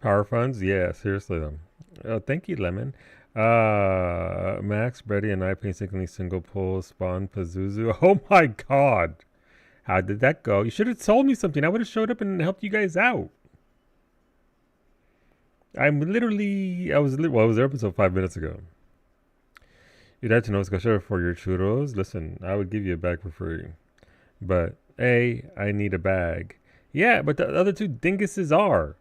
Power funds? Yeah, seriously though. Oh, thank you, Lemon. Max, Brady, and I painstakingly single pull spawn Pazuzu. Oh my god. How did that go? You should have told me something. I would have showed up and helped you guys out. I was there up until 5 minutes ago. You'd have to know Scotia for your churros. Listen, I would give you a bag for free. But, I need a bag. Yeah, but the other two dinguses are.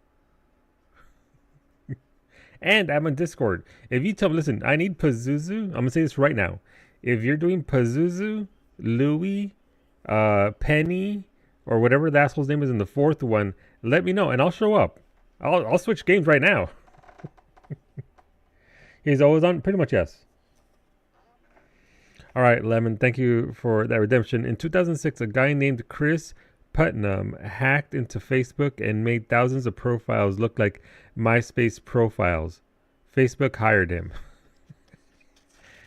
And I'm on Discord. If you tell me, listen, I need Pazuzu. I'm gonna say this right now. If you're doing Pazuzu, Louie, Penny, or whatever the asshole's name is in the fourth one, let me know and I'll show up. I'll switch games right now. He's always on. Pretty much yes. All right, Lemon. Thank you for that redemption. In 2006, a guy named Chris Putnam hacked into Facebook and made thousands of profiles look like MySpace profiles. Facebook hired him.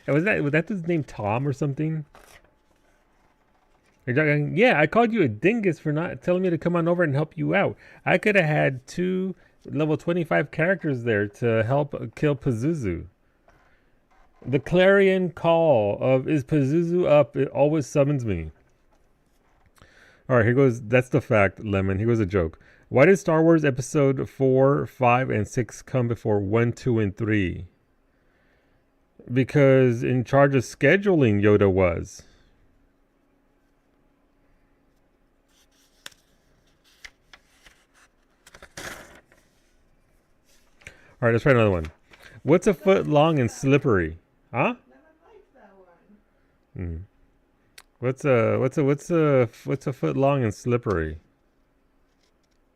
And was that his name Tom or something? Yeah, I called you a dingus for not telling me to come on over and help you out. I could have had 2 level 25 characters there to help kill Pazuzu. The clarion call of is Pazuzu up? It always summons me. All right, here goes. That's the fact, Lemon. Here goes a joke. Why did Star Wars Episode 4, 5, and 6 come before 1, 2, and 3? Because in charge of scheduling, Yoda was. All right, let's try another one. What's a foot long and slippery? Huh? Hmm. What's a foot long and slippery?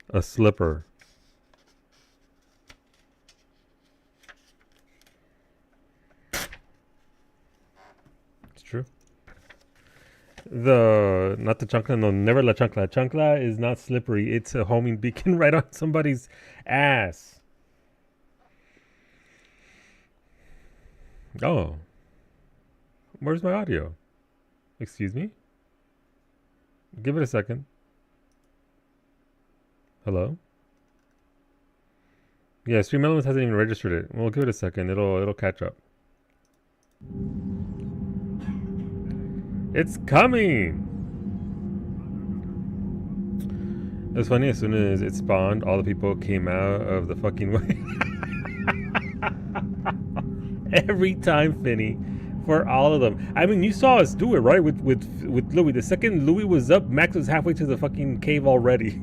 A slipper. It's true. Not the chancla, no, never la chancla. Chancla is not slippery. It's a homing beacon right on somebody's ass. Oh. Where's my audio? Excuse me? Give it a second. Hello? Yeah, Stream Elements hasn't even registered it. We'll give it a second. It'll catch up. It's coming! It was funny, as soon as it spawned, all the people came out of the fucking way. Every time, Finny. For all of them. I mean, you saw us do it, right? With Louis. The second Louis was up, Max was halfway to the fucking cave already.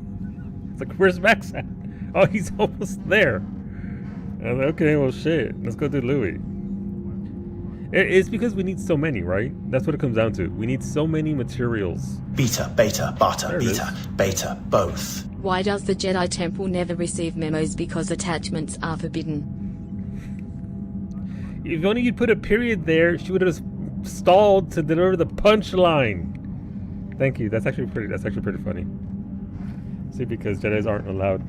It's like, where's Max at? Oh, he's almost there. I'm like, okay, well, shit. Let's go do Louis. It's because we need so many, right? That's what it comes down to. We need so many materials. Beta, beta, beta, beta, beta, both. Why does the Jedi Temple never receive memos? Because attachments are forbidden. If only you'd put a period there, she would have stalled to deliver the punchline. Thank you. That's actually pretty funny. See, because Jedis aren't allowed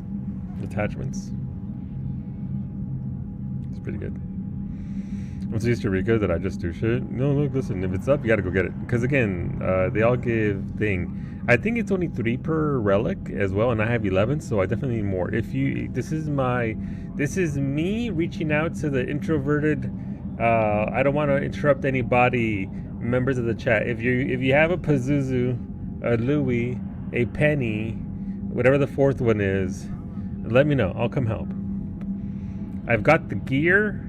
attachments. It's pretty good. What's used to Rika that I just do shit? No, look, listen, if it's up, you gotta go get it. Because again, they all give thing. I think it's only 3 per relic as well, and I have 11, so I definitely need more. This is me reaching out to the introverted, I don't want to interrupt anybody, members of the chat. If you have a Pazuzu, a Louis, a Penny, whatever the fourth one is, let me know. I'll come help. I've got the gear,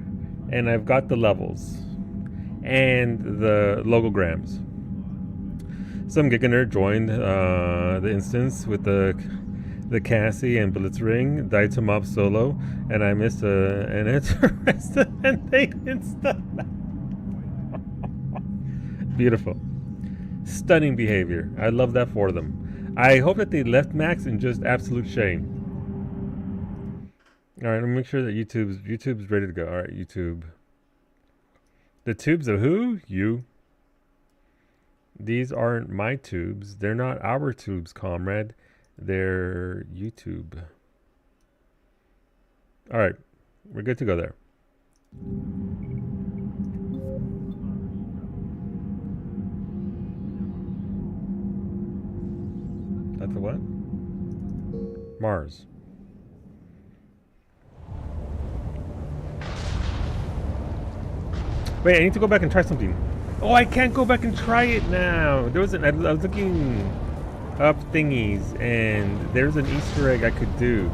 and I've got the levels, and the logograms. Some Giga Nerd joined the instance with the Cassie and Blitzring, died to mob solo, and I missed an interesting thing stuff. Beautiful. Stunning behavior. I love that for them. I hope that they left Max in just absolute shame. Alright, let me make sure that YouTube's ready to go. Alright, YouTube. The tubes of who? You. These aren't my tubes. They're not our tubes, comrade. They're YouTube. Alright, we're good to go there. That's a what? Mars. Wait, I need to go back and try something. Oh, I can't go back and try it now. There was I was looking up thingies, and there's an Easter egg I could do.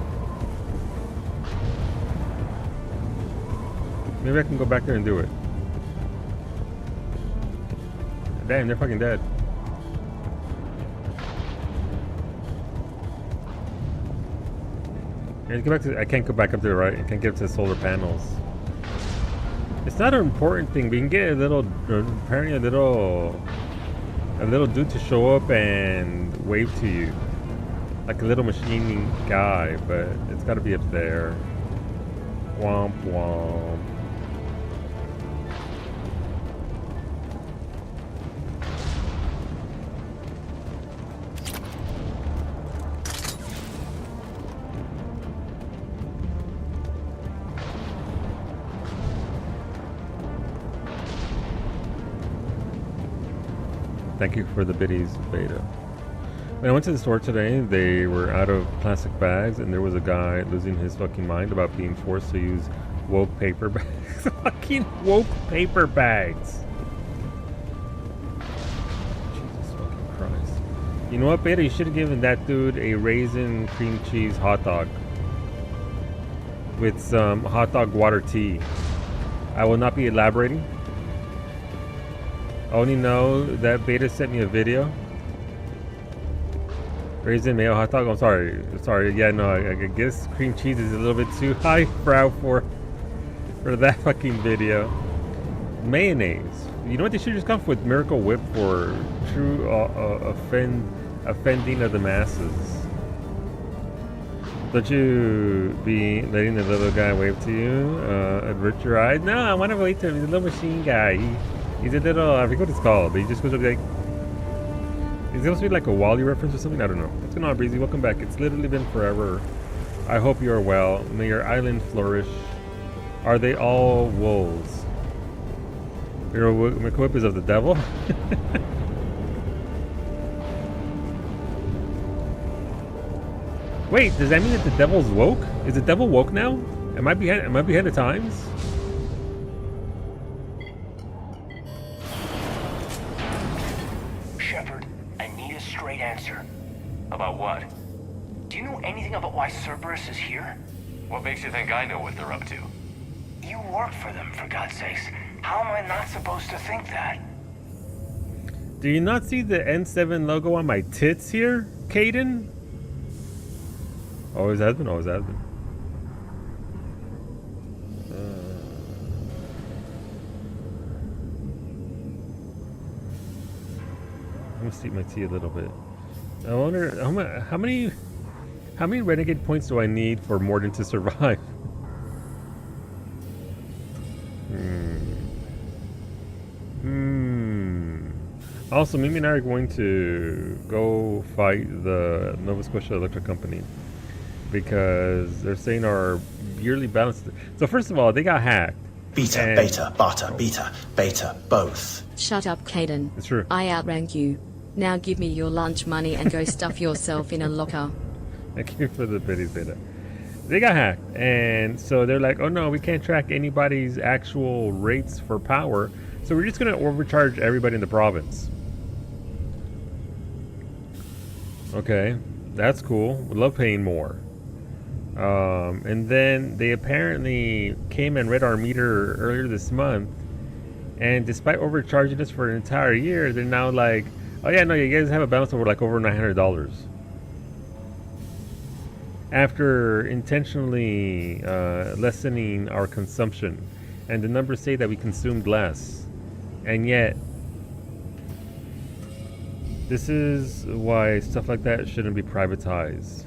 Maybe I can go back there and do it. Damn, they're fucking dead. I can't go back up to the right. I can't get up to the solar panels. It's not an important thing. We can get apparently a little dude to show up and wave to you, like a little machining guy. But it's got to be up there. Womp womp. Thank you for the biddies, Beta. When I went to the store today, they were out of plastic bags, and there was a guy losing his fucking mind about being forced to use woke paper bags. Fucking woke paper bags. Jesus fucking Christ. You know what, Beta? You should have given that dude a raisin cream cheese hot dog with some hot dog water tea. I will not be elaborating. I only know that Beta sent me a video. Raisin mayo hot dog. I'm sorry. Yeah, no, I guess cream cheese is a little bit too highbrow for that fucking video. Mayonnaise. You know what? They should just come with Miracle Whip for true offending of the masses. Don't you be letting the little guy wave to you, avert your eyes? No, I want to wait to him. He's a little machine guy. He's a little, I forget what it's called, but he just goes up like, is it supposed to be like a Wally reference or something? I don't know. What's going on, Breezy? Welcome back. It's literally been forever. I hope you are well. May your island flourish. Are they all wolves? Your McWhip is of the devil? Wait, does that mean that the devil's woke? Is the devil woke now? Am I behind the times? About what? Do you know anything about why Cerberus is here? What makes you think I know what they're up to? You work for them, for God's sakes. How am I not supposed to think that? Do you not see the N7 logo on my tits here, Caden? Always has been, always has been. I'm gonna steep my tea a little bit. I wonder how many renegade points do I need for Mordin to survive? Also, Mimi and I are going to go fight the Nova Scotia Electric Company because they're saying our yearly balance. So first of all, they got hacked. Beta, beta, bata, beta, beta, both. Shut up, Caden. It's true. I outrank you. Now give me your lunch money and go stuff yourself in a locker. Thank you for the biddies, Beta. They got hacked, and so they're like, oh no, we can't track anybody's actual rates for power, so we're just going to overcharge everybody in the province. Okay, that's cool. We love paying more. And then they apparently came and read our meter earlier this month, and despite overcharging us for an entire year, they're now like, oh yeah, no, you guys have a balance over like over $900. After intentionally lessening our consumption, and the numbers say that we consumed less, and yet this is why stuff like that shouldn't be privatized.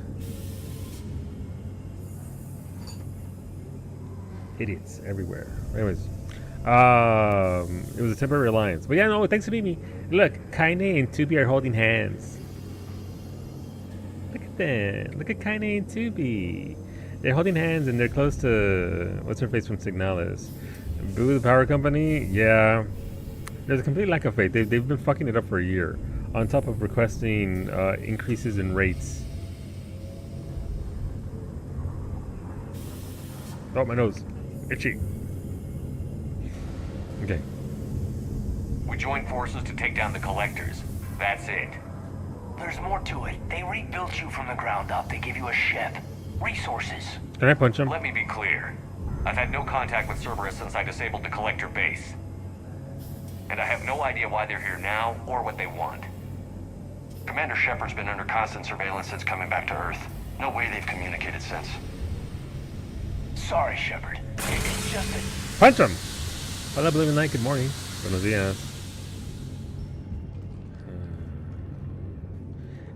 Idiots everywhere. Anyways, it was a temporary alliance, but yeah, no, thanks to Mimi. Look, Kaine and Tubi are holding hands. Look at them. Look at Kaine and Tubi. They're holding hands and they're close to what's her face from Signalis. Boo the power company. Yeah, there's a complete lack of faith. They've been fucking it up for a year, on top of requesting increases in rates. Oh, my nose. Itchy. Okay. We joined forces to take down the Collectors. That's it. There's more to it. They rebuilt you from the ground up. They give you a ship. Resources. Can I punch him? Let me be clear. I've had no contact with Cerberus since I disabled the Collector base. And I have no idea why they're here now or what they want. Commander Shepard's been under constant surveillance since coming back to Earth. No way they've communicated since. Sorry, Shepard. It's just that... Punch him! Hola, Blue Night. Good morning. Buenos dias.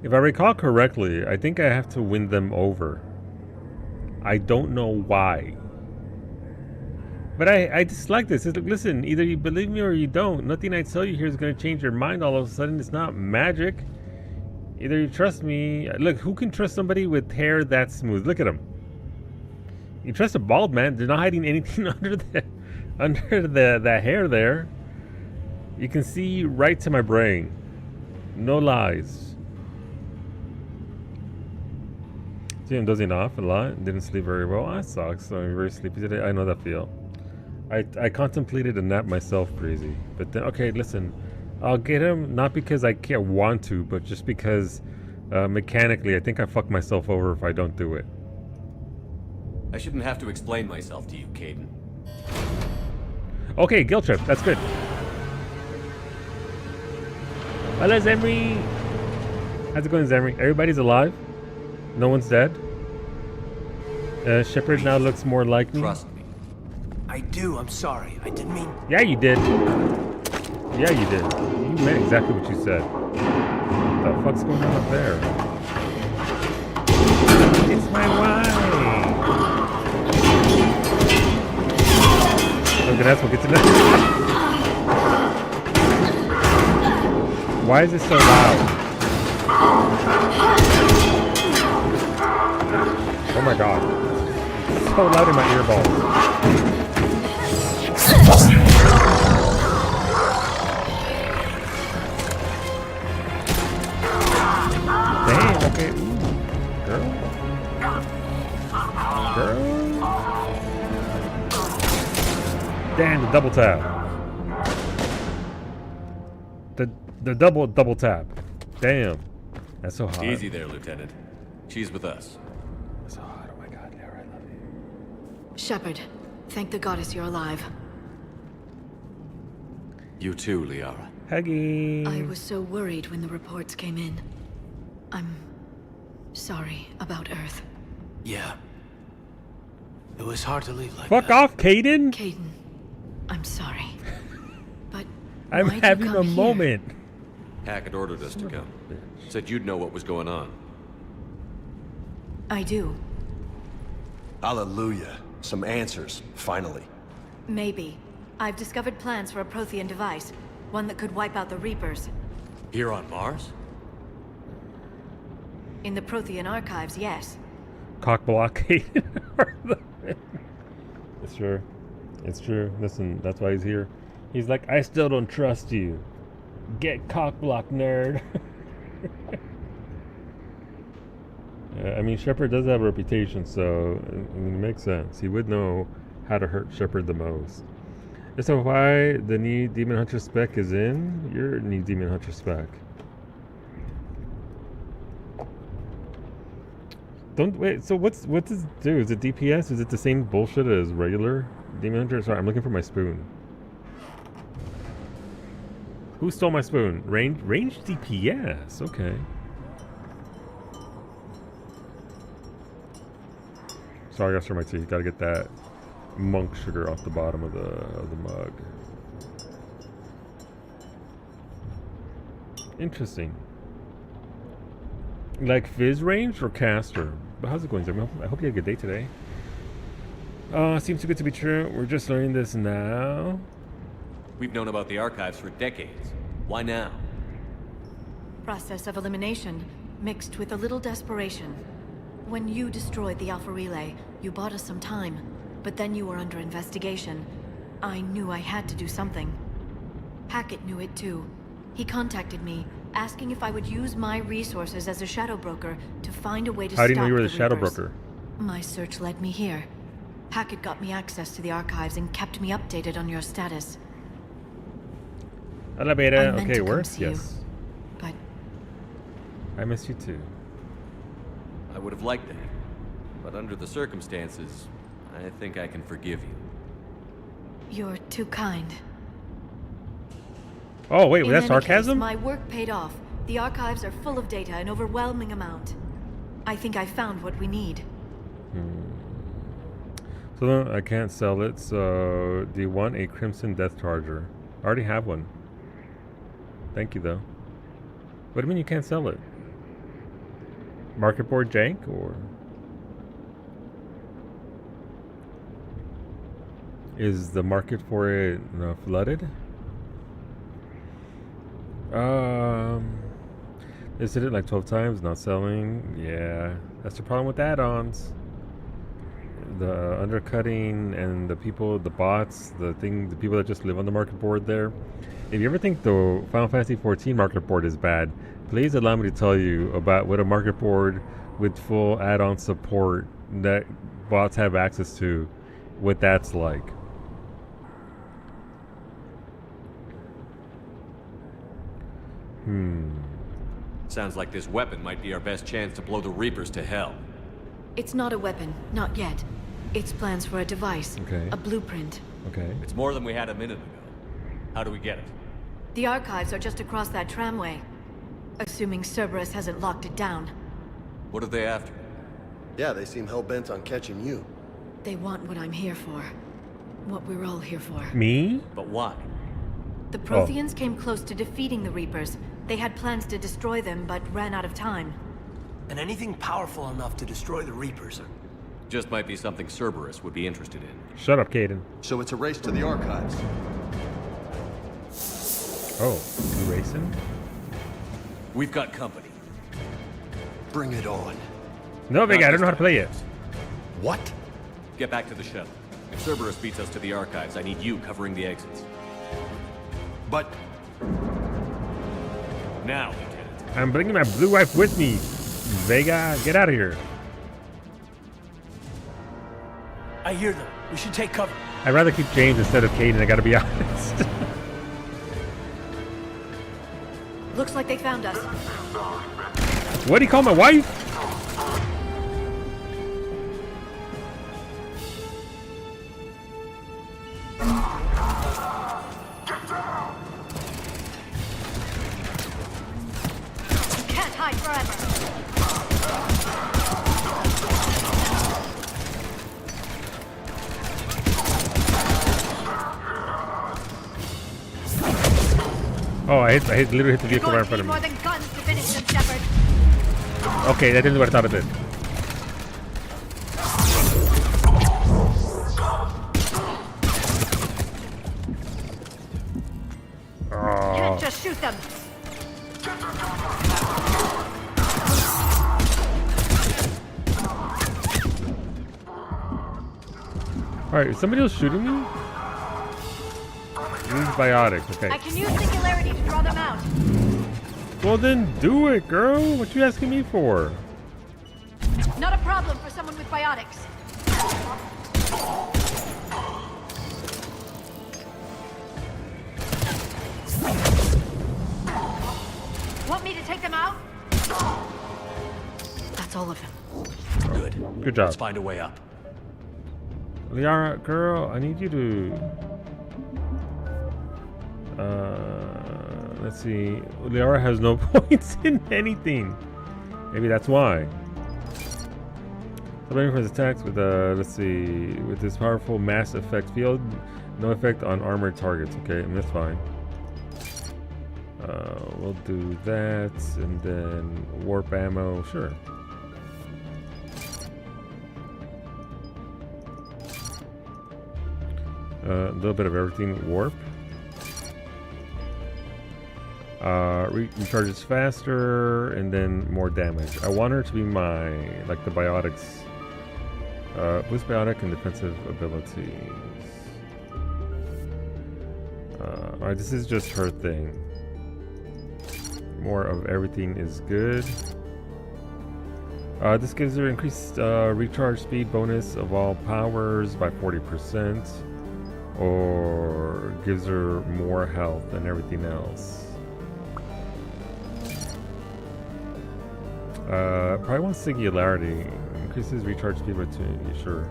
If I recall correctly, I think I have to win them over. I don't know why. But I dislike this. It's like, listen, either you believe me or you don't. Nothing I tell you here is going to change your mind all of a sudden. It's not magic. Either you trust me. Look, who can trust somebody with hair that smooth? Look at him. You trust a bald man. They're not hiding anything under the hair there. You can see right to my brain. No lies. See, I'm dozing off a lot. Didn't sleep very well. That sucks. So I'm very sleepy today. I know that feel. I contemplated a nap myself, crazy. But then, okay, listen. I'll get him, not because I can't want to, but just because mechanically I think I fuck myself over if I don't do it. I shouldn't have to explain myself to you, Kaidan. Okay, guilt trip. That's good. Hello, Zemri. How's it going, Zemri? Everybody's alive? No one's dead? Shepard now looks more like me. Trust me. I do, I'm sorry. I didn't mean... Yeah, you did. Yeah, you did. You meant exactly what you said. What the fuck's going on up there? It's my wife! Look at that, we'll get to that. Why is it so loud? Oh my god. It's so loud in my earballs. Damn, okay. Ooh. Girl. Girl. Damn, the double tap. The double tap. Damn. That's so hot. Easy there, Lieutenant. She's with us. So hot. Oh my god, Liara, I love you. Shepard, thank the goddess you're alive. You too, Liara. Huggy. I was so worried when the reports came in. I'm sorry about Earth. Yeah. It was hard to leave like Fuck that. off, Kaidan. Kaidan, I'm sorry. But I'm why'd you having come a here? moment. Hackett ordered us to come. Said you'd know what was going on. I do. Hallelujah. Some answers, finally. Maybe. I've discovered plans for a Prothean device. One that could wipe out the Reapers. Here on Mars? In the Prothean archives, yes. Cock blockade. It's true. It's true. Listen, that's why he's here. He's like, I still don't trust you. Get cock blocked, nerd. I mean, Shepard does have a reputation, so I mean, it makes sense. He would know how to hurt Shepard the most. Is that why the new Demon Hunter spec is in? Your new Demon Hunter spec. Don't wait. So what does it do? Is it DPS? Is it the same bullshit as regular Demon Hunter? Sorry, I'm looking for my spoon. Who stole my spoon? Range DPS. Okay. Sorry, I gotta stir my tea. Gotta get that monk sugar off the bottom of the mug. Interesting. Like Fizz range or caster? But how's it going, Zermi? I hope you had a good day today. Seems too good to be true. We're just learning this now. We've known about the archives for decades. Why now? Process of elimination, mixed with a little desperation. When you destroyed the Alpha Relay, you bought us some time. But then you were under investigation. I knew I had to do something. Hackett knew it too. He contacted me, asking if I would use my resources as a shadow broker to find a way to stop How do you know you were the the shadow Reapers. broker? My search led me here. Hackett got me access to the archives and kept me updated on your status. Elevator. I meant Okay, to come works. see you. Yes. But I miss you too. I would have liked that. But under the circumstances, I think I can forgive you. you're too kind. Oh wait, In that's any sarcasm? Case, my work paid off. The archives are full of data, an overwhelming amount. I think I found what we need. So then I can't sell it. So do you want a Crimson Death Charger? I already have one. Thank you though. What do you mean you can't sell it? Market board jank or is the market for it flooded? They said it like 12 times, not selling. Yeah, that's the problem with add-ons. The undercutting and the people, the bots, the people that just live on the market board there. If you ever think the Final Fantasy XIV market board is bad, please allow me to tell you about what a market board with full add-on support that bots have access to, what that's like. Sounds like this weapon might be our best chance to blow the Reapers to hell. It's not a weapon, not yet. It's plans for a device, Okay. a blueprint. Okay. It's more than we had a minute ago. How do we get it? The archives are just across that tramway. Assuming Cerberus hasn't locked it down. What are they after? Yeah, they seem hell-bent on catching you. They want what I'm here for. What we're all here for. Me? But why? The Protheans came close to defeating the Reapers. They had plans to destroy them, but ran out of time. And anything powerful enough to destroy the Reapers. Just might be something Cerberus would be interested in. Shut up, Caden. So it's a race to the archives. Oh, you racing? We've got company. Bring it on. No, Vega, I don't know how to play it. What? Get back to the shuttle. If Cerberus beats us to the archives, I need you covering the exits. But Now, Lieutenant. I'm bringing my blue wife with me. Vega, get out of here. I hear them. We should take cover. I'd rather keep James instead of Caden, I gotta be honest. Looks like they found us. What do you call my wife? Can't hide forever. Oh, I literally hit the vehicle right in front of me. More than guns to finish them, Shepard. Okay, that isn't what I thought it did. Can't just shoot them. Alright, is somebody else shooting me? Use biotics, okay. I can use singularity to draw them out. Well then do it, girl. What you asking me for? Not a problem for someone with biotics. Want me to take them out? That's all of them. Good. Good job. Let's find a way up. Liara, girl, I need you to... let's see. Liara has no points in anything. Maybe that's why. Subbing for his attacks with, let's see, with this powerful mass effect field, no effect on armored targets. Okay, and that's fine. We'll do that, and then warp ammo, sure. A little bit of everything. Warp. Recharges faster, and then more damage. I want her to be my, like the biotics. Boost biotic and defensive abilities. Alright, this is just her thing. More of everything is good. This gives her increased recharge speed bonus of all powers by 40%. or gives her more health and everything else. Probably want Singularity. Increases recharge speed by 2. Sure.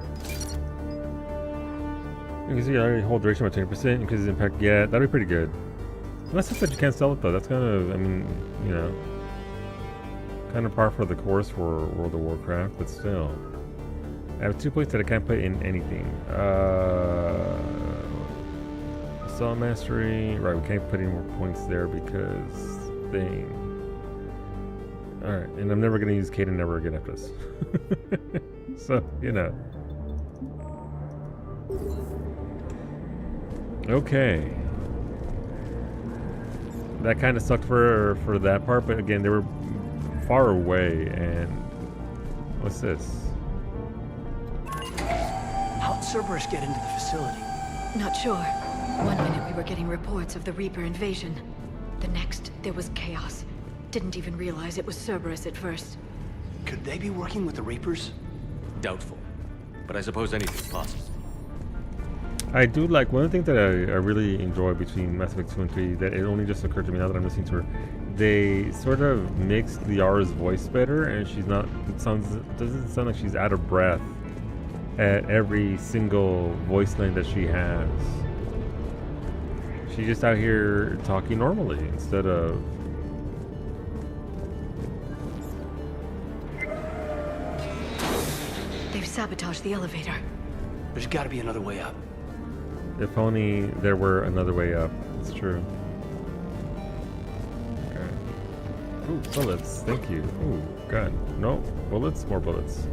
Increases Singularity hold duration by 20%. Increases impact. Yeah, that'd be pretty good. Unless it's that you can't sell it though. That's kind of, I mean, you know, kind of par for the course for World of Warcraft, but still. I have 2 points that I can't put in anything. Assault Mastery. Right, we can't put any more points there because thing. Alright, and I'm never going to use Kaden ever again after this. So, you know. Okay. That kind of sucked for that part, but again, they were far away, and... What's this? How'd Cerberus get into the facility? Not sure. One minute we were getting reports of the Reaper invasion. The next, there was chaos. Didn't even realize it was Cerberus at first. Could they be working with the Reapers? Doubtful. But I suppose anything's possible. I do like, one of the things that I really enjoy between Mass Effect 2 and 3, that it only just occurred to me now that I'm listening to her, they sort of mixed Liara's voice better, and she's not, doesn't sound like she's out of breath at every single voice line that she has. She's just out here talking normally instead of... They've sabotaged the elevator. There's gotta be another way up. If only there were another way up. It's true. Okay. Ooh, bullets. Thank you. Ooh, God. No. Bullets? More bullets.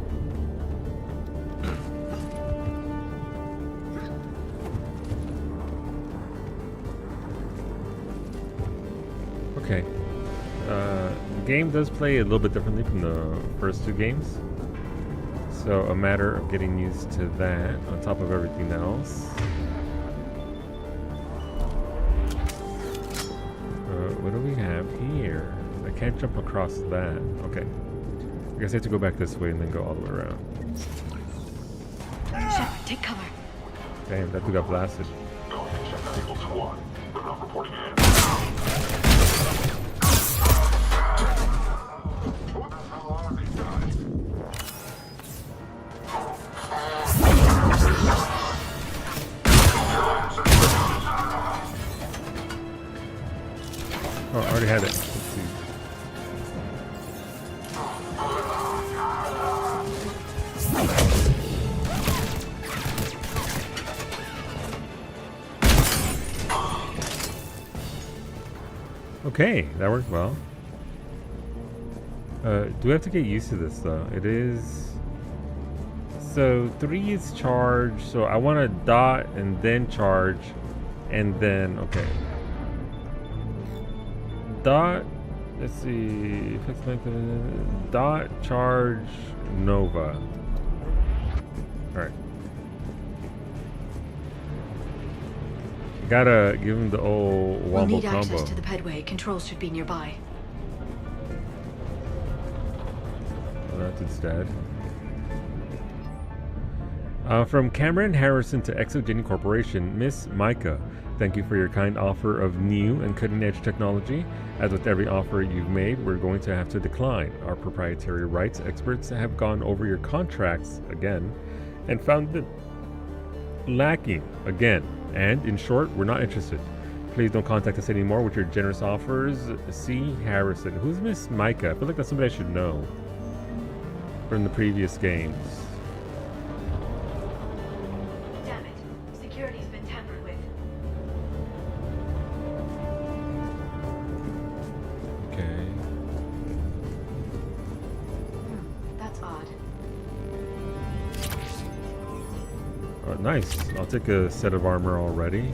Okay. The game does play a little bit differently from the first 2 games. So a matter of getting used to that on top of everything else. What do we have here? I can't jump across that. Okay. I guess I have to go back this way and then go all the way around. Shepard, take cover. Damn, that dude got blasted. Oh, I already had it. Let's see. Okay, that worked well. Do we have to get used to this though? It is... So 3 is charge, so I want to dot and then charge, and then, okay. Dot, let's see, dot, charge, Nova. Alright. Gotta give him the old We'll wombo need combo. access to the pedway. Controls should be nearby. Oh, that dude's dead. From Cameron Harrison to Exogeny Corporation, Miss Micah, thank you for your kind offer of new and cutting-edge technology. As with every offer you've made, we're going to have to decline. Our proprietary rights experts have gone over your contracts again and found them lacking again. And in short, we're not interested. Please don't contact us anymore with your generous offers. C. Harrison. Who's Miss Micah? I feel like that's somebody I should know from the previous games. Damn it. Security's been tampered with. Okay. That's odd. Oh, nice. I'll take a set of armor already.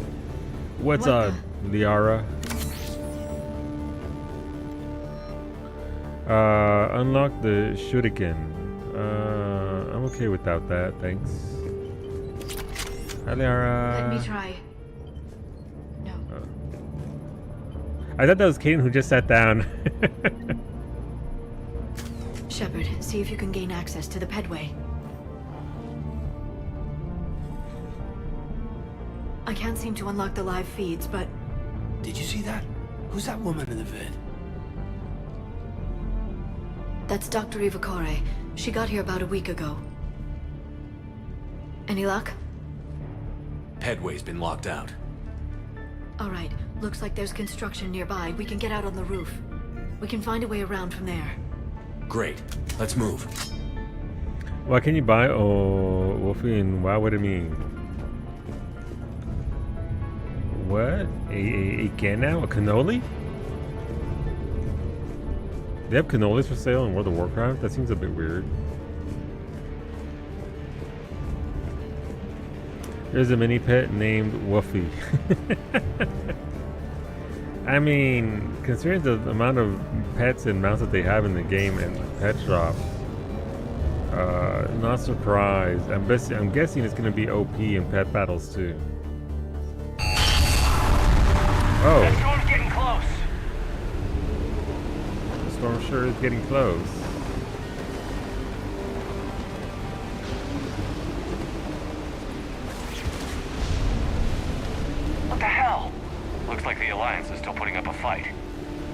What's What up, Liara? Unlock the shuriken. I'm okay without that, thanks. Hi, Liara. Let me try. No. I thought that was Kaden who just sat down. Shepard, see if you can gain access to the pedway. I can't seem to unlock the live feeds, but Did you see that? Who's that woman in the vid? that's Dr. Ivakure. She got here about a week ago. Any luck? Headway's been locked out. All right. Looks like there's construction nearby. We can get out on the roof. We can find a way around from there. Great. Let's move. What can you buy? Oh, Wolfie, and what would it mean? What? A can now? A cannoli? They have cannolis for sale in World of Warcraft? That seems a bit weird. There's a mini pet named Woofy. I mean, considering the amount of pets and mounts that they have in the game and the pet shop, not surprised. I'm guessing it's going to be OP in pet battles too. Oh. That storm's getting close. The storm sure is getting close. What the hell? Looks like the Alliance is still putting up a fight.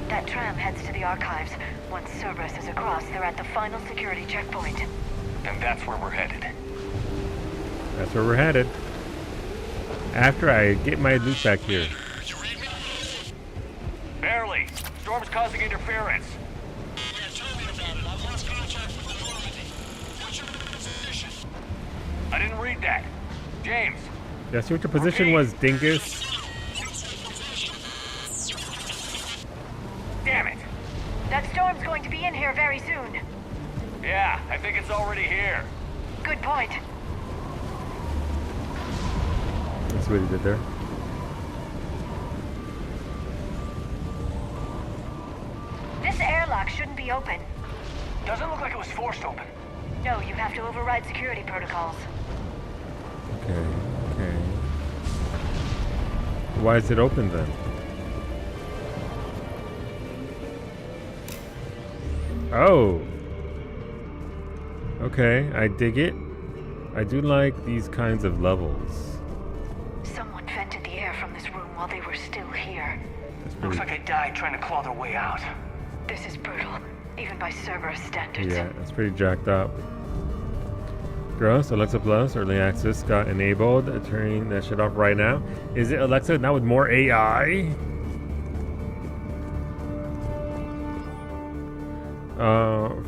That tram heads to the archives. Once Cerberus is across, they're at the final security checkpoint. And that's where we're headed. That's where we're headed. After I get my loot back here. Barely. Storm's causing interference. I didn't read that. James. Yeah, see what your position was, dingus. Damn it. That storm's going to be in here very soon. Yeah, I think it's already here. Good point. That's what he did there. This airlock shouldn't be open. Doesn't look like it was forced open. No, you have to override security protocols. Okay, okay. Why is it open then? Oh. Okay, I dig it. I do like these kinds of levels. Someone vented the air from this room while they were still here. That's Looks pretty, like they died trying to claw their way out. This is brutal, even by Cerberus standards. yeah, that's pretty jacked up. Gross, Alexa Plus early access got enabled. Turning that shit off right now. Is it Alexa now with more AI?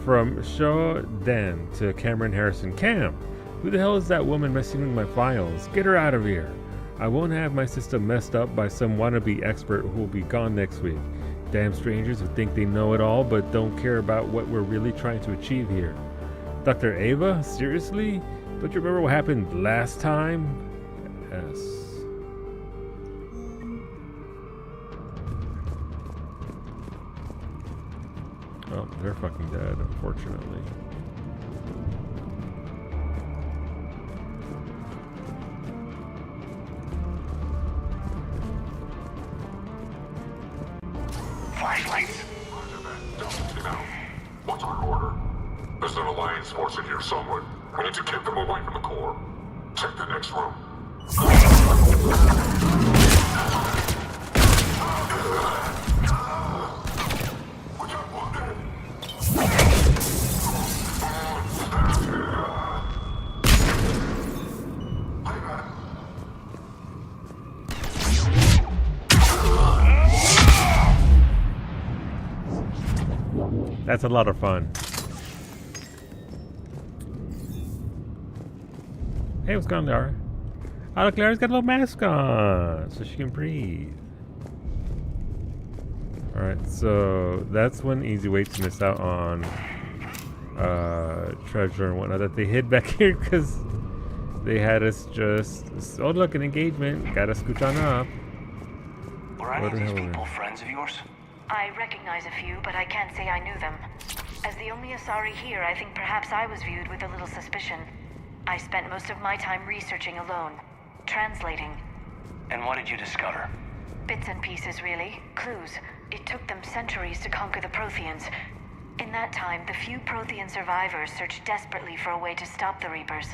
From Shaw Den to Cameron Harrison. Cam, who the hell is that woman messing with my files? Get her out of here. I won't have my system messed up by some wannabe expert who will be gone next week. Damn strangers who think they know it all but don't care about what we're really trying to achieve here. Dr. Ava? Seriously? Don't you remember what happened last time? Yes. Oh, they're fucking dead, unfortunately. Flashlights. What's our order? There's an Alliance force in here somewhere. We need to keep them away from the core. Check the next room. We got one dead. That's a lot of fun. Hey, what's going on, Lara? Oh, look, Lara's got a little mask on, so she can breathe. Alright, so that's one easy way to miss out on treasure and whatnot that they hid back here because they had us just... Oh, look, an engagement. Gotta scooch on up. Were any of these people friends of yours? I recognize a few, but I can't say I knew them. As the only Asari here, I think perhaps I was viewed with a little suspicion. I spent most of my time researching alone, translating. And what did you discover? Bits and pieces, really. Clues. It took them centuries to conquer the Protheans. In that time, the few Prothean survivors searched desperately for a way to stop the Reapers.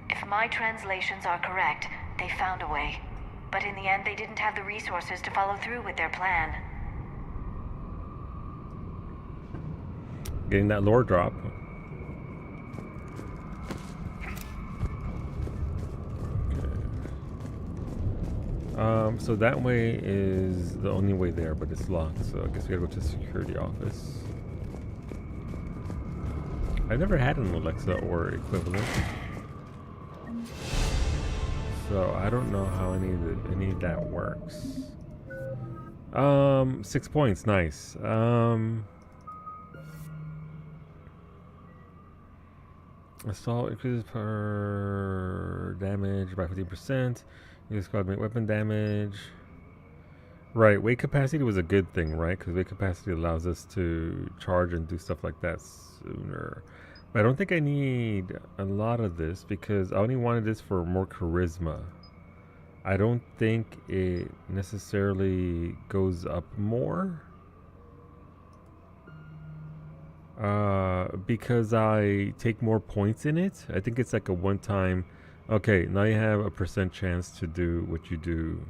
If my translations are correct, they found a way. but in the end they didn't have the resources to follow through with their plan. Getting that lore drop. So that way is the only way there, but it's locked. So I guess we gotta go to the security office. I've never had an Alexa or equivalent, so I don't know how any of that works. 6 points, nice. Assault increases per damage by 15%. Use squad make weapon damage. Right, weight capacity was a good thing, right? Because weight capacity allows us to charge and do stuff like that sooner. But I don't think I need a lot of this because I only wanted this for more charisma. I don't think it necessarily goes up more. Because I take more points in it. I think it's like a one-time. Okay, now you have a % chance to do what you do.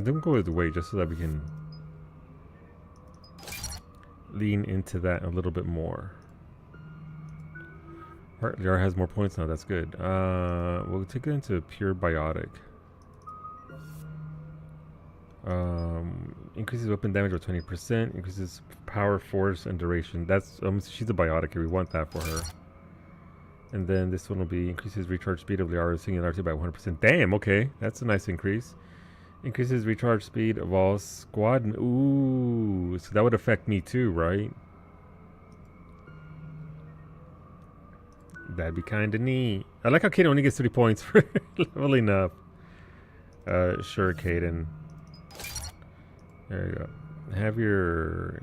Don't go his way just so that we can lean into that a little bit more. Alright, Liara has more points now, that's good. We'll take it into pure biotic. Increases weapon damage by 20%, increases power, force, and duration. That's she's a biotic here, we want that for her. And then this one will be increases recharge speed of Liara's singularity by 100%. Damn, okay, that's a nice increase. Increases recharge speed of all squad. Ooh, so that would affect me too, right? That'd be kind of neat. I like how Kaden only gets 3 points for leveling up. Sure, Kaden. There you go. Have your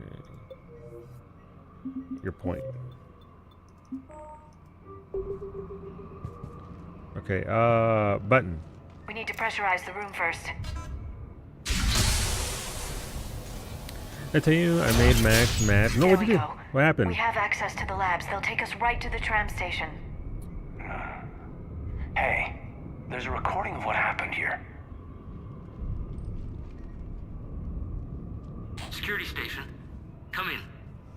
point. Okay, button. We need to pressurize the room first. I tell you, I made Max mad. No, what'd you do? What happened? We have access to the labs. They'll take us right to the tram station. Hey, there's a recording of what happened here. Security station. Come in.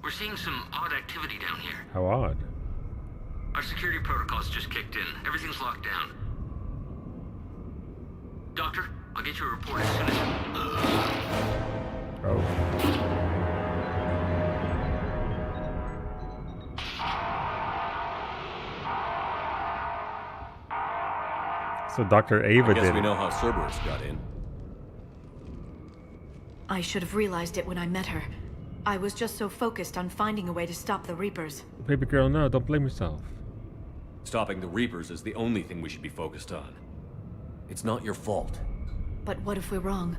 We're seeing some odd activity down here. How odd? Our security protocols just kicked in. Everything's locked down. Doctor, I'll get you a report as soon as... Oh. So Dr. Ava did. I guess we know how Cerberus got in. I should have realized it when I met her. I was just so focused on finding a way to stop the Reapers. Baby girl, no, don't blame yourself. Stopping the Reapers is the only thing we should be focused on. It's not your fault. But what if we're wrong?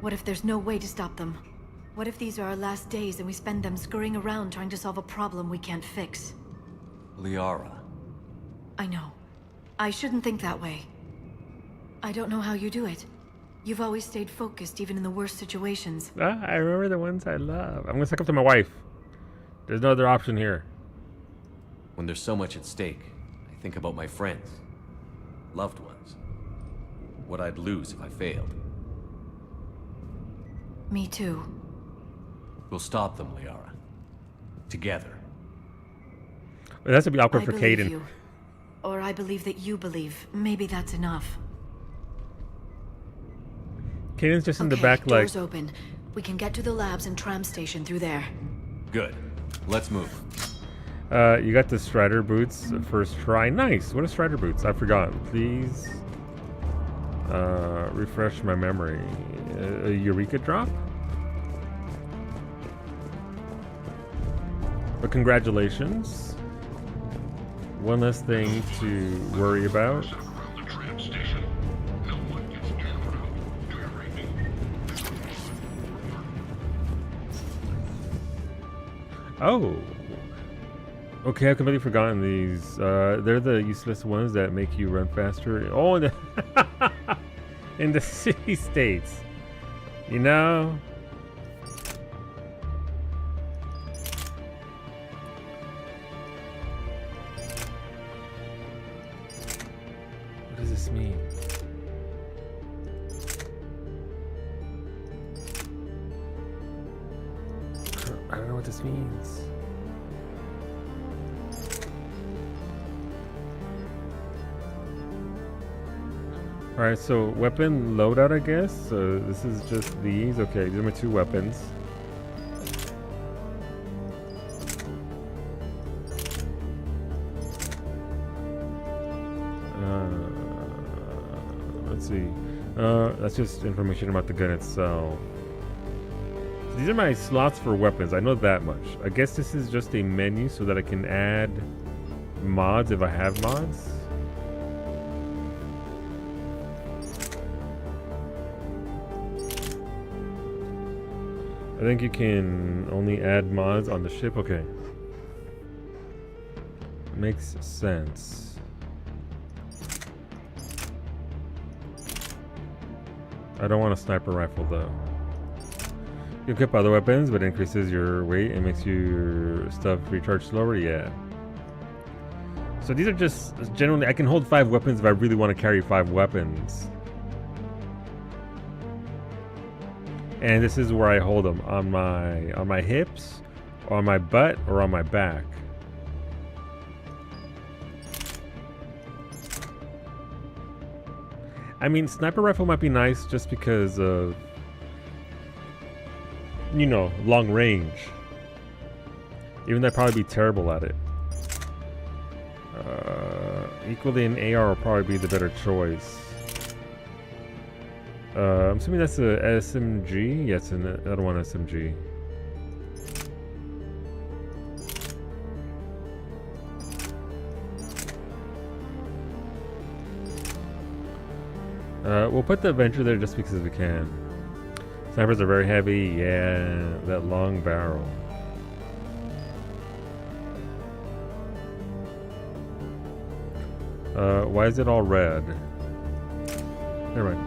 What if there's no way to stop them? What if these are our last days and we spend them scurrying around trying to solve a problem we can't fix? Liara. I know. I shouldn't think that way. I don't know how you do it. You've always stayed focused even in the worst situations. I remember the ones I love. I'm gonna suck up to my wife. There's no other option here. When there's so much at stake, I think about my friends, loved ones. What I'd lose if I failed. Me too. We'll stop them, Liara. Together. Well, that's gonna be awkward I for believe Kaden. you. Or I believe that you believe. Maybe that's enough. Kaden's just in the Okay, back like... doors open. We can get to the labs and tram station through there. Good. Let's move. You got the Strider boots first try. Nice. What are Strider boots? I forgot. Please refresh my memory. A Eureka drop? But congratulations. One less thing to worry about. Oh. Okay, I've completely forgotten these. They're the useless ones that make you run faster. Oh, in the city states. You know? What does this mean? I don't know what this means. Alright, so weapon loadout, I guess. So this is just these. Okay, these are my 2 weapons. Let's see. That's just information about the gun itself. So these are my slots for weapons. I know that much. I guess this is just a menu so that I can add mods if I have mods. I think you can only add mods on the ship. Okay. Makes sense. I don't want a sniper rifle though. You equip other weapons, but increases your weight and makes your stuff recharge slower. Yeah. So these are just generally, I can hold 5 weapons if I really want to carry 5 weapons. And this is where I hold them, on my hips, or on my butt, or on my back. I mean, sniper rifle might be nice just because of, you know, long range. Even though I'd probably be terrible at it. Equally, an AR will probably be the better choice. I'm assuming that's a SMG. Yes, another one SMG. We'll put the Avenger there just because we can. Snipers are very heavy. Yeah, that long barrel. Why is it all red? Never mind.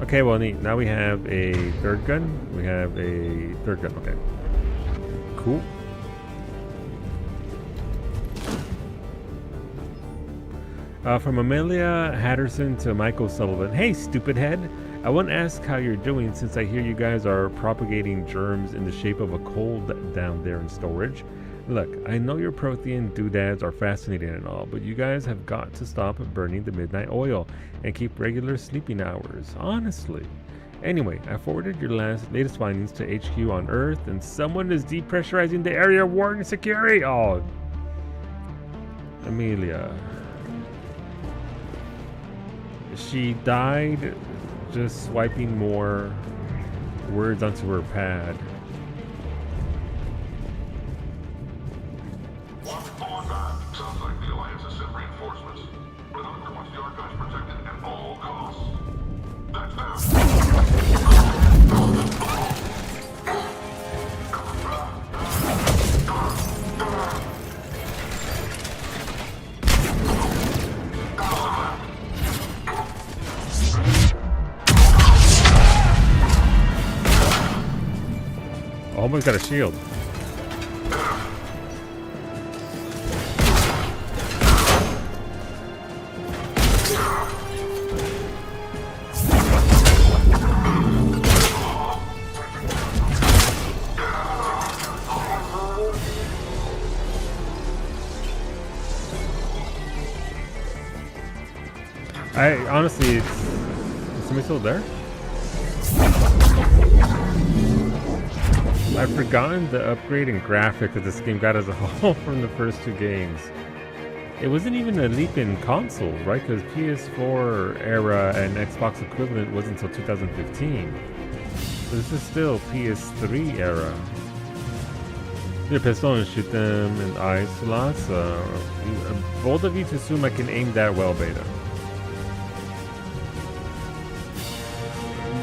Okay, well, neat. Now we have a 3rd gun. We have a 3rd gun. Okay. Cool. From Amelia Hatterson to Michael Sullivan. Hey, stupid head. I want to ask how you're doing since I hear you guys are propagating germs in the shape of a cold down there in storage. Look, I know your Prothean doodads are fascinating and all, but you guys have got to stop burning the midnight oil and keep regular sleeping hours, honestly. Anyway, I forwarded your latest findings to HQ on Earth, and someone is depressurizing the area warning security. Oh, Amelia. She died just swiping more words onto her pad. Sounds like the Alliance has sent reinforcements. Remember, wants the archives protected at all costs. That's them. Almost got a shield. I honestly, is somebody still there? I've forgotten the upgrade in graphics that this game got as a whole from the first 2 games. It wasn't even a leap in console, right? Because PS4 era and Xbox equivalent wasn't until 2015. So this is still PS3 era. Get a pistol and shoot them in eye slots. Bold of you to assume I can aim that well, Beta.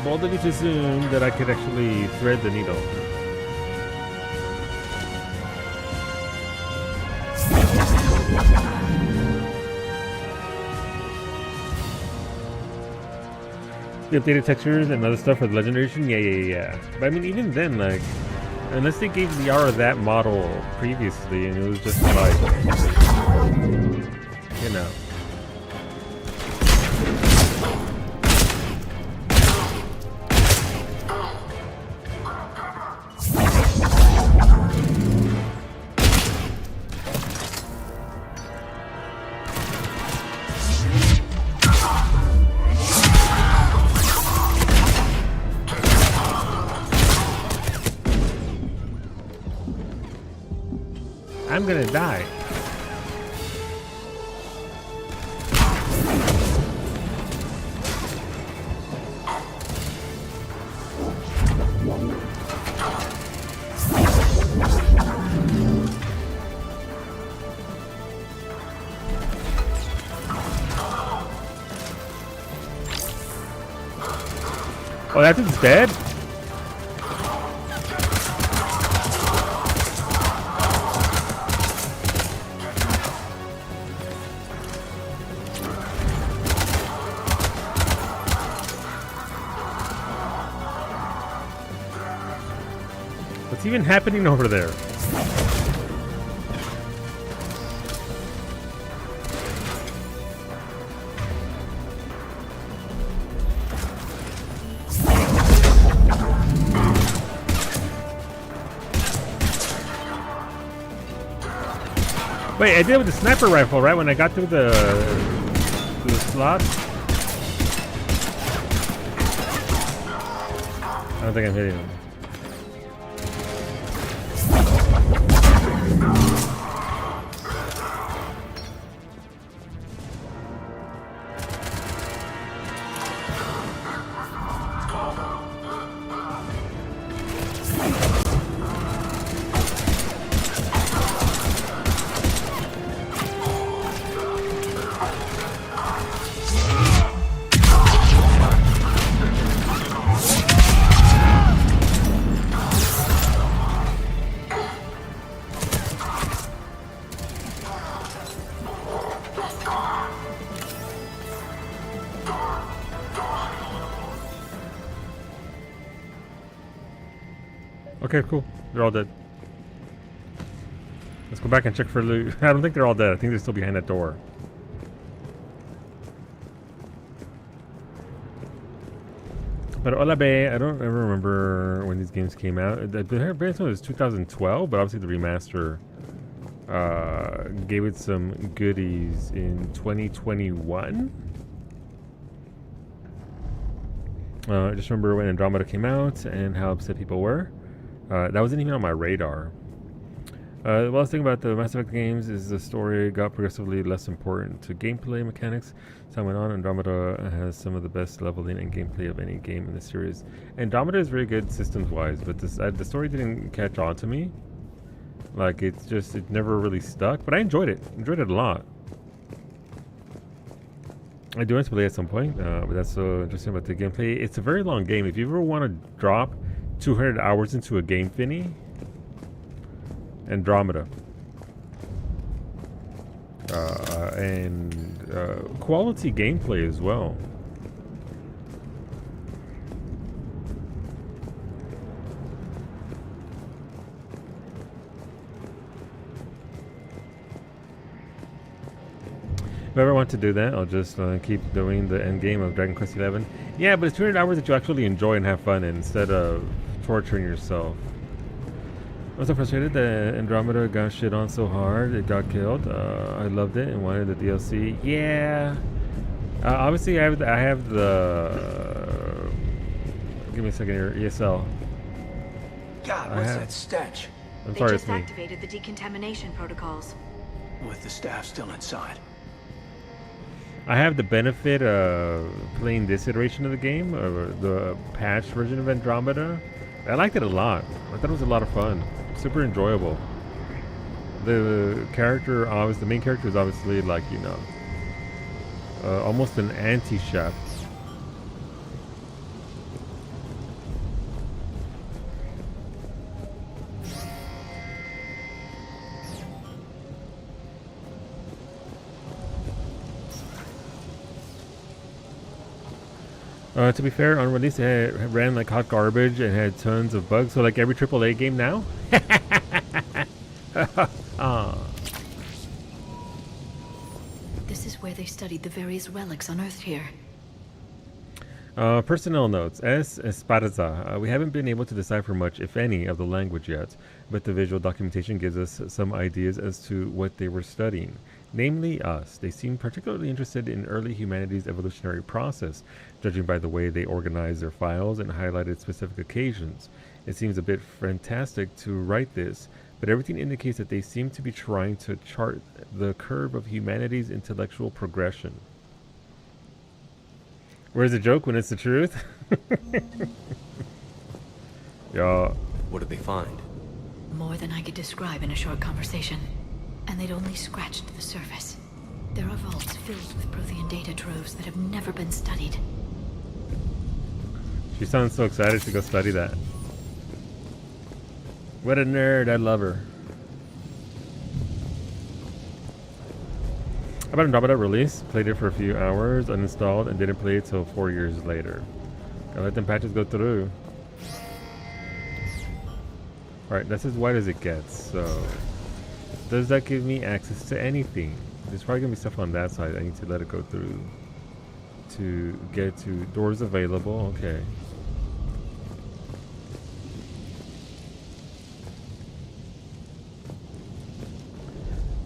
Bold of you to assume that I could actually thread the needle. The updated textures and other stuff for the Legendary Edition? Yeah. But I mean, even then, like, unless they gave Liara that model previously, and it was just like, you know. I'm gonna die. Oh, that dude's dead? What's even happening over there? Wait, I did it with the sniper rifle, right? When I got through the slot? I don't think I'm hitting him. Okay, cool. They're all dead. Let's go back and check for loot. I don't think they're all dead. I think they're still behind that door. But Ola Bay, I don't ever remember when these games came out. The advancement was 2012, but obviously the remaster gave it some goodies in 2021. I just remember when Andromeda came out and how upset people were. That wasn't even on my radar. The last thing about the Mass Effect games is the story got progressively less important to gameplay mechanics. Time went on, Andromeda has some of the best leveling and gameplay of any game in the series. Andromeda is very good systems-wise, but this, the story didn't catch on to me. Like, it never really stuck, but I enjoyed it. Enjoyed it a lot. I do want to play at some point, but that's so interesting about the gameplay. It's a very long game. If you ever want to drop 200 hours into a game, Finney, Andromeda. And quality gameplay as well. If I ever want to do that, I'll just keep doing the end game of Dragon Quest XI. Yeah, but it's 200 hours that you actually enjoy and have fun in, instead of torturing yourself. I was so frustrated that Andromeda got shit on so hard it got killed. I loved it and wanted the DLC. Yeah. Obviously, I have the. Give me a second here. ESL. God, what's that stench? I'm sorry, it's me. They just activated the decontamination protocols. With the staff still inside. I have the benefit of playing this iteration of the game, the patched version of Andromeda. I liked it a lot. I thought it was a lot of fun. Super enjoyable. The character, the main character is obviously like, you know, almost an anti-chef. To be fair, on release it ran like hot garbage and had tons of bugs. So like every AAA game now. This is where they studied the various relics unearthed here. Personnel notes. S. Esparza. We haven't been able to decipher much, if any, of the language yet, but the visual documentation gives us some ideas as to what they were studying. Namely us. They seemed particularly interested in early humanity's evolutionary process, judging by the way they organized their files and highlighted specific occasions. It seems a bit fantastic to write this, but everything indicates that they seem to be trying to chart the curve of humanity's intellectual progression. Where's the joke when it's the truth? Yeah. What did they find? More than I could describe in a short conversation. And they'd only scratched the surface. There are vaults filled with Prothean data troves that have never been studied. She sounds so excited to go study that. What a nerd, I love her. About Andromeda release, played it for a few hours, uninstalled, and didn't play it till 4 years later. Gotta let them patches go through. Alright, that's as wide as it gets, so... Does that give me access to anything? There's probably gonna be stuff on that side I need to let it go through to get to doors available. Okay.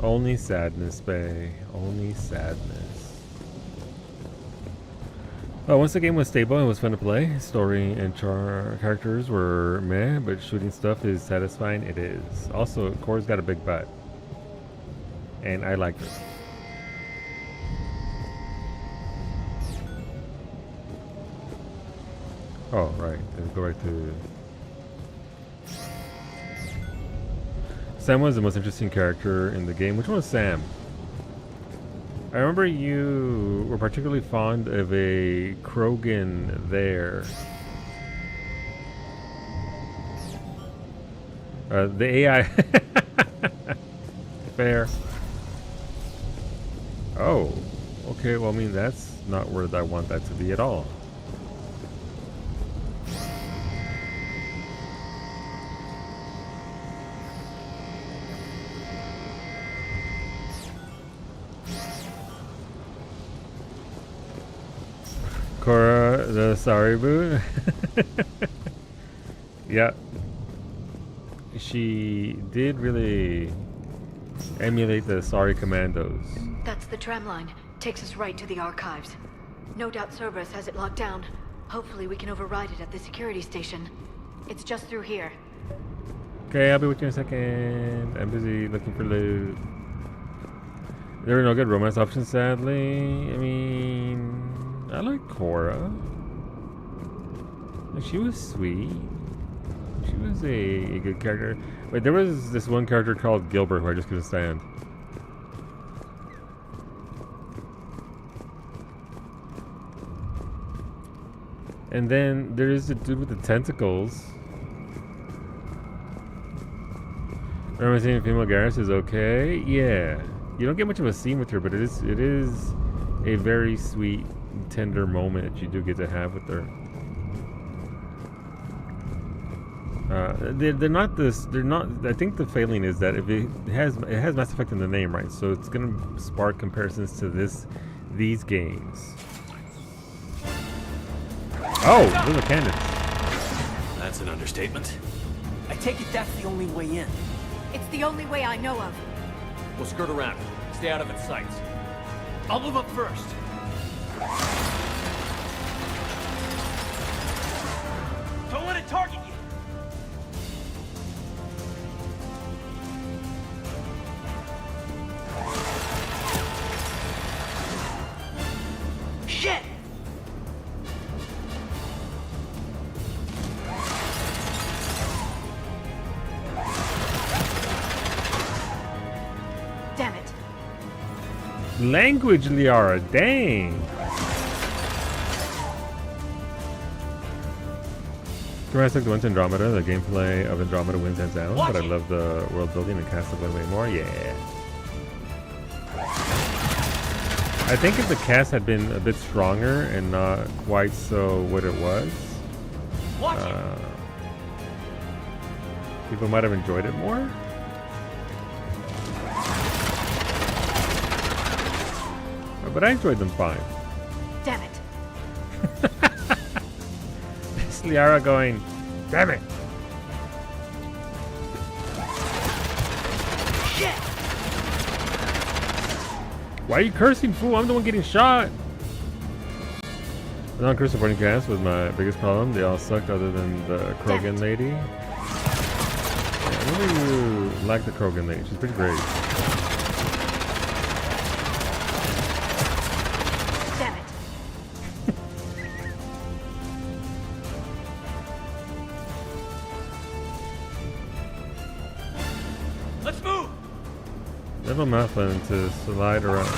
Only sadness, bae. Only sadness. Once the game was stable and was fun to play, story and characters were meh, but shooting stuff is satisfying. It is. Also, Cora's got a big butt. And I like her. Oh, right. Let's go right to... Sam was the most interesting character in the game. Which one was Sam? I remember you were particularly fond of a Krogan there. The AI... Fair. Oh, okay, well, I mean, that's not where I want that to be at all. Cora, the sorry boo. Yeah. She did really emulate the sorry commandos. That's the tram line. Takes us right to the archives. No doubt Cerberus has it locked down. Hopefully we can override it at the security station. It's just through here. Okay, I'll be with you in a second. I'm busy looking for loot. There were no good romance options, sadly. I mean, I like Cora. She was sweet. She was a good character. Wait, there was this one character called Gilbert who I just couldn't stand. And then there is the dude with the tentacles. Remember seeing female Garrus is okay? Yeah. You don't get much of a scene with her, but it is a very sweet, tender moment that you do get to have with her. They're not this. They're not. I think the failing is that if it has Mass Effect in the name, right? So it's gonna spark comparisons to these games. Oh, those are cannons. That's an understatement. I take it that's the only way in. It's the only way I know of. We'll skirt around. Stay out of its sights. I'll move up first. Don't let it target you. Shit! Damn it. Language, Liara, dang. Jurassic went to Andromeda. The gameplay of Andromeda wins hands down, but I love the world building and Castlevania way more. Yeah. I think if the cast had been a bit stronger and not quite so what it was, people might have enjoyed it more. But I enjoyed them fine. Damn it. It's Liara going, damn it. Shit. Why are you cursing, fool? I'm the one getting shot. The non-curse supporting cast was my biggest problem. They all sucked other than the Krogan lady. Yeah, I really like the Krogan lady. She's pretty great. Damn it. Let's move. Never muffin to slide around.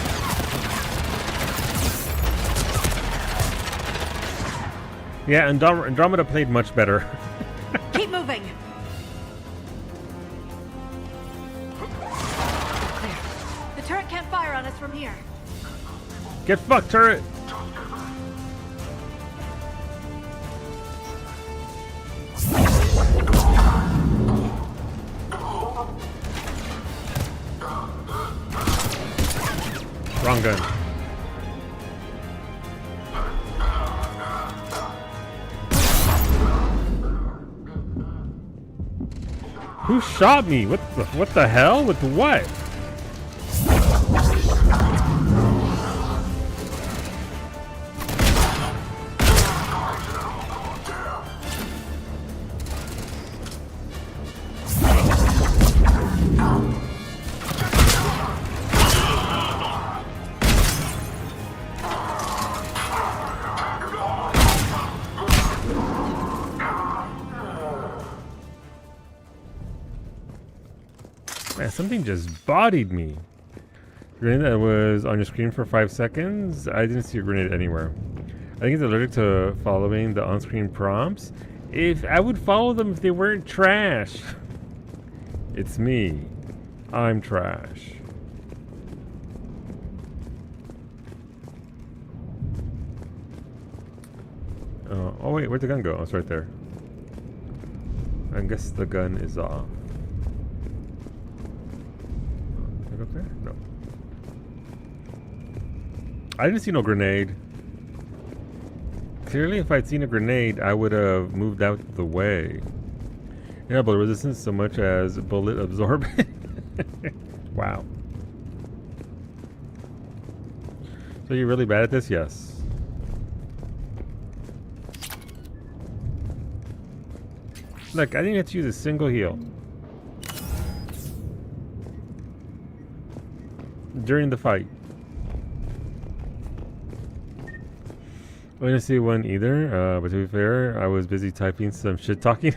Yeah, Andromeda played much better. Keep moving. Clear. The turret can't fire on us from here. Get fucked, turret! Wrong gun. Who shot me? What the hell? With what? Man, something just bodied me. Grenade that was on your screen for 5 seconds. I didn't see a grenade anywhere. I think it's allergic to following the on-screen prompts. If I would follow them if they weren't trash. It's me. I'm trash. Oh wait, where'd the gun go? Oh, it's right there. I guess the gun is off. Is it up there? No. I didn't see no grenade. Clearly, if I'd seen a grenade, I would have moved out the way. Yeah, bullet resistance so much as bullet absorbent. Wow. So you're really bad at this? Yes. Look, I didn't have to use a single heal. During the fight. I didn't see one either, but to be fair, I was busy typing some shit talking.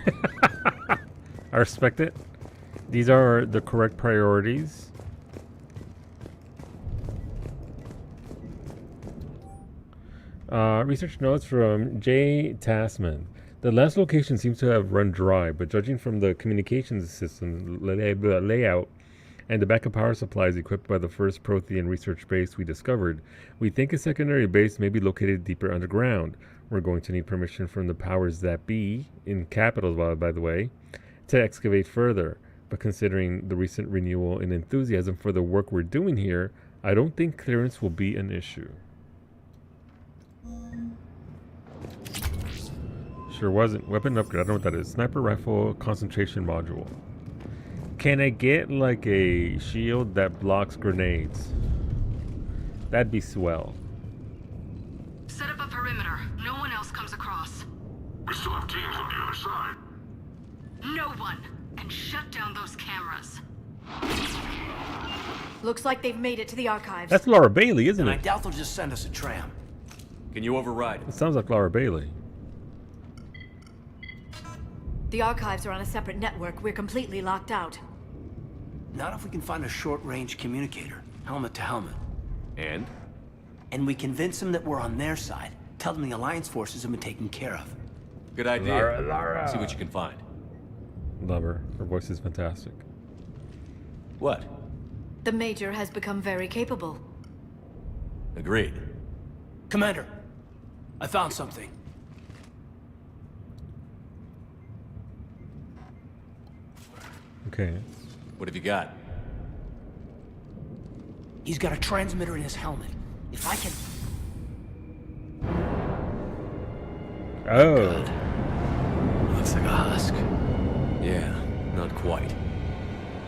I respect it. These are the correct priorities. Research notes from Jay Tasman. The last location seems to have run dry, but judging from the communications system layout and the backup power supplies equipped by the first Prothean research base we discovered, we think a secondary base may be located deeper underground. We're going to need permission from the powers that be, in capitals by the way, to excavate further. But considering the recent renewal in enthusiasm for the work we're doing here, I don't think clearance will be an issue. Sure wasn't. Weapon upgrade. I don't know what that is. Sniper rifle concentration module. Can I get like a shield that blocks grenades? That'd be swell. Set up a perimeter. No one else comes across. We still have teams on the other side. No one. And shut down those cameras. Looks like they've made it to the archives. That's Laura Bailey, isn't And it? I doubt they'll just send us a tram. Can you override it? It sounds like Laura Bailey. The archives are on a separate network. We're completely locked out. Not if we can find a short-range communicator, helmet to helmet. And? And we convince them that we're on their side. Tell them the Alliance forces have been taken care of. Good idea. Lara. See what you can find. Love her. Her voice is fantastic. What? The Major has become very capable. Agreed. Commander, I found something. Okay. What have you got? He's got a transmitter in his helmet. If I can... Oh. Looks like a husk. Yeah, not quite.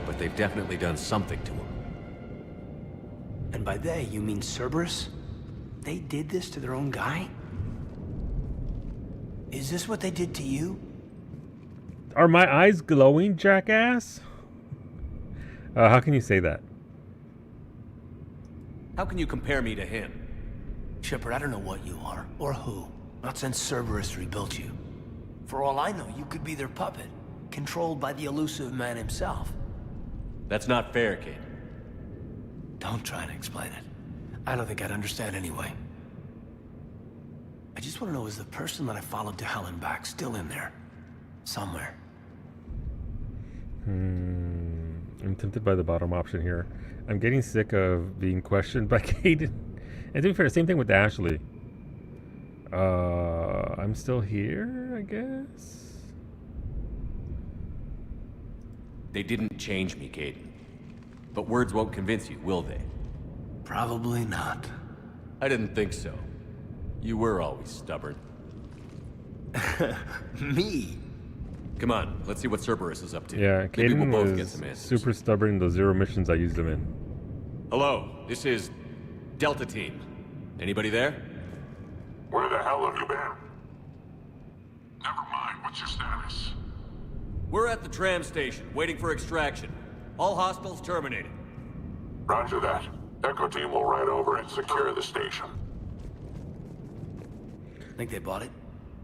But they've definitely done something to him. And by they, you mean Cerberus? They did this to their own guy? Is this what they did to you? Are my eyes glowing, jackass? How can you say that? How can you compare me to him? Shepard, I don't know what you are, or who. Not since Cerberus rebuilt you. For all I know, you could be their puppet, controlled by the elusive man himself. That's not fair, kid. Don't try to explain it. I don't think I'd understand anyway. I just want to know, is the person that I followed to hell and back still in there? Somewhere. I'm tempted by the bottom option here. I'm getting sick of being questioned by Kaidan. And to be fair, same thing with Ashley. I'm still here, I guess? They didn't change me, Kaidan. But words won't convince you, will they? Probably not. I didn't think so. You were always stubborn. Me? Come on, let's see what Cerberus is up to. Yeah, Maybe Kaidan we'll both get was some answers. super stubborn in the 0 missions I used him in. Hello, this is Delta Team. Anybody there? Where the hell have you been? Never mind, what's your status? We're at the tram station, waiting for extraction. All hostiles terminated. Roger that. Echo Team will ride over and secure the station. Think they bought it?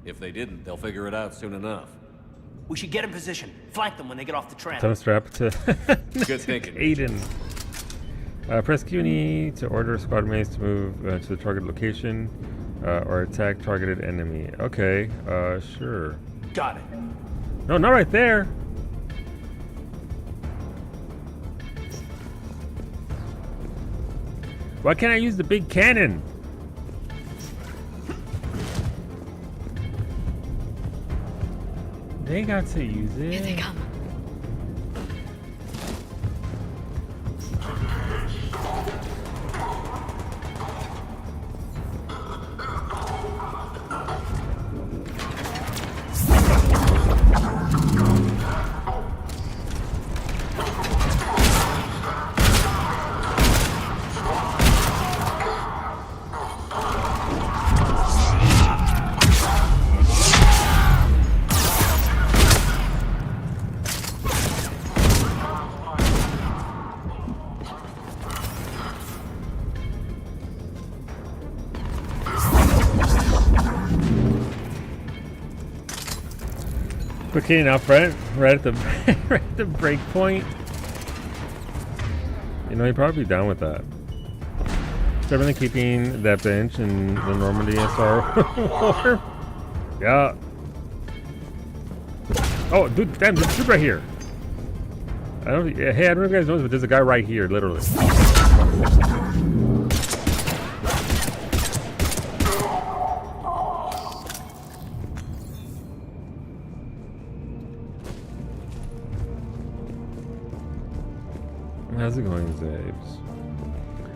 If they didn't, they'll figure it out soon enough. We should get in position. Flank them when they get off the tram. Time to strap to Good thinking. Kaidan. Press Q&E to order squad mates to move to the target location or attack targeted enemy. Okay, sure. Got it. No, not right there. Why can't I use the big cannon? They got to use it. Here they come. Okay, now right at the right at the break point. You know, he'd probably be down with that. Definitely keeping that bench in the Normandy SR war. Yeah. Oh, dude, damn, there's a dude right here. Hey, I don't know if you guys know this, but there's a guy right here, literally. How's it going, Zabes?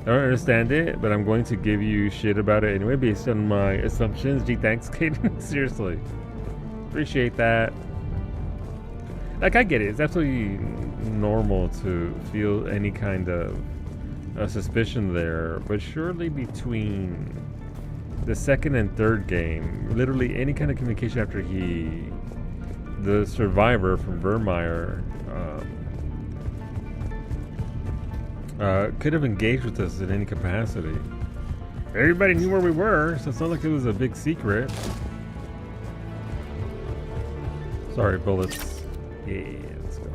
I don't understand it, but I'm going to give you shit about it anyway based on my assumptions. Gee, thanks, Kaidan. Seriously. Appreciate that. Like, I get it. It's absolutely normal to feel any kind of suspicion there, but surely between the second and third game, literally any kind of communication after the survivor from Vermeer, could have engaged with us in any capacity. Everybody knew where we were, so it's not like it was a big secret. Sorry, bullets. Yeah, let's go.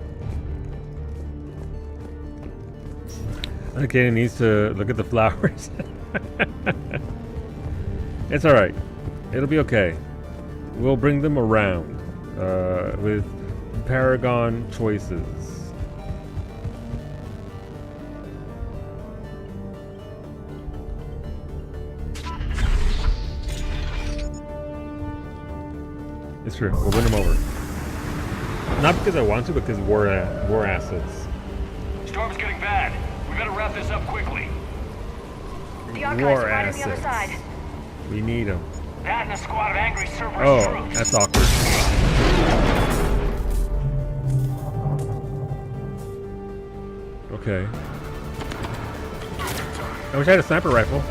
Okay, it needs to look at the flowers. It's alright. It'll be okay. We'll bring them around with Paragon choices. It's true. We'll win them over. Not because I want to, but because war assets. Storm's getting bad. We better wrap this up quickly. The archives War are right on the other assets. side. We need them. That and a squad of angry Cerberus Oh, troops. that's awkward. Okay. I wish I had a sniper rifle.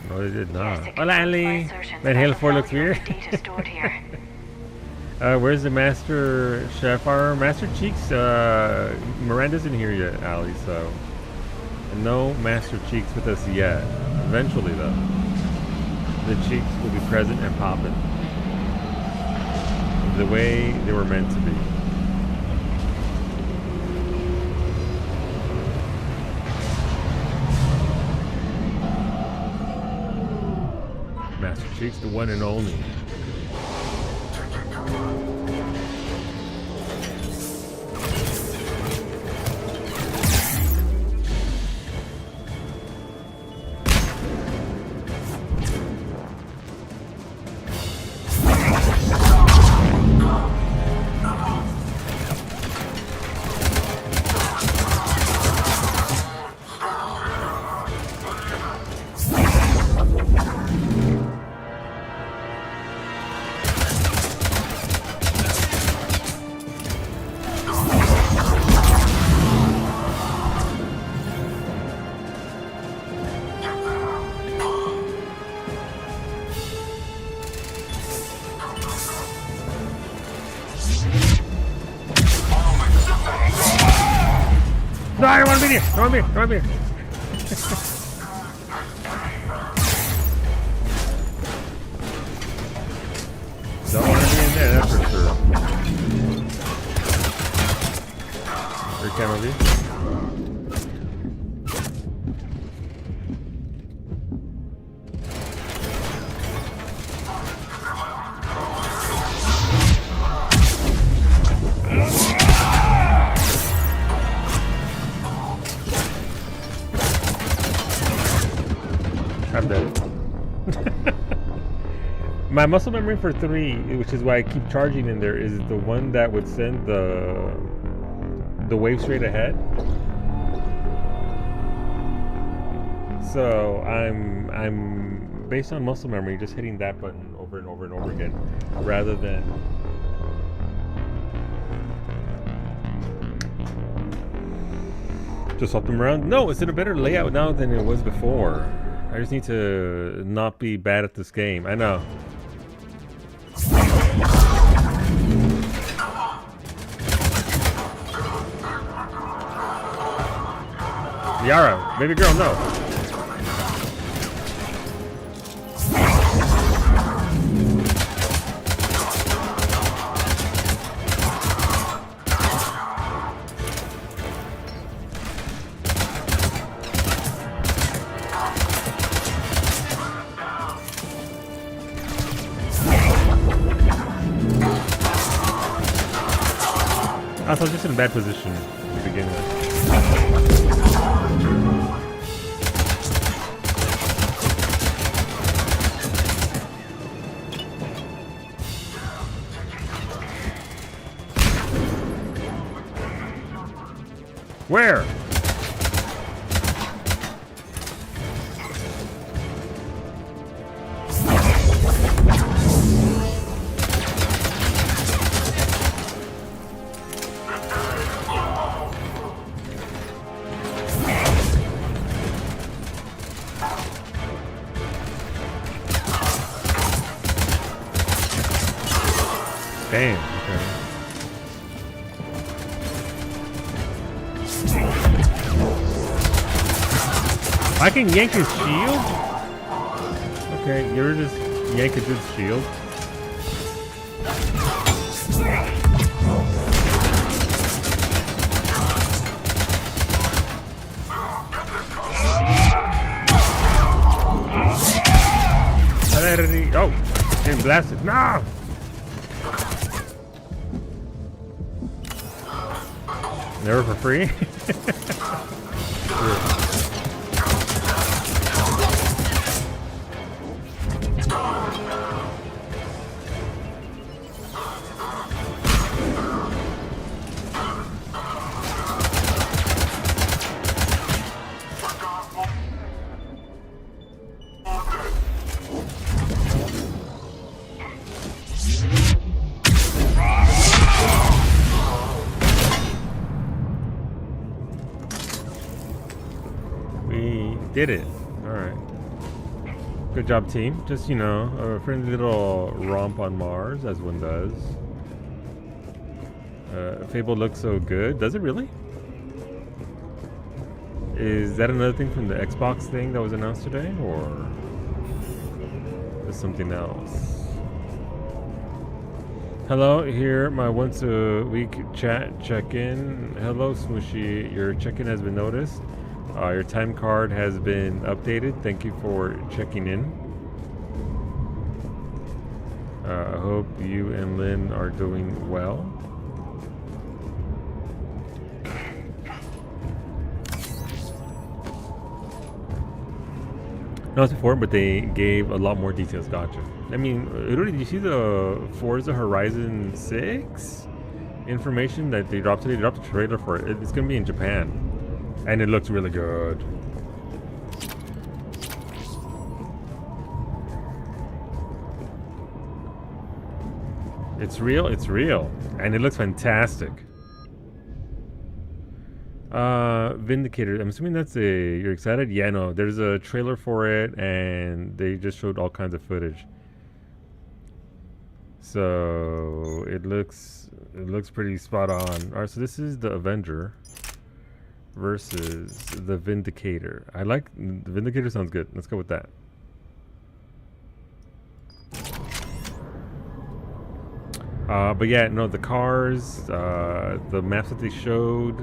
No, they did not. Hola, Ellie. That Halo 4 looks weird. Where's the Master Chef? Our Master Cheeks, Miranda's in here yet, Ali, so. No Master Cheeks with us yet. Eventually, though. The cheeks will be present and popping. The way they were meant to be. Master Cheeks, the one and only. No, I don't want to be here. Don't want to be here. Don't want to be here. Don't want to be in there, that's for sure. Where can I be? I'm dead. My muscle memory for 3, which is why I keep charging in there, is the one that would send the wave straight ahead. So I'm based on muscle memory, just hitting that button over and over and over again, rather than just swap them around. No, it's in a better layout now than it was before. I just need to not be bad at this game. I know. Yara, baby girl, no. I was just in a bad position to begin with. Where? Damn. Okay. I can yank his shield? Okay, you're just yanking his shield. Oh, getting blasted. No! Never for free? Sure. Did it. Alright. Good job, team. Just, you know, a friendly little romp on Mars, as one does. Fable looks so good. Does it really? Is that another thing from the Xbox thing that was announced today? Or is something else? Hello, here, my once a week chat check-in. Hello, Smooshy. Your check-in has been noticed. Your time card has been updated. Thank you for checking in. I hope you and Lynn are doing well. No, it's before, but they gave a lot more details. Gotcha. I mean, did you see the Forza Horizon 6 information that they dropped today? They dropped a trailer for it. It's going to be in Japan. And it looks really good. It's real, it's real. And it looks fantastic. Vindicator, I'm assuming that's you're excited? Yeah, no, there's a trailer for it and they just showed all kinds of footage. So it looks pretty spot on. Alright, so this is the Avenger versus the Vindicator. I like the Vindicator, sounds good. Let's go with that. But yeah, no, the cars, the maps that they showed,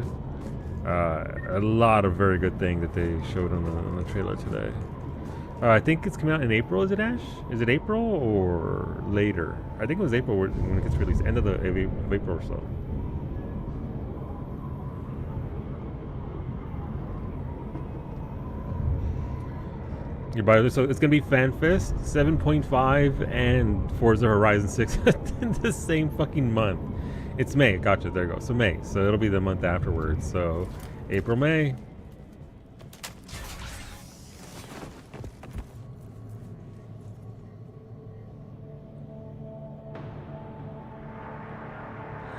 a lot of very good things that they showed on the trailer today. I think it's coming out in April. Is it, Ash? Is it April or later? I think it was April when it gets released, end of April or so. So it's gonna be FanFest 7.5 and Forza Horizon 6 in the same fucking month. It's May. Gotcha. There you go. So May. So it'll be the month afterwards. So April, May.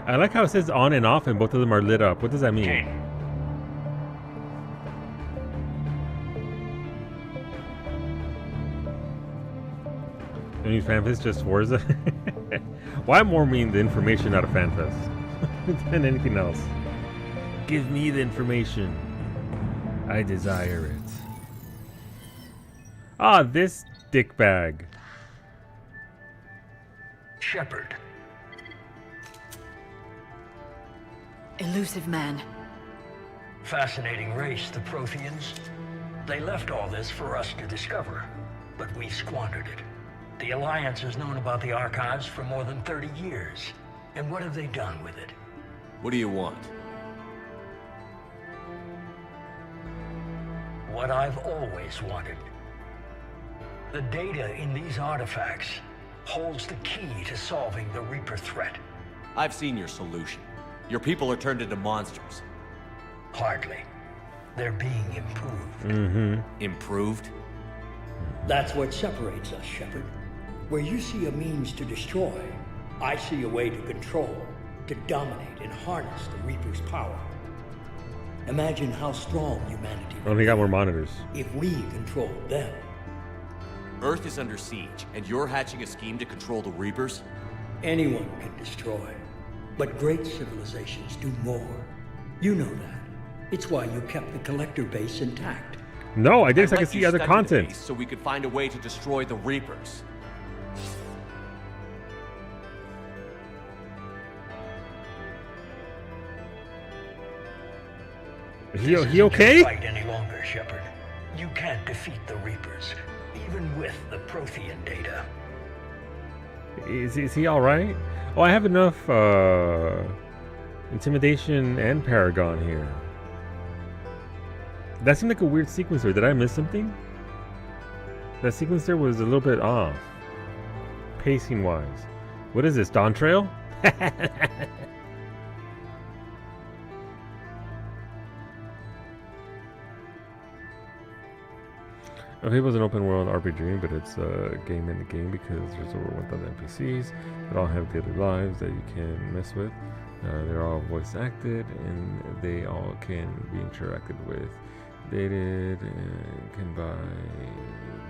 I like how it says on and off and both of them are lit up. What does that mean? Okay. I mean, FanFest just Forza? Why more mean the information out of FanFest than anything else? Give me the information. I desire it. Ah, this dickbag. Shepard. Elusive man. Fascinating race, the Protheans. They left all this for us to discover, but we squandered it. The Alliance has known about the archives for more than 30 years. And what have they done with it? What do you want? What I've always wanted. The data in these artifacts holds the key to solving the Reaper threat. I've seen your solution. Your people are turned into monsters. Hardly. They're being improved. Mm-hmm. Improved? That's what separates us, Shepard. Where you see a means to destroy, I see a way to control, to dominate and harness the Reaper's power. Imagine how strong humanity would Only got more monitors. if we controlled them. Earth is under siege, and you're hatching a scheme to control the Reapers? Anyone can destroy. But great civilizations do more. You know that. It's why you kept the Collector base intact. No, I did so I I'd could like see you other studied the content. base so we could find a way to destroy the Reapers. He This isn't okay? your fight any longer, Shepard. You can't defeat the Reapers, even with the Prothean data. Is he all right? Oh, I have enough intimidation and Paragon here. That seemed like a weird sequence there. Did I miss something? That sequence there was a little bit off, pacing wise. What is this, Dawn Trail? Okay, it was an open world RPG, but it's a game in the game because there's over 1,000 NPCs that all have daily lives that you can mess with. They're all voice acted and they all can be interacted with, dated, and can buy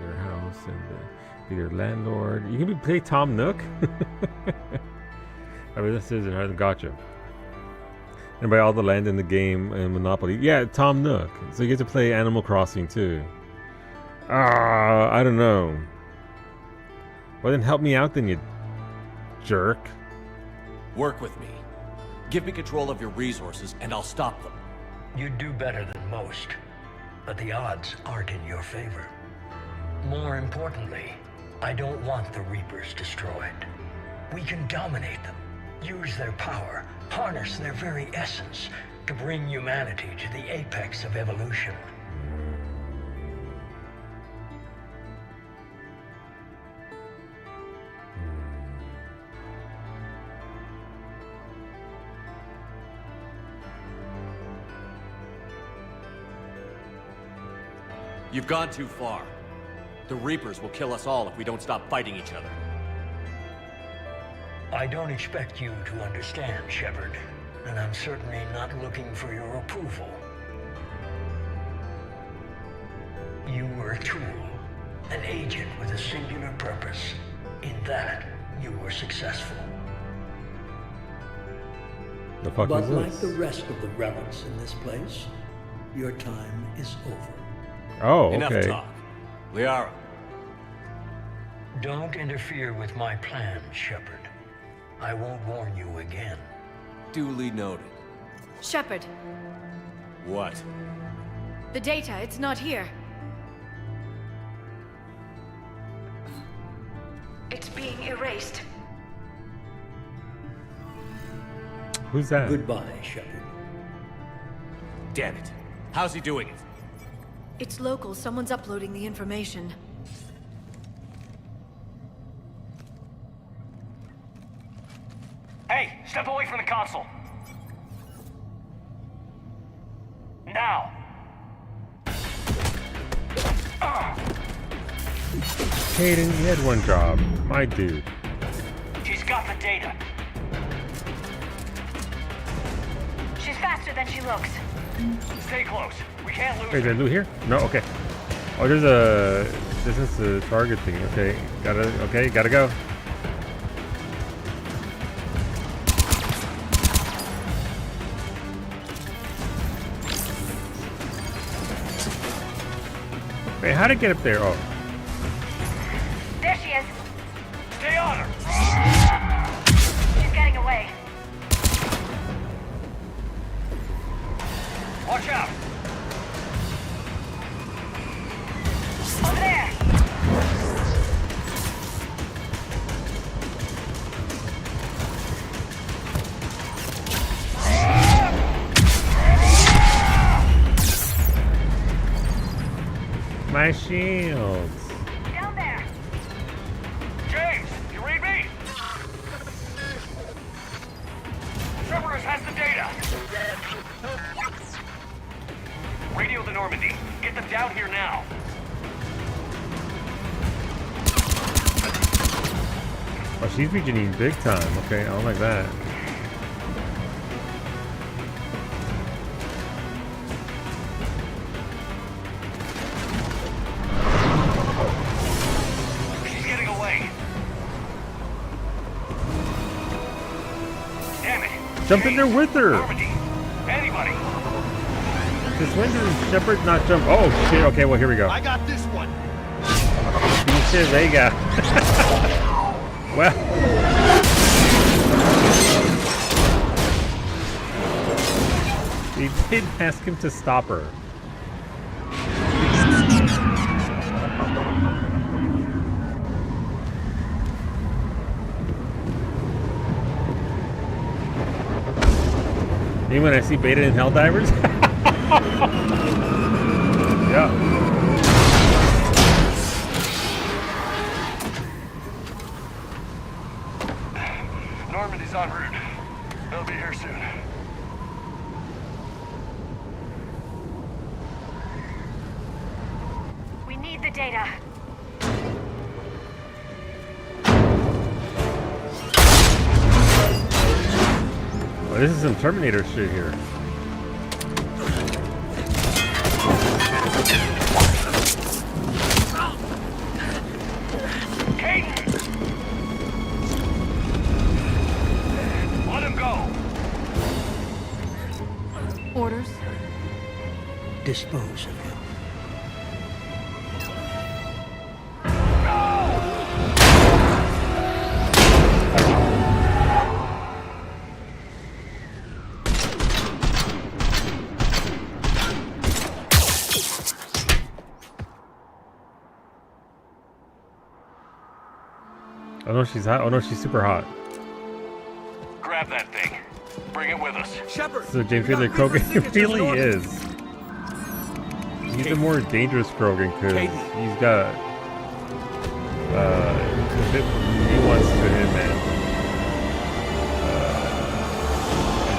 their house and be their landlord. You can play Tom Nook. I mean, this is it. Gotcha. And buy all the land in the game and Monopoly. Yeah, Tom Nook. So you get to play Animal Crossing too. I don't know. Well, then help me out then, you jerk. Work with me. Give me control of your resources and I'll stop them. You'd do better than most, but the odds aren't in your favor. More importantly, I don't want the Reapers destroyed. We can dominate them, use their power, harness their very essence to bring humanity to the apex of evolution. You've gone too far. The Reapers will kill us all if we don't stop fighting each other. I don't expect you to understand, Shepard, and I'm certainly not looking for your approval. You were a tool, an agent with a singular purpose. In that, you were successful. The fuck But is like this? the rest of the relics in this place, your time is over. Oh, okay. Enough talk. Liara. Don't interfere with my plans, Shepard. I won't warn you again. Duly noted. Shepard, What? the data, it's not here. It's being erased. Who's that? Goodbye, Shepard. Damn it. How's he doing it? It's local. Someone's uploading the information. Hey, step away from the console. Now. Hayden, you had one job. My dude. She's got the data. She's faster than she looks. Stay close. We can't lose Wait, her. did I loot here? No, okay. Oh, this is the target thing. Okay, gotta go. Wait, how'd it get up there? Oh. There she is. Stay on her. She's getting away. Watch out. Over there. My shields. Down there. James, you read me? Cerberus has the data. Radio the Normandy. Get them down here now. Oh, she's reaching big time. Okay, I don't like that. She's getting away. Jump in there with her. Normandy. Anybody? Since when does Shepard not jump? Oh shit! Okay, well here we go. I got this one. Pinche Vega. Well. He did ask him to stop her. Even when I see Beta and Helldivers? Yeah. Normandy's en route. They'll be here soon. We need the data. Oh, this is some Terminator shit here. Let him go. Orders? Dispose of him. Oh no, she's hot. Oh no, she's super hot. Grab that thing. Bring it with us. Shepard. So James Taylor Krogan really is. He's a more dangerous Krogan because he's got a bit nuance to him, man.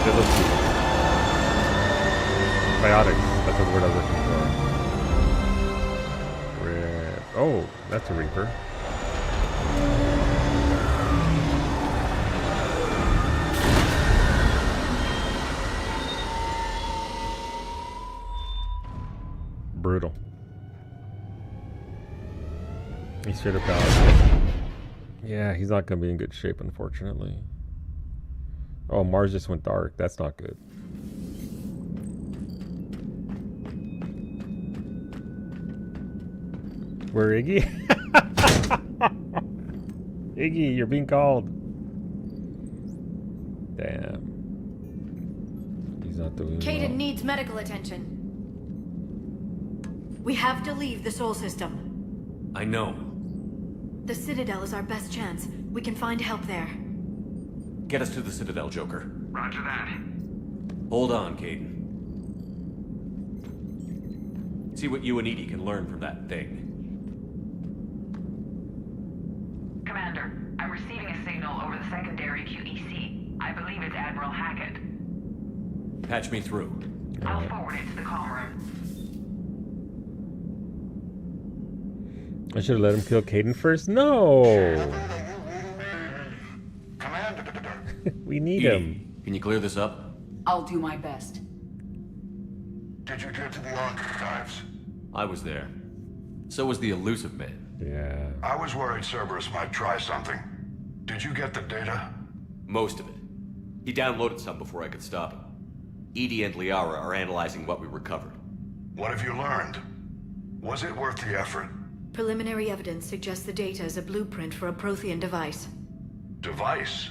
Ability. Biotics. That's the word I was looking for. Oh, that's a Reaper. Brutal. He's straight up out. Yeah, he's not gonna be in good shape, unfortunately. Oh, Mars just went dark. That's not good. Where Iggy? Iggy, you're being called. Damn. He's not doing Kaidan well. needs medical attention. We have to leave the Sol system. I know. The Citadel is our best chance. We can find help there. Get us to the Citadel, Joker. Roger that. Hold on, Kaidan. See what you and Edie can learn from that thing. Commander, I'm receiving a signal over the secondary QEC. I believe it's Admiral Hackett. Patch me through. I'll forward it to the comm room. I should have let him kill Kaidan first. No! We need him. Can you clear this up? I'll do my best. Did you get to the archives? I was there. So was the Elusive Man. Yeah. I was worried Cerberus might try something. Did you get the data? Most of it. He downloaded some before I could stop him. Edie and Liara are analyzing what we recovered. What have you learned? Was it worth the effort? Preliminary evidence suggests the data is a blueprint for a Prothean device. Device?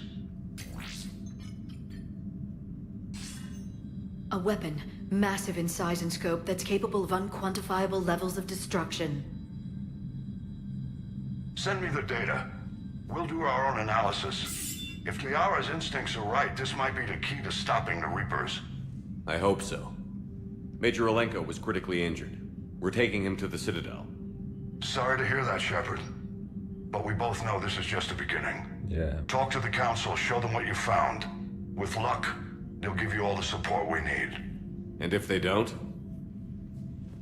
A weapon, massive in size and scope, that's capable of unquantifiable levels of destruction. Send me the data. We'll do our own analysis. If Liara's instincts are right, this might be the key to stopping the Reapers. I hope so. Major Alenko was critically injured. We're taking him to the Citadel. Sorry to hear that, Shepard. But we both know this is just the beginning. Yeah. Talk to the Council, show them what you found. With luck, they'll give you all the support we need. And if they don't?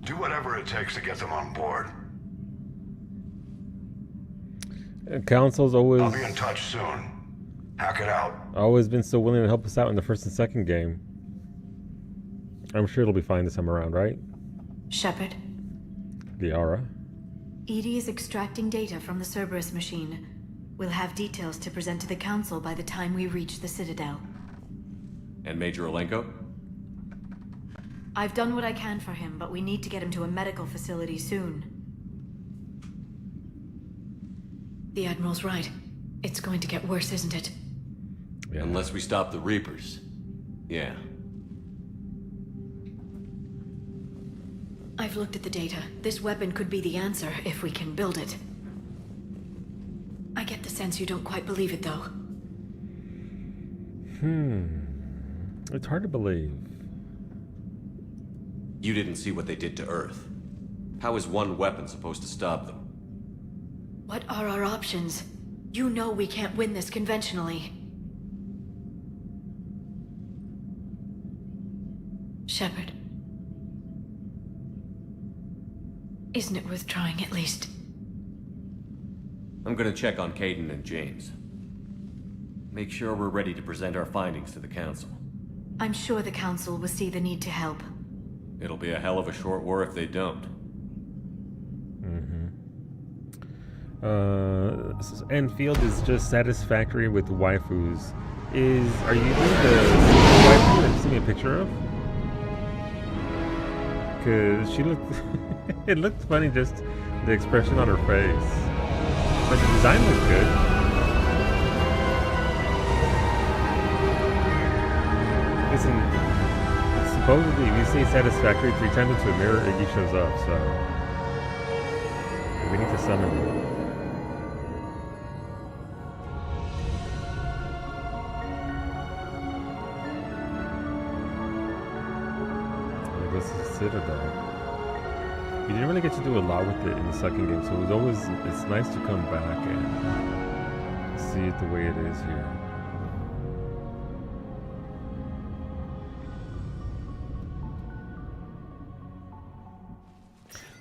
Do whatever it takes to get them on board. Council's always... I'll be in touch soon. Hack it out. Always been so willing to help us out in the first and second game. I'm sure it'll be fine this time around, right? Shepard, Liara. Edie is extracting data from the Cerberus machine. We'll have details to present to the Council by the time we reach the Citadel. And Major Olenko? I've done what I can for him, but we need to get him to a medical facility soon. The Admiral's right. It's going to get worse, isn't it? Yeah. Unless we stop the Reapers. Yeah. I've looked at the data. This weapon could be the answer if we can build it. I get the sense you don't quite believe it, though. It's hard to believe. You didn't see what they did to Earth. How is one weapon supposed to stop them? What are our options? You know we can't win this conventionally. Shepard. Isn't it worth trying at least? I'm gonna check on Kaidan and James. Make sure we're ready to present our findings to the Council. I'm sure the Council will see the need to help. It'll be a hell of a short war if they don't. Enfield is just satisfactory with waifus. Are you the waifu that you see me a picture of? Cause she looked, it looked funny, just the expression on her face. But the design was good. Listen, supposedly if you say satisfactory 3 times into a mirror, Iggy shows up, so we need to summon him. This is Citadel. You didn't really get to do a lot with it in the second game, so it's nice to come back and see it the way it is here.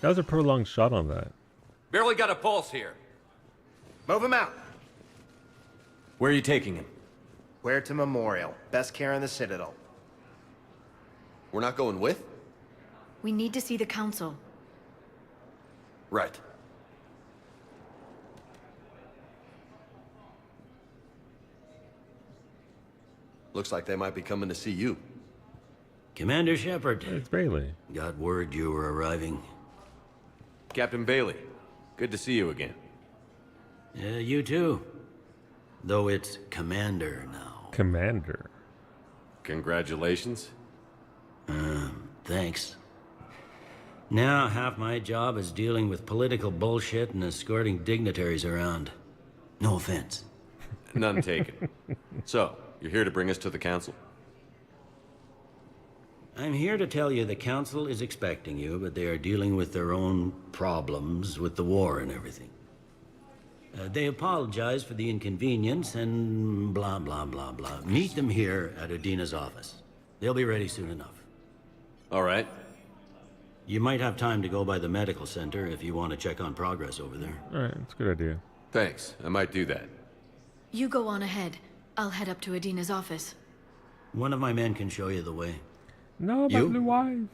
That was a prolonged shot on that. Barely got a pulse here. Move him out. Where are you taking him? Where to Memorial. Best care in the Citadel. We're not going with? We need to see the Council. Right. Looks like they might be coming to see you. Commander Shepard. It's Bailey. Got word you were arriving. Captain Bailey. Good to see you again. You too. Though it's Commander now. Commander. Congratulations. Thanks. Now half my job is dealing with political bullshit and escorting dignitaries around. No offense. None taken. So, you're here to bring us to the Council? I'm here to tell you the Council is expecting you, but they are dealing with their own problems with the war and everything. They apologize for the inconvenience and blah, blah, blah, blah. Meet them here at Adina's office. They'll be ready soon enough. All right. You might have time to go by the medical center if you want to check on progress over there. All right, that's a good idea. Thanks. I might do that. You go on ahead. I'll head up to Adina's office. One of my men can show you the way. No, my blue wife.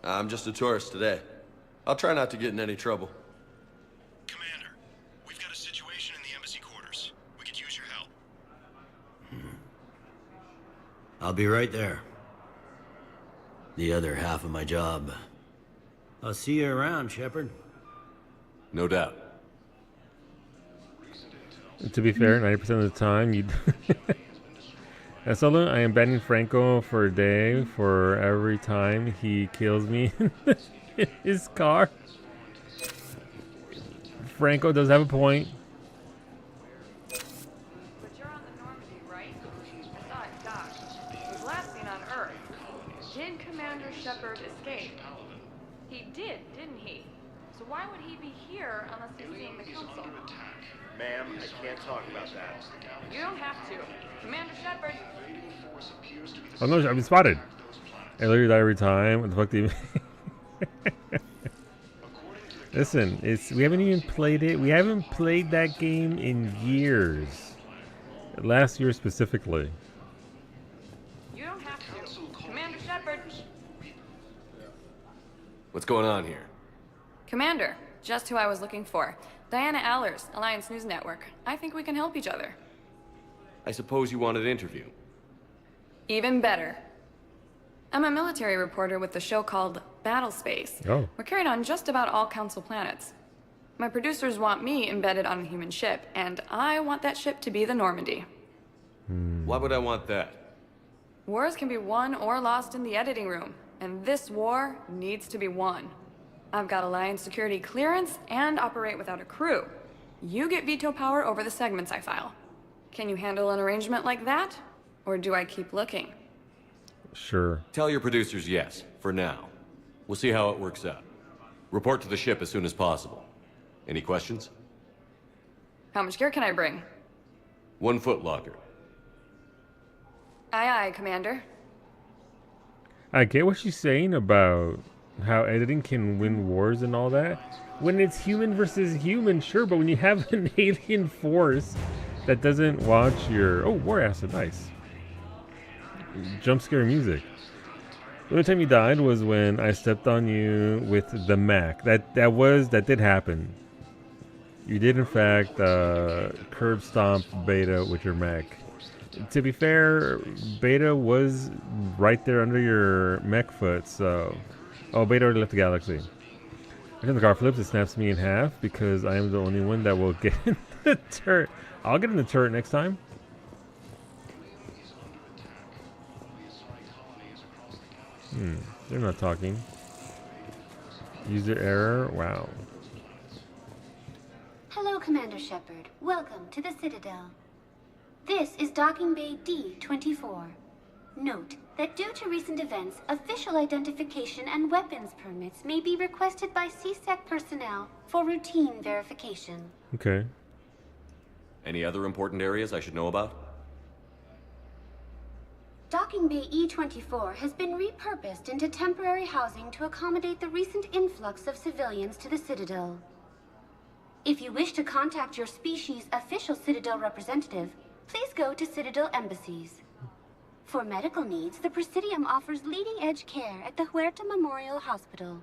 I'm just a tourist today. I'll try not to get in any trouble. Commander, we've got a situation in the embassy quarters. We could use your help. I'll be right there. The other half of my job. I'll see you around, Shepard. No doubt. To be fair, 90% of the time, you. Solo, I am banning Franco for a day for every time he kills me in his car. Franco does have a point. But you're on the Normandy, right? I saw it dock. It was last seen on Earth. Did Commander Shepard escape? He did, didn't he? So why would he be here unless he's seeing the Council? Ma'am, I can't talk about that. You don't have to. Commander Shepard. Oh no, I've been spotted. I literally die every time. What the fuck do you Listen, we haven't even played it. We haven't played that game in years. Last year specifically. You don't have to. Commander Shepard. What's going on here? Commander, just who I was looking for. Diana Allers, Alliance News Network. I think we can help each other. I suppose you want an interview. Even better. I'm a military reporter with the show called Battlespace. Oh. We're carried on just about all Council planets. My producers want me embedded on a human ship, and I want that ship to be the Normandy. Why would I want that? Wars can be won or lost in the editing room, and this war needs to be won. I've got Alliance security clearance and operate without a crew. You get veto power over the segments I file. Can you handle an arrangement like that? Or do I keep looking? Sure. Tell your producers yes, for now. We'll see how it works out. Report to the ship as soon as possible. Any questions? How much gear can I bring? 1 foot locker. Aye, aye, Commander. I get what she's saying about how editing can win wars and all that. When it's human versus human, sure, but when you have an alien force that doesn't watch your... Oh, war acid, nice. Jump scare music. The only time you died was when I stepped on you with the mech. That did happen. You did in fact curb stomp Beta with your mech. To be fair, Beta was right there under your mech foot, so... Oh, Beta already left the galaxy. Every time the car flips, it snaps me in half because I am the only one that will get in the turret. I'll get in the turret next time. They're not talking. User error, wow. Hello, Commander Shepard. Welcome to the Citadel. This is Docking Bay D-24. Note that due to recent events, official identification and weapons permits may be requested by CSEC personnel for routine verification. Okay. Any other important areas I should know about? Docking Bay E-24 has been repurposed into temporary housing to accommodate the recent influx of civilians to the Citadel. If you wish to contact your species' official Citadel representative, please go to Citadel embassies. For medical needs, the Presidium offers leading-edge care at the Huerta Memorial Hospital.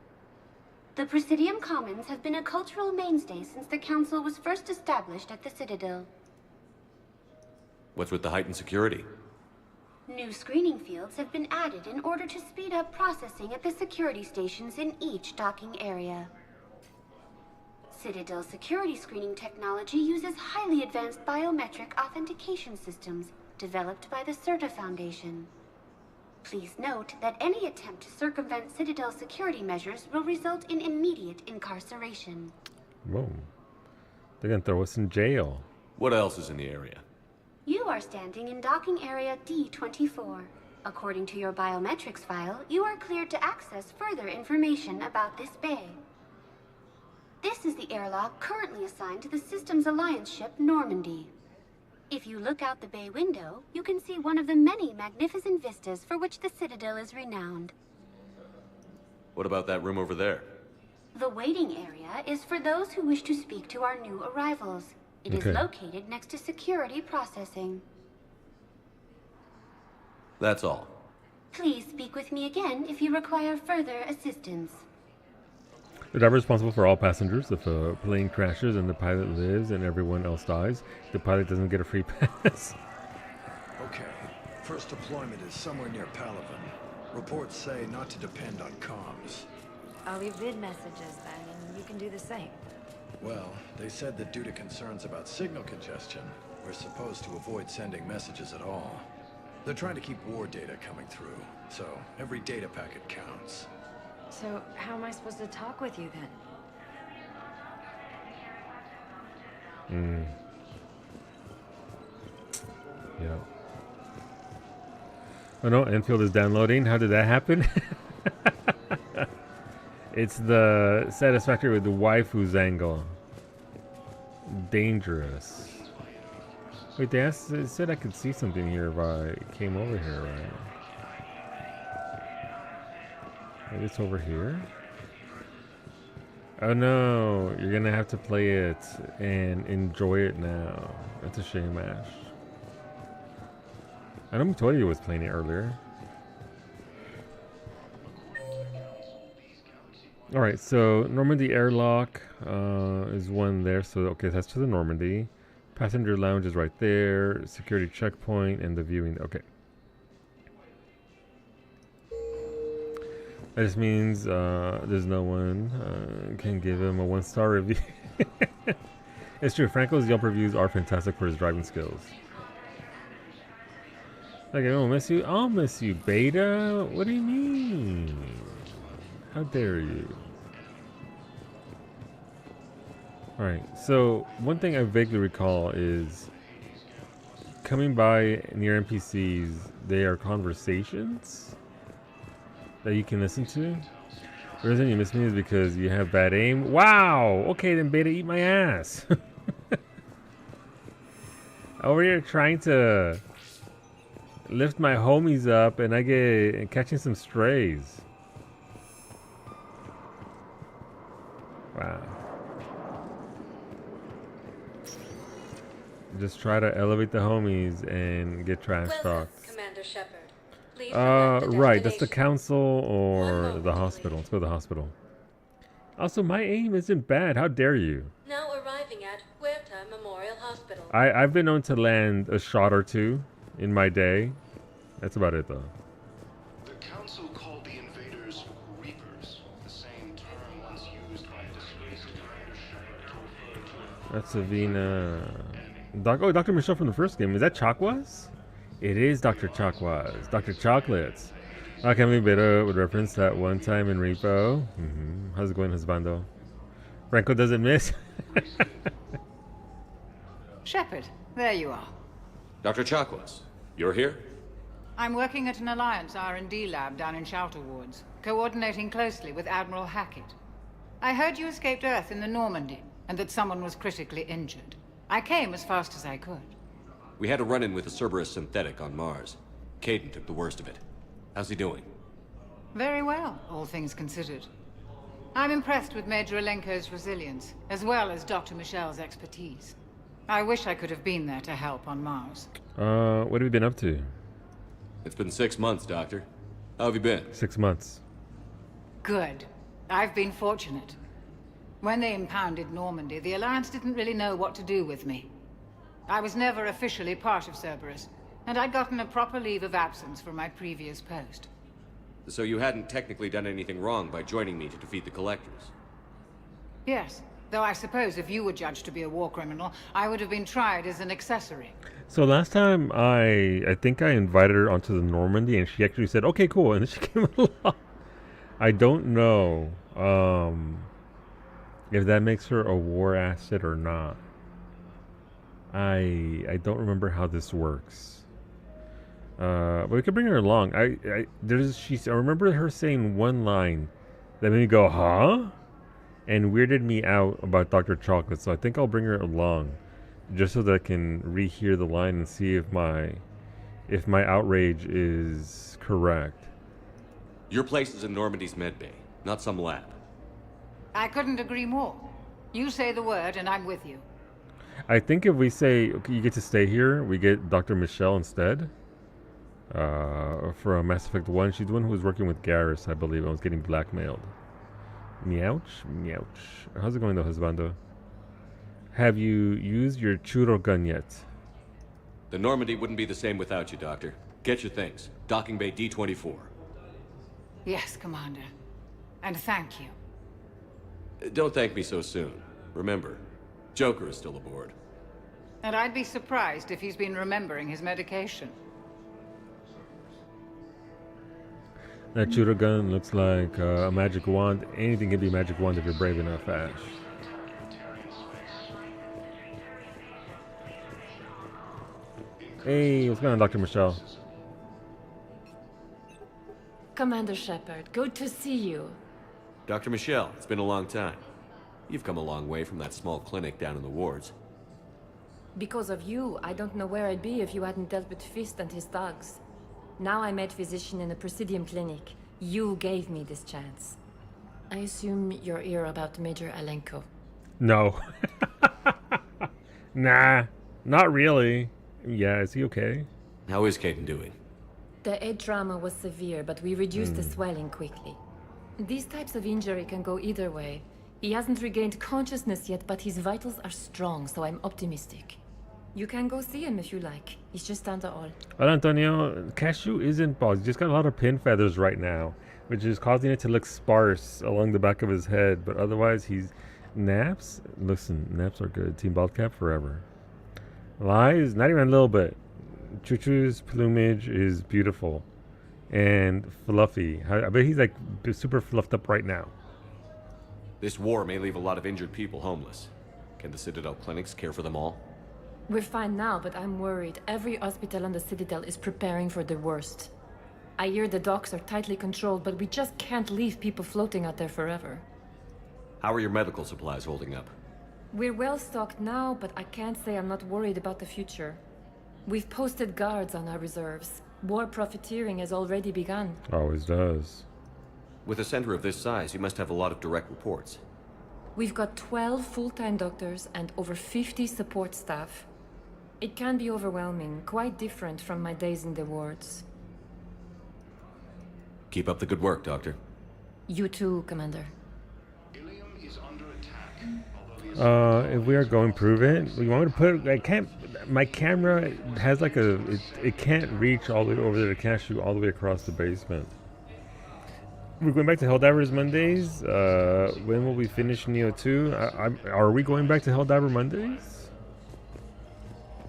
The Presidium Commons have been a cultural mainstay since the Council was first established at the Citadel. What's with the heightened security? New screening fields have been added in order to speed up processing at the security stations in each docking area. Citadel security screening technology uses highly advanced biometric authentication systems developed by the CERTA Foundation. Please note that any attempt to circumvent Citadel security measures will result in immediate incarceration. Whoa. They're gonna throw us in jail. What else is in the area? You are standing in docking area D-24. According to your biometrics file, you are cleared to access further information about this bay. This is the airlock currently assigned to the Systems Alliance ship Normandy. If you look out the bay window, you can see one of the many magnificent vistas for which the Citadel is renowned. What about that room over there? The waiting area is for those who wish to speak to our new arrivals. It is located next to security processing. That's all. Please speak with me again if you require further assistance. The driver is responsible for all passengers. If a plane crashes and the pilot lives and everyone else dies, the pilot doesn't get a free pass. Okay. First deployment is somewhere near Palaven. Reports say not to depend on comms. I'll leave vid messages then, and you can do the same. Well, they said that due to concerns about signal congestion, we're supposed to avoid sending messages at all. They're trying to keep war data coming through, so every data packet counts. So, how am I supposed to talk with you then? Yeah. Oh no, Enfield is downloading. How did that happen? It's the satisfactory with the waifu's angle. Dangerous. Wait, they said I could see something here if I came over here, right? Maybe it's over here? Oh no, you're gonna have to play it and enjoy it now. That's a shame, Ash. I know Mitoya was playing it earlier. Alright, so Normandy airlock is one there. So, okay, that's to the Normandy. Passenger lounge is right there. Security checkpoint and the viewing. Okay. That just means there's no one can give him a 1-star review. It's true. Franco's Yelp reviews are fantastic for his driving skills. Like, I don't miss you. I'll miss you, Beta. What do you mean? How dare you? Alright, so one thing I vaguely recall is coming by near NPCs, they are conversations that you can listen to. The reason you miss me is because you have bad aim. Wow! Okay, then Beta, eat my ass. Over here trying to lift my homies up and I get catching some strays. Wow. Just try to elevate the homies and get trash talked. Commander Shepard. Please Right, that's the council or the hospital. Let's go to the hospital. Also, my aim isn't bad. How dare you? Now arriving at Huerta Memorial Hospital. I've been known to land a shot or two in my day. That's about it, though. The council called the invaders Reapers, the same term once used by a disgraced Commander Shepard. That's Savina. Dr. Michelle from the first game. Is that Chakwas? It is Dr. Chakwas. Dr. Chocolates. Akemi Beta would reference that one time in Repo. How's it going, husbando? Franco doesn't miss. Shepard, there you are. Dr. Chakwas, you're here? I'm working at an Alliance R&D lab down in Shelter Woods, coordinating closely with Admiral Hackett. I heard you escaped Earth in the Normandy, and that someone was critically injured. I came as fast as I could. We had a run-in with a Cerberus synthetic on Mars. Caden took the worst of it. How's he doing? Very well, all things considered. I'm impressed with Major Alenko's resilience, as well as Dr. Michelle's expertise. I wish I could have been there to help on Mars. What have you been up to? It's been 6 months, Doctor. How have you been? 6 months. Good. I've been fortunate. When they impounded Normandy, the Alliance didn't really know what to do with me. I was never officially part of Cerberus, and I'd gotten a proper leave of absence from my previous post. So you hadn't technically done anything wrong by joining me to defeat the Collectors? Yes, though I suppose if you were judged to be a war criminal, I would have been tried as an accessory. So last time I think I invited her onto the Normandy and she actually said, okay, cool, and then she came along. I don't know if that makes her a war asset or not. I don't remember how this works. But we could bring her along. I remember her saying one line that made me go, huh? And weirded me out about Dr. Chocolate, so I think I'll bring her along. Just so that I can rehear the line and see if my outrage is correct. Your place is in Normandy's medbay, not some lab. I couldn't agree more. You say the word and I'm with you. I think if we say, okay, you get to stay here, we get Dr. Michelle instead. For Mass Effect 1. She's the one who was working with Garrus, I believe, and was getting blackmailed. Meouch? Meouch. How's it going though, husbando? Have you used your churro gun yet? The Normandy wouldn't be the same without you, Doctor. Get your things. Docking Bay D-24. Yes, Commander. And thank you. Don't thank me so soon. Remember, Joker is still aboard. And I'd be surprised if he's been remembering his medication. That churro gun looks like a magic wand. Anything can be a magic wand if you're brave enough, Ash. Hey, what's going on, Dr. Michelle? Commander Shepard, good to see you. Dr. Michelle, it's been a long time. You've come a long way from that small clinic down in the wards. Because of you, I don't know where I'd be if you hadn't dealt with Fist and his thugs. Now I'm head physician in a Presidium clinic. You gave me this chance. I assume you're here about Major Alenko. No. Nah, not really. Yeah, is he okay? How is Caden doing? The head trauma was severe, but we reduced the swelling quickly. These types of injury can go either way. He hasn't regained consciousness yet, but his vitals are strong, so I'm optimistic. You can go see him if you like. He's just down the hall. Hola, Antonio. Cashew isn't bald. He's just got a lot of pin feathers right now, which is causing it to look sparse along the back of his head. But otherwise, he's... Naps? Listen, naps are good. Team Bald Cap forever. Lies? Not even a little bit. Choo-Choo's plumage is beautiful and fluffy. I bet he's like super fluffed up right now. This war may leave a lot of injured people homeless. Can the Citadel clinics care for them all? We're fine now, but I'm worried. Every hospital on the Citadel is preparing for the worst. I hear the docks are tightly controlled, but we just can't leave people floating out there forever. How are your medical supplies holding up? We're well stocked now, but I can't say I'm not worried about the future. We've posted guards on our reserves. War profiteering has already begun. Always does. With a center of this size, you must have a lot of direct reports. We've got 12 full-time doctors and over 50 support staff. It can be overwhelming, quite different from my days in the wards. Keep up the good work, Doctor. You too, Commander. If we are going prove it, we want me to put... I can't... My camera has like a... It can't reach all the way over there to Cashew all the way across the basement. We're going back to Helldivers Mondays. When will we finish Neo 2? Are we going back to Helldiver Mondays?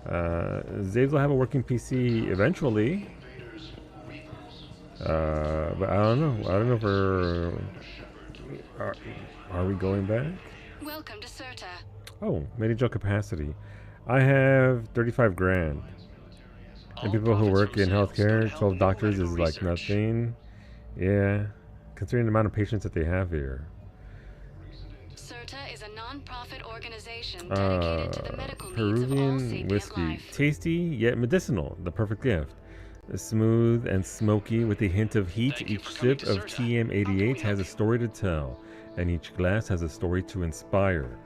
Zaves will have a working PC eventually. But I don't know. I don't know if we're... Are we going back? Welcome to Serta. Oh, Medi-Gel capacity. I have 35 grand. And people who work in healthcare, 12 doctors is like nothing. Yeah, considering the amount of patients that they have here. Serta is a non-profit organization dedicated to the medical needs of all Peruvian sapient whiskey. life. Tasty yet medicinal. The perfect gift. Smooth and smoky with a hint of heat. Each sip of TM88 has a story to tell, and each glass has a story to inspire.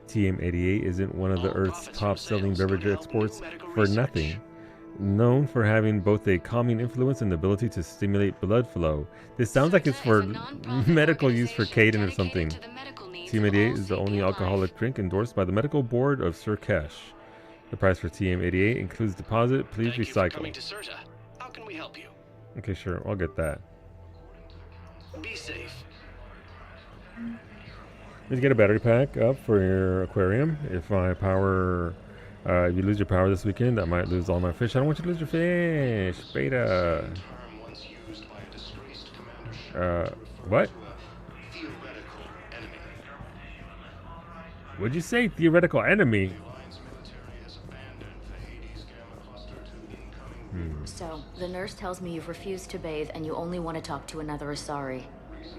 TM88 isn't one of the Earth's top-selling beverage exports for nothing. Known for having both a calming influence and the ability to stimulate blood flow. This sounds like it's for medical use for Caden or something. TM88 is the only alcoholic drink endorsed by the Medical Board of Surkesh. The price for TM88 includes deposit. Please recycle. How can we help you? Okay, sure. I'll get that. Be safe. Let's get a battery pack up for your aquarium. If my power, if you lose your power this weekend, I might lose all my fish. I don't want you to lose your fish. Beta. What? What'd you say? Theoretical enemy? So, the nurse tells me you've refused to bathe and you only want to talk to another Asari.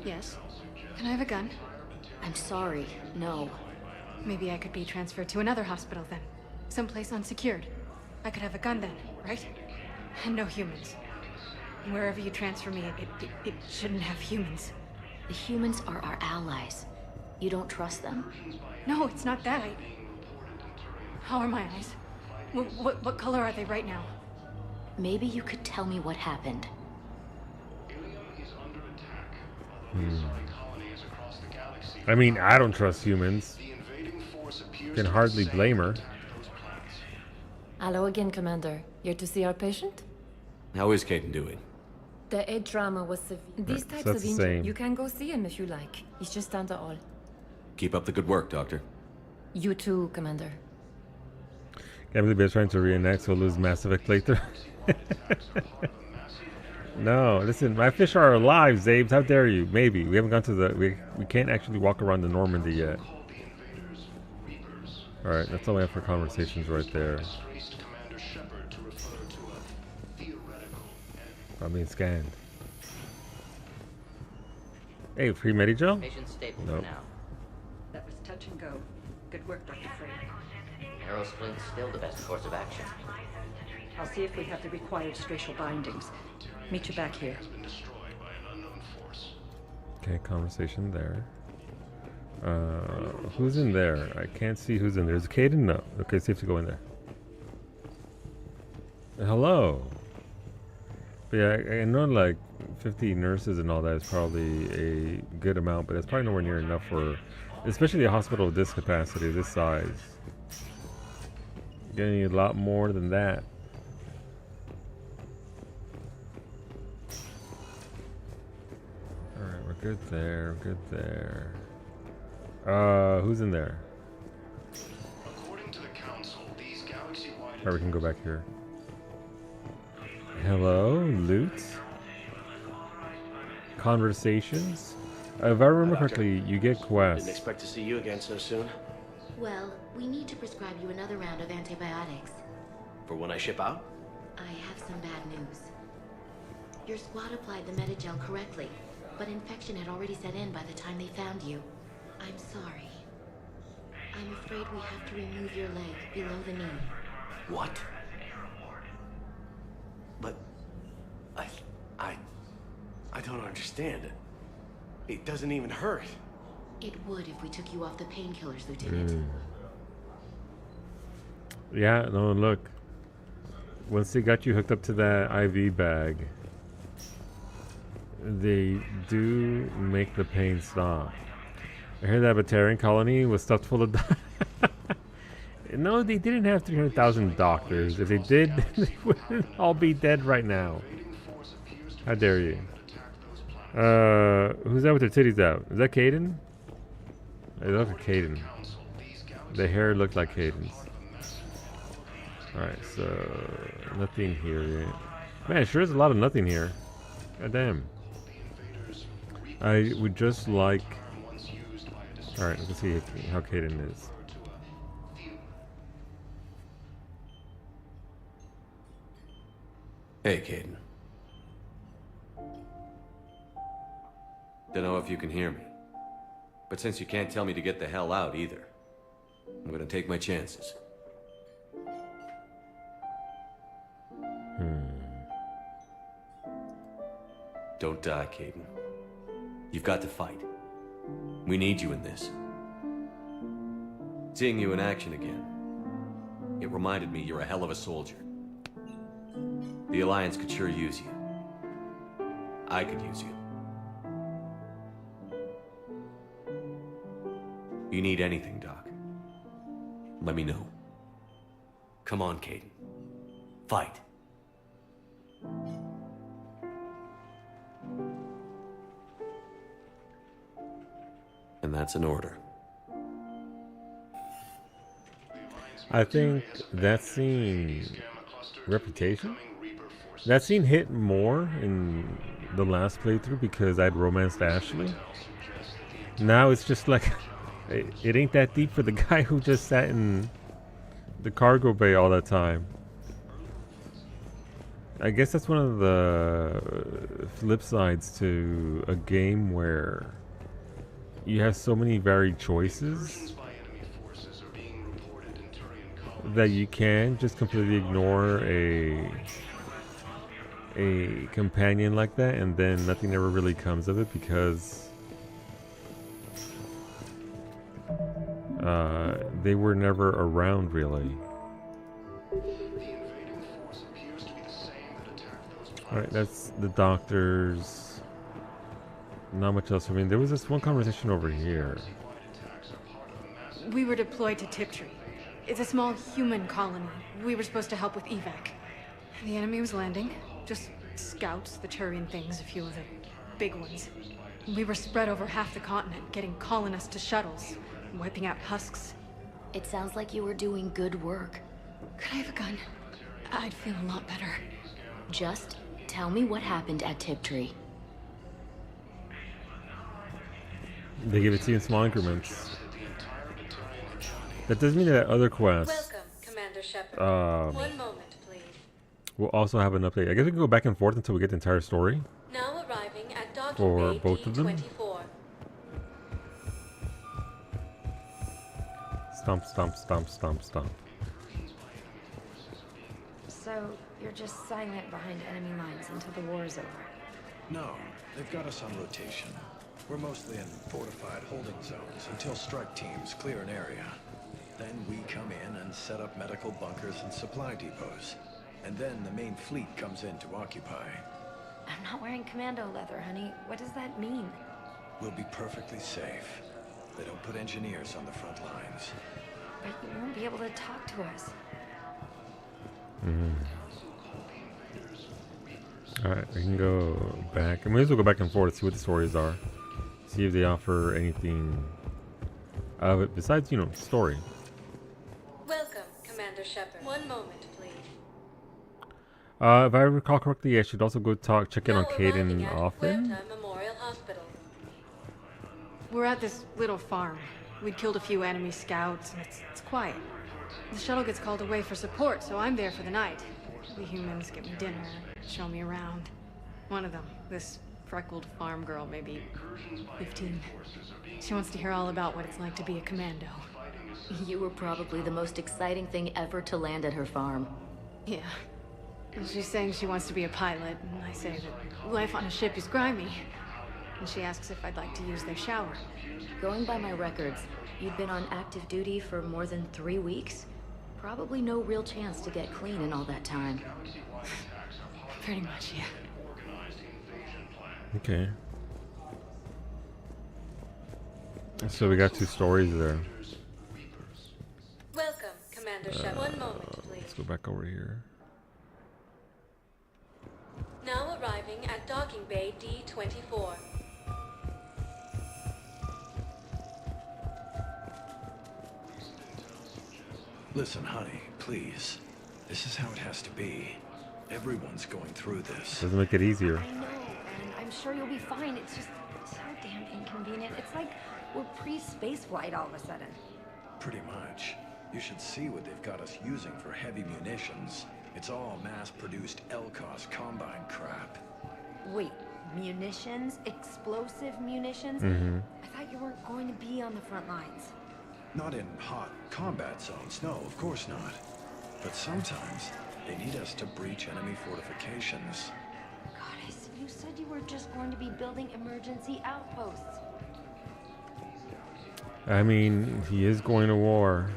Yes. Can I have a gun? I'm sorry, no. Maybe I could be transferred to another hospital then. Someplace unsecured. I could have a gun then, right? And no humans. And wherever you transfer me, it shouldn't have humans. The humans are our allies. You don't trust them? No, it's not that. How are my eyes? What color are they right now? Maybe you could tell me what happened. I mean, I don't trust humans. Can hardly blame her. Hello again, Commander. Here to see our patient? How is Caden doing? The head trauma was severe. These Right, types so of that's the injury, same. you can go see him if you like. He's just down the hall. Keep up the good work, Doctor. You too, Commander. Can't believe they're trying to reenact Solo's Mass Effect playthrough. No, listen, my fish are alive, Zabes. How dare you? Maybe. We haven't gone to the... We can't actually walk around the Normandy yet. Alright, that's all we have for conversations right there. I'm being scanned. Hey, free Medi-Gel? Patient stable Nope. for now. That was touch and go. Good work, Dr. Frey. Narrow splint's still the best course of action. I'll see if we have the required spatial bindings. Meet you back here. Okay, conversation there. Who's in there? I can't see who's in there. Is it Caden? No. Okay, safe to go in there. Hello. But yeah, I know like 50 nurses and all that is probably a good amount, but it's probably nowhere near enough for, especially a hospital of this capacity, this size. getting a lot more than that. Alright, we're good there, we're good there. Who's in there? Alright, we can go back here. Hello, loot. Conversations. If I remember correctly, you get quests. Didn't expect to see you again so soon. Well, we need to prescribe you another round of antibiotics. For when I ship out? I have some bad news. Your squad applied the Medigel correctly, but infection had already set in by the time they found you. I'm sorry. I'm afraid we have to remove your leg below the knee. What? But I don't understand it. It doesn't even hurt. It would if we took you off the painkillers, Lieutenant. Yeah, no, look. Once they got you hooked up to that IV bag, they do make the pain stop. I heard that Batarian colony was stuffed full of... No, they didn't have 300,000 doctors. If they did, they wouldn't all be dead right now. How dare you? Who's that with their titties out? Is that Kaidan? It looked like Kaidan. The hair looked like Kaidan's. Alright, so... nothing here yet. Man, sure is a lot of nothing here. God damn. I would just like... Alright, let's see how Kaidan is. Hey, Kaidan. Don't know if you can hear me. But since you can't tell me to get the hell out either, I'm gonna take my chances. Don't die, Kaidan. You've got to fight. We need you in this. Seeing you in action again, it reminded me you're a hell of a soldier. The Alliance could sure use you. I could use you. You need anything, Doc, let me know. Come on, Kaidan. Fight. And that's an order. I think that scene... Reputation? That scene hit more in the last playthrough because I'd romanced Ashley. Now it's just like... It ain't that deep for the guy who just sat in the cargo bay all that time. I guess that's one of the flip sides to a game where you have so many varied choices that you can just completely ignore a companion like that, and then nothing ever really comes of it because they were never around really. Alright, that's the doctors. Not much else. I mean, there was this one conversation over here. We were deployed to Tiptree. It's a small human colony. We were supposed to help with evac. The enemy was landing. Just scouts, the Turian things, a few of the big ones. We were spread over half the continent, getting colonists to shuttles, wiping out husks. It sounds like you were doing good work. Could I have a gun? I'd feel a lot better. Just tell me what happened at Tiptree. They give it to you in small increments. That doesn't mean that other quests. Welcome, Commander Shepard. One moment, please. We'll also have an update. I guess we can go back and forth until we get the entire story. Now arriving at docking for bay both of them. D24. Stomp, stomp, stomp, stomp, stomp. So, you're just silent behind enemy lines until the war is over? No, they've got us on rotation. We're mostly in fortified holding zones until strike teams clear an area. Then we come in and set up medical bunkers and supply depots. And then the main fleet comes in to occupy. I'm not wearing commando leather, honey. What does that mean? We'll be perfectly safe. They don't put engineers on the front lines. But you won't be able to talk to us. Alright, we can go back. I may as well go back and forth, see what the stories are. See if they offer anything of it besides, you know, story. Welcome, Commander Shepard. One moment, please. If I recall correctly, I should also go check in on Kaidan often. Huerta Memorial Hospital. We're at this little farm. We'd killed a few enemy scouts, and it's quiet. The shuttle gets called away for support, so I'm there for the night. The humans give me dinner, show me around. One of them, this freckled farm girl, maybe 15. She wants to hear all about what it's like to be a commando. You were probably the most exciting thing ever to land at her farm. Yeah. And she's saying she wants to be a pilot, and I say that life on a ship is grimy. And she asks if I'd like to use their shower. Going by my records, you'd been on active duty for more than 3 weeks. Probably no real chance to get clean in all that time. Pretty much, yeah. Okay. So we got 2 stories there. Welcome, Commander Shepard. One moment, please. Let's go back over here. Now arriving at Docking Bay D-24. Listen, honey, please. This is how it has to be. Everyone's going through this. Doesn't make it easier. I know, and I'm sure you'll be fine. It's just so damn inconvenient. It's like we're pre-space flight all of a sudden. Pretty much. You should see what they've got us using for heavy munitions. It's all mass-produced LCOS Combine crap. Wait, munitions? Explosive munitions? I thought you weren't going to be on the front lines. Not in hot combat zones, no, of course not. But sometimes, they need us to breach enemy fortifications. Goddess, you said you were just going to be building emergency outposts. I mean, he is going to war.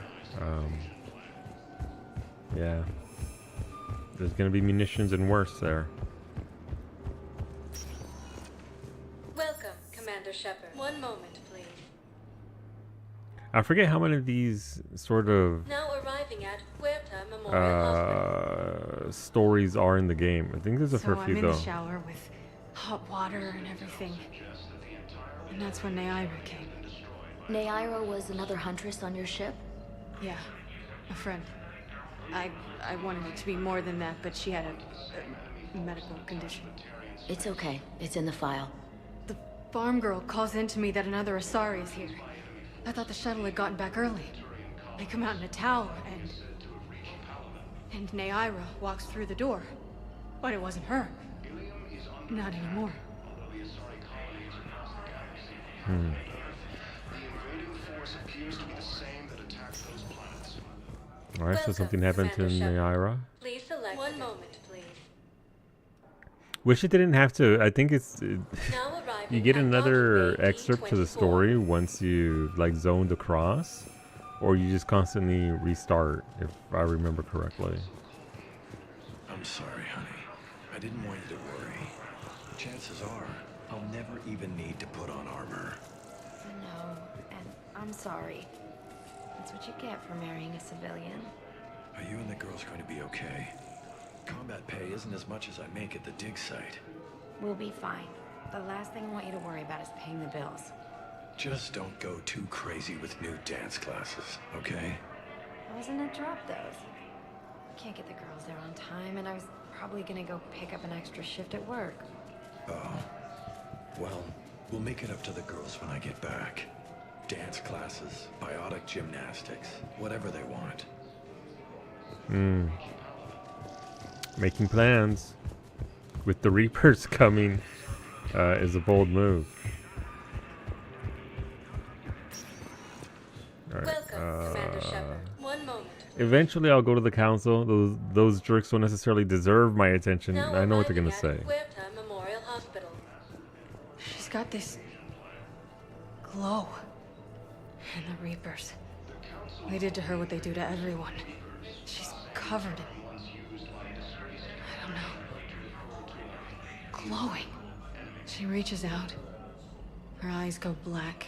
Yeah. There's gonna be munitions and worse there. Welcome, Commander Shepard. One moment, please. I forget how many of these sort of Now arriving at Huerta Memorial Hospital. stories are in the game. I think there's a fair So few I'm in though. the shower with hot water and everything. And that's when Neaira came. Neaira was another huntress on your ship? Yeah, a friend. I wanted it to be more than that, but she had a medical condition. It's okay. It's in the file. The farm girl calls in to me that another Asari is here. I thought the shuttle had gotten back early. They come out in a towel, and Neaira walks through the door. But it wasn't her. Not anymore. Alright, so something happened to Neaira. Please select one moment, please. Wish it didn't have to. I think it's Now arriving you get at another Docking Bay excerpt to the D-24. story once you like zoned across, or you just constantly restart, if I remember correctly. I'm sorry, honey. I didn't want you to worry. Chances are, I'll never even need to put on armor. No, and I'm sorry. That's what you get for marrying a civilian. Are you and the girls going to be okay? Combat pay isn't as much as I make at the dig site. We'll be fine. The last thing I want you to worry about is paying the bills. Just don't go too crazy with new dance classes, okay? I was gonna drop those. Can't get the girls there on time, and I was probably gonna go pick up an extra shift at work. Oh. Well, we'll make it up to the girls when I get back. Dance classes, biotic gymnastics, whatever they want. Making plans with the Reapers coming is a bold move. All right. Welcome, Commander Shepard. One moment. Eventually, I'll go to the council. Those jerks don't necessarily deserve my attention. Now I know what they're arriving gonna at say. Huerta Memorial Hospital. She's got this glow. And the Reapers. They did to her what they do to everyone. She's covered in, I don't know, glowing. She reaches out. Her eyes go black.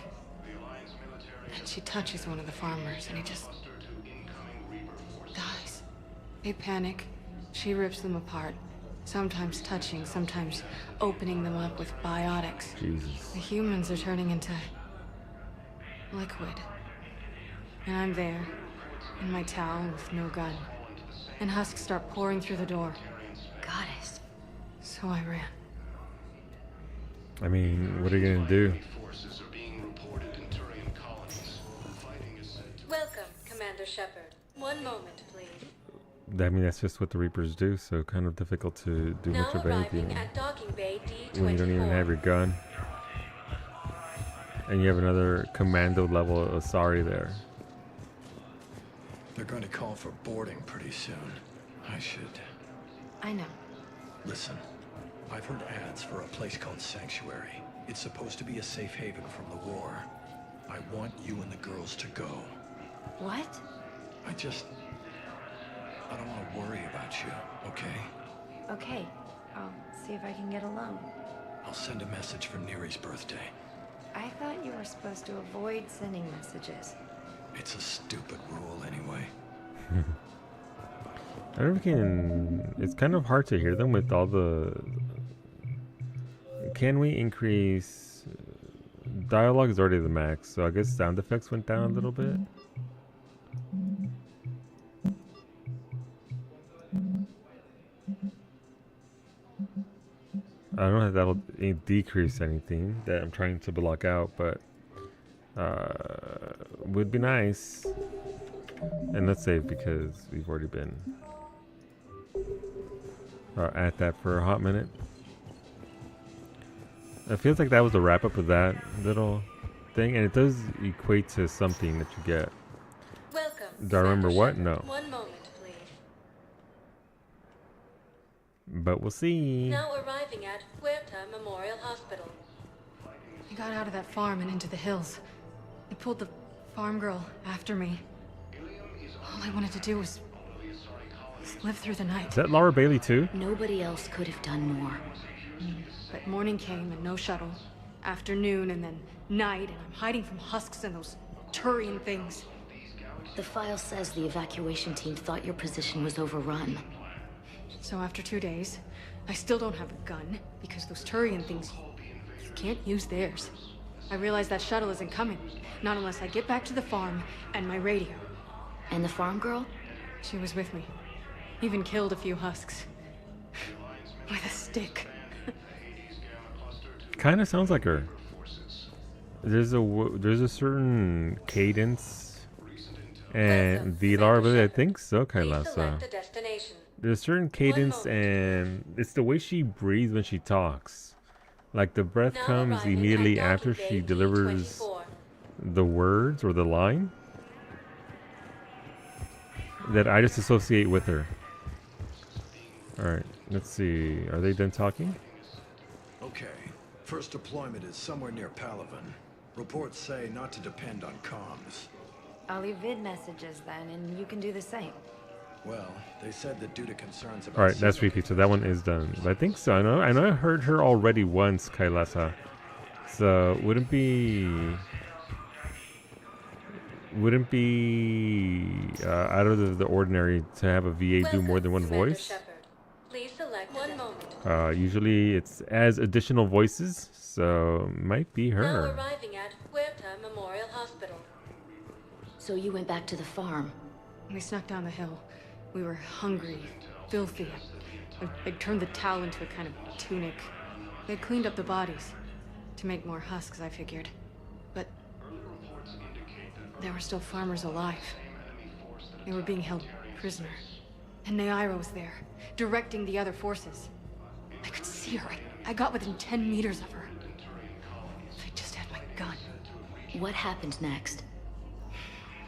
And she touches one of the farmers, and he just dies. They panic. She rips them apart, sometimes touching, sometimes opening them up with biotics. Jesus. The humans are turning into liquid. And I'm there, in my towel with no gun. And husks start pouring through the door. Goddess. So I ran. I mean, what are you gonna do? Welcome, Commander Shepard. One moment, please. I mean, that's just what the Reapers do, so kind of difficult to do much of anything At docking bay D24. when you don't even have your gun. And you have another commando level Asari there. They're going to call for boarding pretty soon. I should... I know. Listen, I've heard ads for a place called Sanctuary. It's supposed to be a safe haven from the war. I want you and the girls to go. What? I don't want to worry about you, okay? Okay. I'll see if I can get alone. I'll send a message for Neri's birthday. I thought you were supposed to avoid sending messages. It's a stupid rule anyway. I don't know if we can... It's kind of hard to hear them with all the... Can we increase... Dialogue is already the max, so I guess sound effects went down a little bit. I don't know if that'll decrease anything that I'm trying to block out, but would be nice. And let's save because we've already been at that for a hot minute. It feels like that was the wrap up of that little thing, and it does equate to something that you get. Welcome. Do I remember what? No. One moment, please. But we'll see. Now arriving at Huerta Memorial Hospital. I got out of that farm and into the hills. They pulled the farm girl after me. All I wanted to do was live through the night. Is that Laura Bailey too? Nobody else could have done more. But morning came and no shuttle. Afternoon and then night, and I'm hiding from husks and those Turian things. The file says the evacuation team thought your position was overrun. So after 2 days, I still don't have a gun, because those Turian things, you can't use theirs. I realize that shuttle isn't coming, not unless I get back to the farm and my radio. And the farm girl? She was with me. Even killed a few husks. With a stick. Kind of sounds like her. There's a certain cadence and the Laura Bailey, I think so, Kailasa. There's a certain cadence and it's the way she breathes when she talks. Like the breath comes immediately after she delivers the words or the line that I just associate with her. Alright, let's see. Are they done talking? Okay. First deployment is somewhere near Palaven. Reports say not to depend on comms. I'll leave vid messages then, and you can do the same. Well, they said that due to concerns about... Alright, that's repeat, so that one is done. I think so. I know I heard her already once, Kailasa. So, wouldn't be out of the ordinary to have a VA do more than one voice. Please select one moment. Usually it's as additional voices, so might be her. Now arriving at Huerta Memorial Hospital. So you went back to the farm? We snuck down the hill. We were hungry, filthy. They'd turned the towel into a kind of tunic. They'd cleaned up the bodies. To make more husks, I figured. But there were still farmers alive. They were being held prisoner. And Naira was there, directing the other forces. I could see her. I got within 10 meters of her. If I just had my gun. What happened next?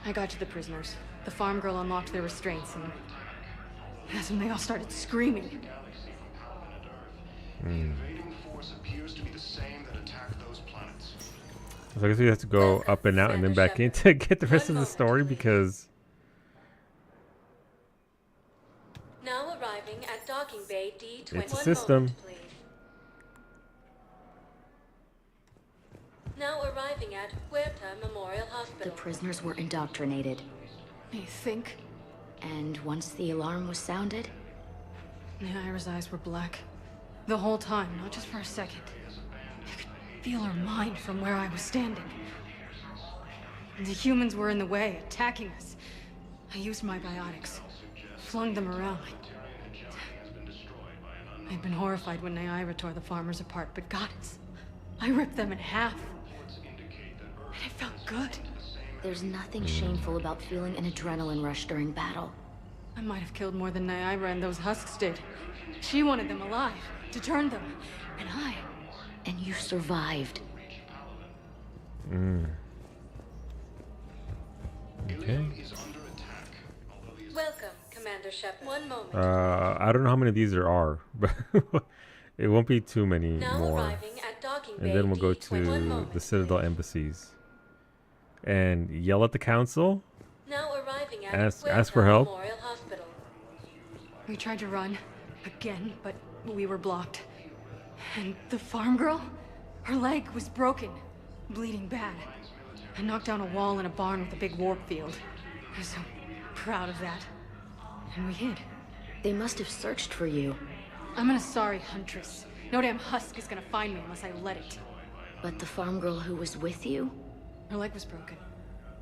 I got to the prisoners. The farm girl unlocked their restraints, and that's when they all started screaming. So I guess we have to go up and out and then back in to get the rest of the story because... Now arriving at docking bay D21. It's a system. Now arriving at Huerta Memorial Hospital. The prisoners were indoctrinated. You think? And once the alarm was sounded? Naira's eyes were black. The whole time, not just for a second. I could feel her mind from where I was standing. The humans were in the way, attacking us. I used my biotics, flung them around. I'd been horrified when Naira tore the farmers apart, but goddess, I ripped them in half. And it felt good. There's nothing shameful about feeling an adrenaline rush during battle. I might have killed more than Naira and those husks did. She wanted them alive, to turn them, and I... And you survived. Okay. Welcome, Commander Shepard. One moment. I don't know how many of these there are, but it won't be too many Now more. arriving at docking And bay then we'll go D21 to the Citadel embassies and yell at the council. Now arriving at Ask for help. Memorial Hospital. We tried to run, again, but we were blocked. And the farm girl? Her leg was broken, bleeding bad. I knocked down a wall in a barn with a big warp field. I was so proud of that. And we hid. They must have searched for you. I'm an Asari huntress. No damn husk is gonna find me unless I let it. But the farm girl who was with you? Her leg was broken.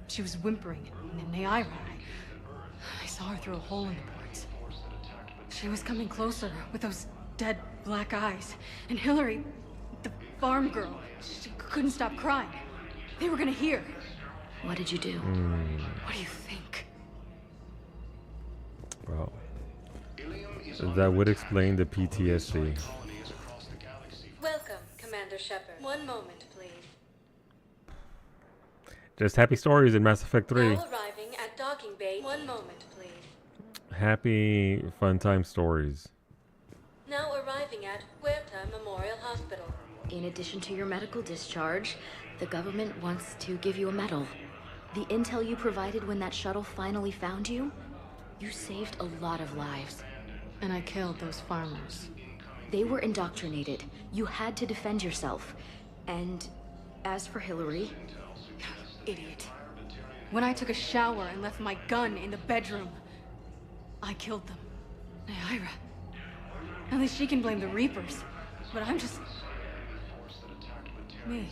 She was whimpering, and then Naira, I saw her through a hole in the boards. She was coming closer with those dead black eyes. And Hillary, the farm girl, she couldn't stop crying. They were gonna hear. What did you do? What do you think? Well, that would explain the PTSD. Welcome, Commander Shepard. One moment, please. Just happy stories in Mass Effect 3. Now arriving at docking bay. One moment, please. Happy, fun time stories. Now arriving at Huerta Memorial Hospital. In addition to your medical discharge, the government wants to give you a medal. The intel you provided when that shuttle finally found you, you saved a lot of lives. And I killed those farmers. They were indoctrinated. You had to defend yourself. And as for Hillary... Idiot. When I took a shower and left my gun in the bedroom, I killed them. Naira. At least she can blame the Reapers. But I'm just... me.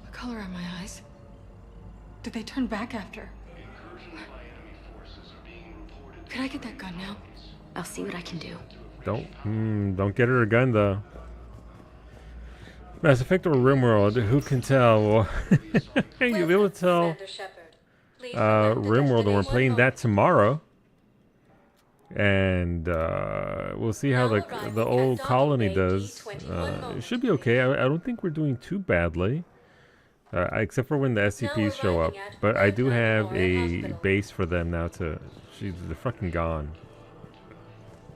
What color are my eyes? Did they turn back after? Could I get that gun now? I'll see what I can do. Don't get her a gun though. Mass Effect or RimWorld, who can tell? You'll be able to tell RimWorld, and we're playing that tomorrow. And we'll see how the old colony does. It should be okay. I don't think we're doing too badly. Except for when the SCPs show up. But I do have a base for them now to... They're fucking gone.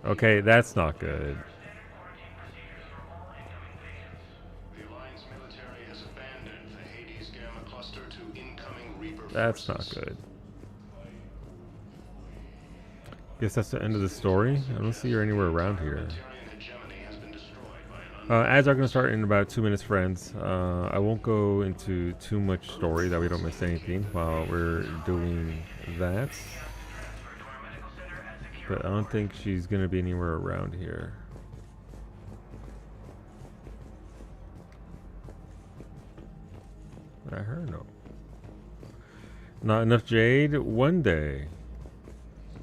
Okay, that's not good. That's not good. Guess that's the end of the story. I don't see her anywhere around here. Ads are going to start in about 2 minutes, friends. I won't go into too much story that we don't miss anything while we're doing that. But I don't think she's going to be anywhere around here. I heard no. Not enough jade? One day.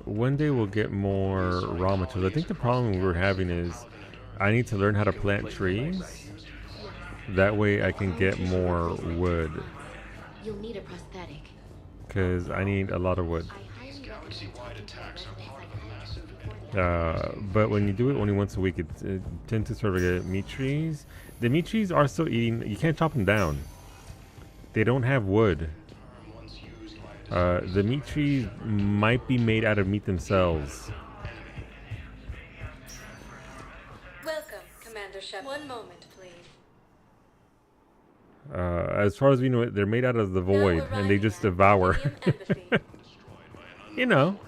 One day we'll get more raw materials. I think the problem we're having is I need to learn how to plant trees. That way I can get more wood. You'll need a prosthetic. Because I need a lot of wood. But when you do it only once a week, it tends to sort of get meat trees. The meat trees are still eating. You can't chop them down. They don't have wood. The meat trees might be made out of meat themselves. Welcome, Commander Shepard. One moment, please. As far as we know, they're made out of the void, and they just devour. You know.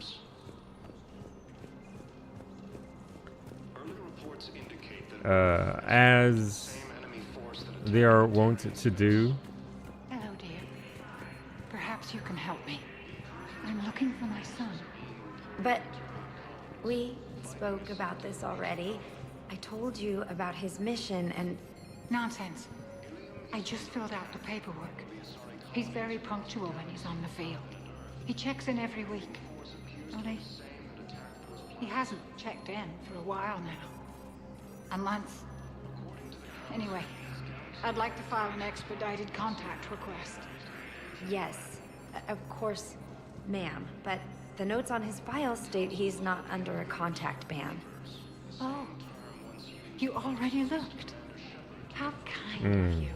As they are wont to do. Hello, dear. Perhaps you can help me. I'm looking for my son. But We spoke about this already. I told you about his mission and... Nonsense. I just filled out the paperwork. He's very punctual when he's on the field. He checks in every week. Only, he hasn't checked in for a while now. A month. Anyway, I'd like to file an expedited contact request. Yes, of course, ma'am. But the notes on his file state he's not under a contact ban. Oh, you already looked. How kind of you.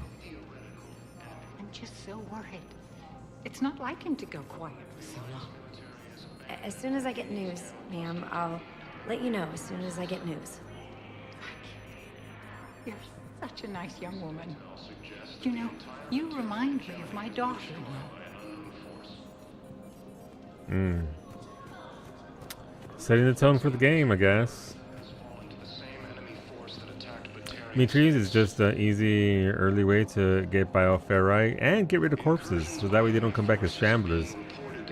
I'm just so worried. It's not like him to go quiet for so long. As soon as I get news, ma'am, I'll let you know as soon as I get news. You're such a nice young woman. You know, you remind me of my daughter-in-law. Setting the tone for the game, I guess. Mitris is just an easy, early way to get bioferrite and get rid of corpses, so that way they don't come back as shamblers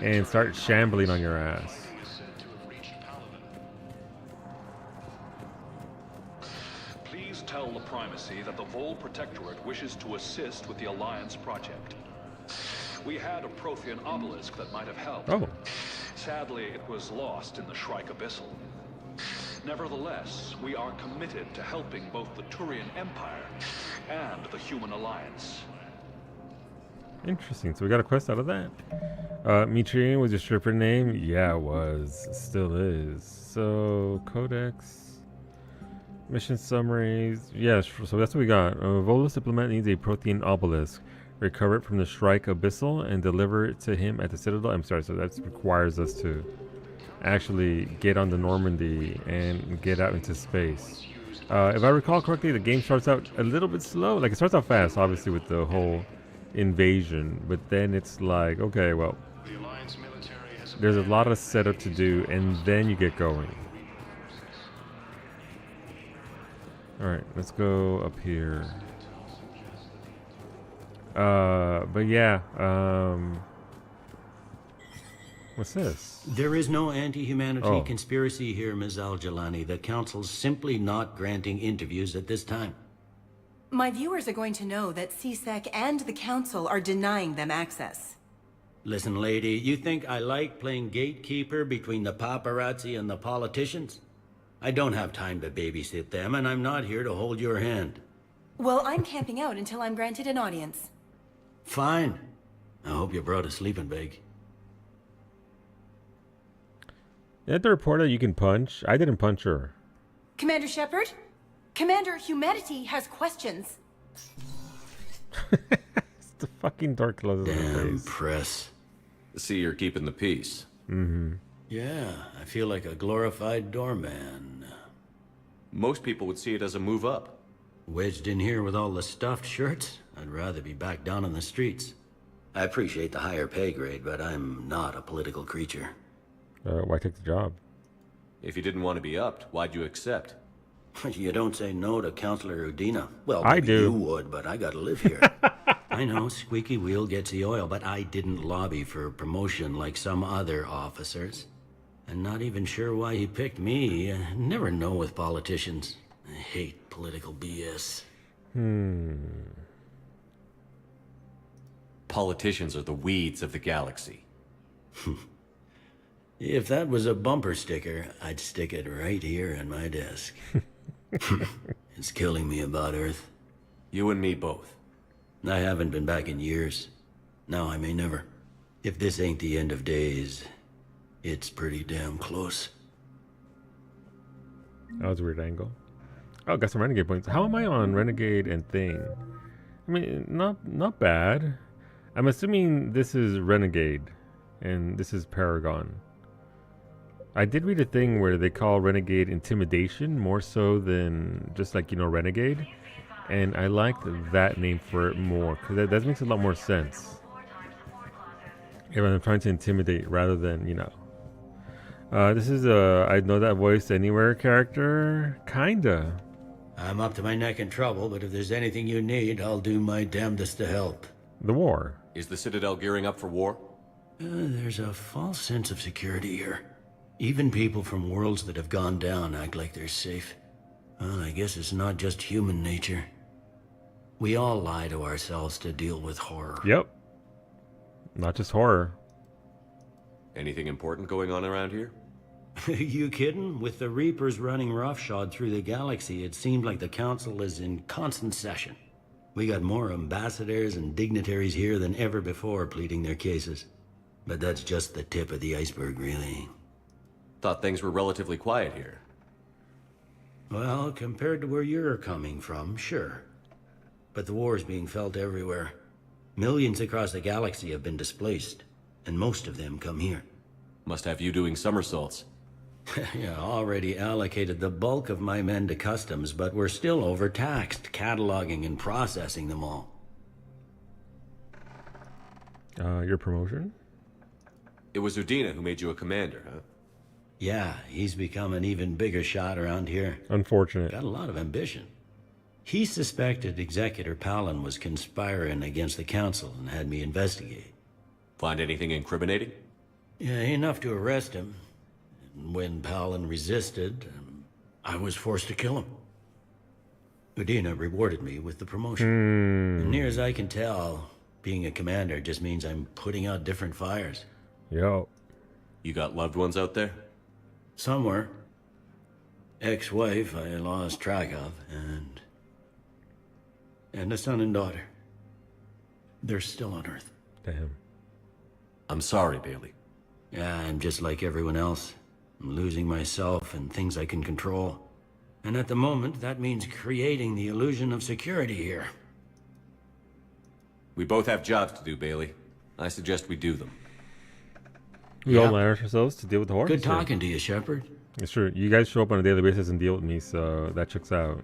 and start shambling on your ass. Please tell the Primacy that the Vol Protectorate wishes to assist with the Alliance project. We had a Prothean obelisk that might have helped. Oh. Sadly, it was lost in the Shrike Abyssal. Nevertheless, we are committed to helping both the Turian Empire and the Human Alliance. Interesting. So we got a quest out of that. Mitri was your stripper name? Yeah, it was. Still is. So, Codex. Mission summaries. Yeah, so that's what we got. Volus diplomat needs a Prothean obelisk. Recover it from the Shrike Abyssal and deliver it to him at the Citadel. I'm sorry, so that requires us to actually get on the Normandy and get out into space. If I recall correctly, the game starts out a little bit slow. Like, it starts out fast, obviously, with the whole invasion. But then it's like, okay, well, there's a lot of setup to do, and then you get going. Alright, let's go up here. But yeah, what's this? There is no anti-humanity conspiracy here, Ms. Al-Jalani. The Council's simply not granting interviews at this time. My viewers are going to know that CSEC and the Council are denying them access. Listen, lady, you think I like playing gatekeeper between the paparazzi and the politicians? I don't have time to babysit them, and I'm not here to hold your hand. Well, I'm camping out until I'm granted an audience. Fine. I hope you brought a sleeping bag. You have to report that you can punch. I didn't punch her. Commander Shepard? Commander, humanity has questions. It's the fucking dark clothes. Damn press. See, you're keeping the peace. Mm-hmm. Yeah, I feel like a glorified doorman. Most people would see it as a move up. Wedged in here with all the stuffed shirts? I'd rather be back down in the streets. I appreciate the higher pay grade, but I'm not a political creature. Why take the job? If you didn't want to be upped, why'd you accept? You don't say no to Counselor Udina. Well, I maybe do. You would, but I gotta live here. I know, squeaky wheel gets the oil, but I didn't lobby for promotion like some other officers. I'm not even sure why he picked me. I never know with politicians. I hate political BS. Politicians are the weeds of the galaxy. If that was a bumper sticker, I'd stick it right here in my desk. It's killing me about Earth. You and me both. I haven't been back in years. Now I may never. If this ain't the end of days, it's pretty damn close. That was a weird angle. Oh, got some Renegade points. How am I on Renegade and Thing? I mean, not bad. I'm assuming this is Renegade, and this is Paragon. I did read a thing where they call Renegade Intimidation more so than just like, you know, Renegade. And I liked that name for it more, because that makes a lot more sense. If I'm trying to intimidate rather than, you know. This is a I Know That Voice Anywhere character. Kinda. I'm up to my neck in trouble, but if there's anything you need, I'll do my damnedest to help. The war. Is the Citadel gearing up for war? There's a false sense of security here. Even people from worlds that have gone down act like they're safe. Well, I guess it's not just human nature. We all lie to ourselves to deal with horror. Yep. Not just horror. Anything important going on around here? You kidding? With the Reapers running roughshod through the galaxy, it seemed like the Council is in constant session. We got more ambassadors and dignitaries here than ever before pleading their cases. But that's just the tip of the iceberg, really. Thought things were relatively quiet here. Well, compared to where you're coming from, sure. But the war is being felt everywhere. Millions across the galaxy have been displaced, and most of them come here. Must have you doing somersaults. Yeah, already allocated the bulk of my men to customs, but we're still overtaxed, cataloging and processing them all. Your promotion? It was Udina who made you a commander, huh? Yeah, he's become an even bigger shot around here. Unfortunate. Got a lot of ambition. He suspected Executor Palin was conspiring against the Council and had me investigate. Find anything incriminating? Yeah, enough to arrest him. And when Palin resisted, I was forced to kill him. Udina rewarded me with the promotion. And near as I can tell, being a commander just means I'm putting out different fires. Yo. You got loved ones out there? Somewhere. Ex-wife I lost track of, and a son and daughter. They're still on Earth. Damn. I'm sorry, Bailey. Yeah, I'm just like everyone else. I'm losing myself and things I can control. And at the moment, that means creating the illusion of security here. We both have jobs to do, Bailey. I suggest we do them. We all manage ourselves to deal with the horror. Good talking to you, Shepard. It's true. You guys show up on a daily basis and deal with me, so that checks out.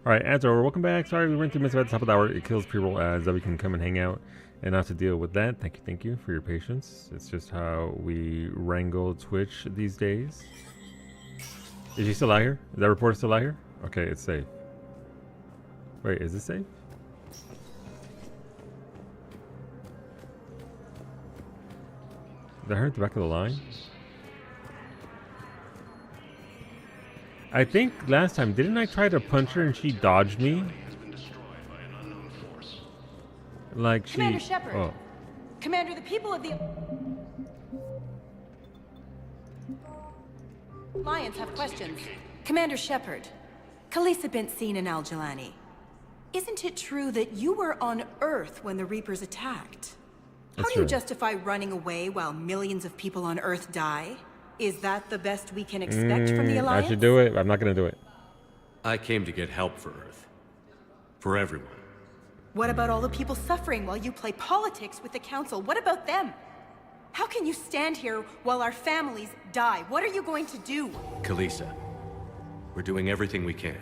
Alright, ads over. Welcome back. Sorry we went 2 minutes at the top of the hour. It kills pre-roll ads that we can come and hang out and not to deal with that. Thank you for your patience. It's just how we wrangle Twitch these days. Is he still out here? Is that reporter still out here? Okay, it's safe. Wait, is it safe? Did I hear at the back of the line? I think last time, didn't I try to punch her and she dodged me? Like she... Commander Shepard. Oh. Commander, the people of the Alliance have questions. Commander Shepard, Khalisah bint Sin and Al-Jalani. Isn't it true that you were on Earth when the Reapers attacked? How do you justify running away while millions of people on Earth die? Is that the best we can expect from the Alliance? I should do it. I'm not going to do it. I came to get help for Earth. For everyone. What about all the people suffering while you play politics with the Council? What about them? How can you stand here while our families die? What are you going to do? Khalisah, we're doing everything we can.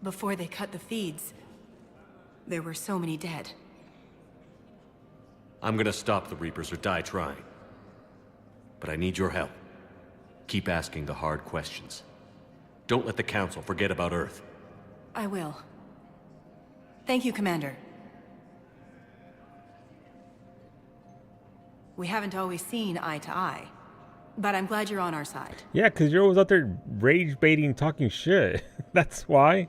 Before they cut the feeds, there were so many dead. I'm gonna stop the Reapers or die trying. But I need your help. Keep asking the hard questions. Don't let the Council forget about Earth. I will. Thank you, Commander. We haven't always seen eye to eye, but I'm glad you're on our side. Yeah, because you're always out there rage baiting, talking shit. That's why.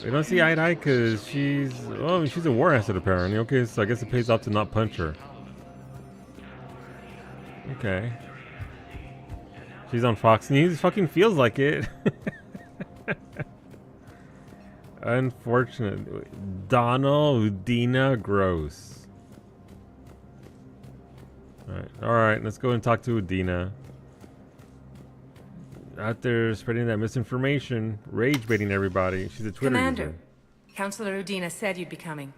We don't see eye to eye because she's a war asset apparently. Okay, so I guess it pays off to not punch her. Okay. She's on Fox News. Fucking feels like it. Unfortunate. Donald Udina Gross. Alright, let's go and talk to Udina. Out there spreading that misinformation, rage baiting everybody. She's a Twitter Commander, user. Councilor Udina said you'd be coming.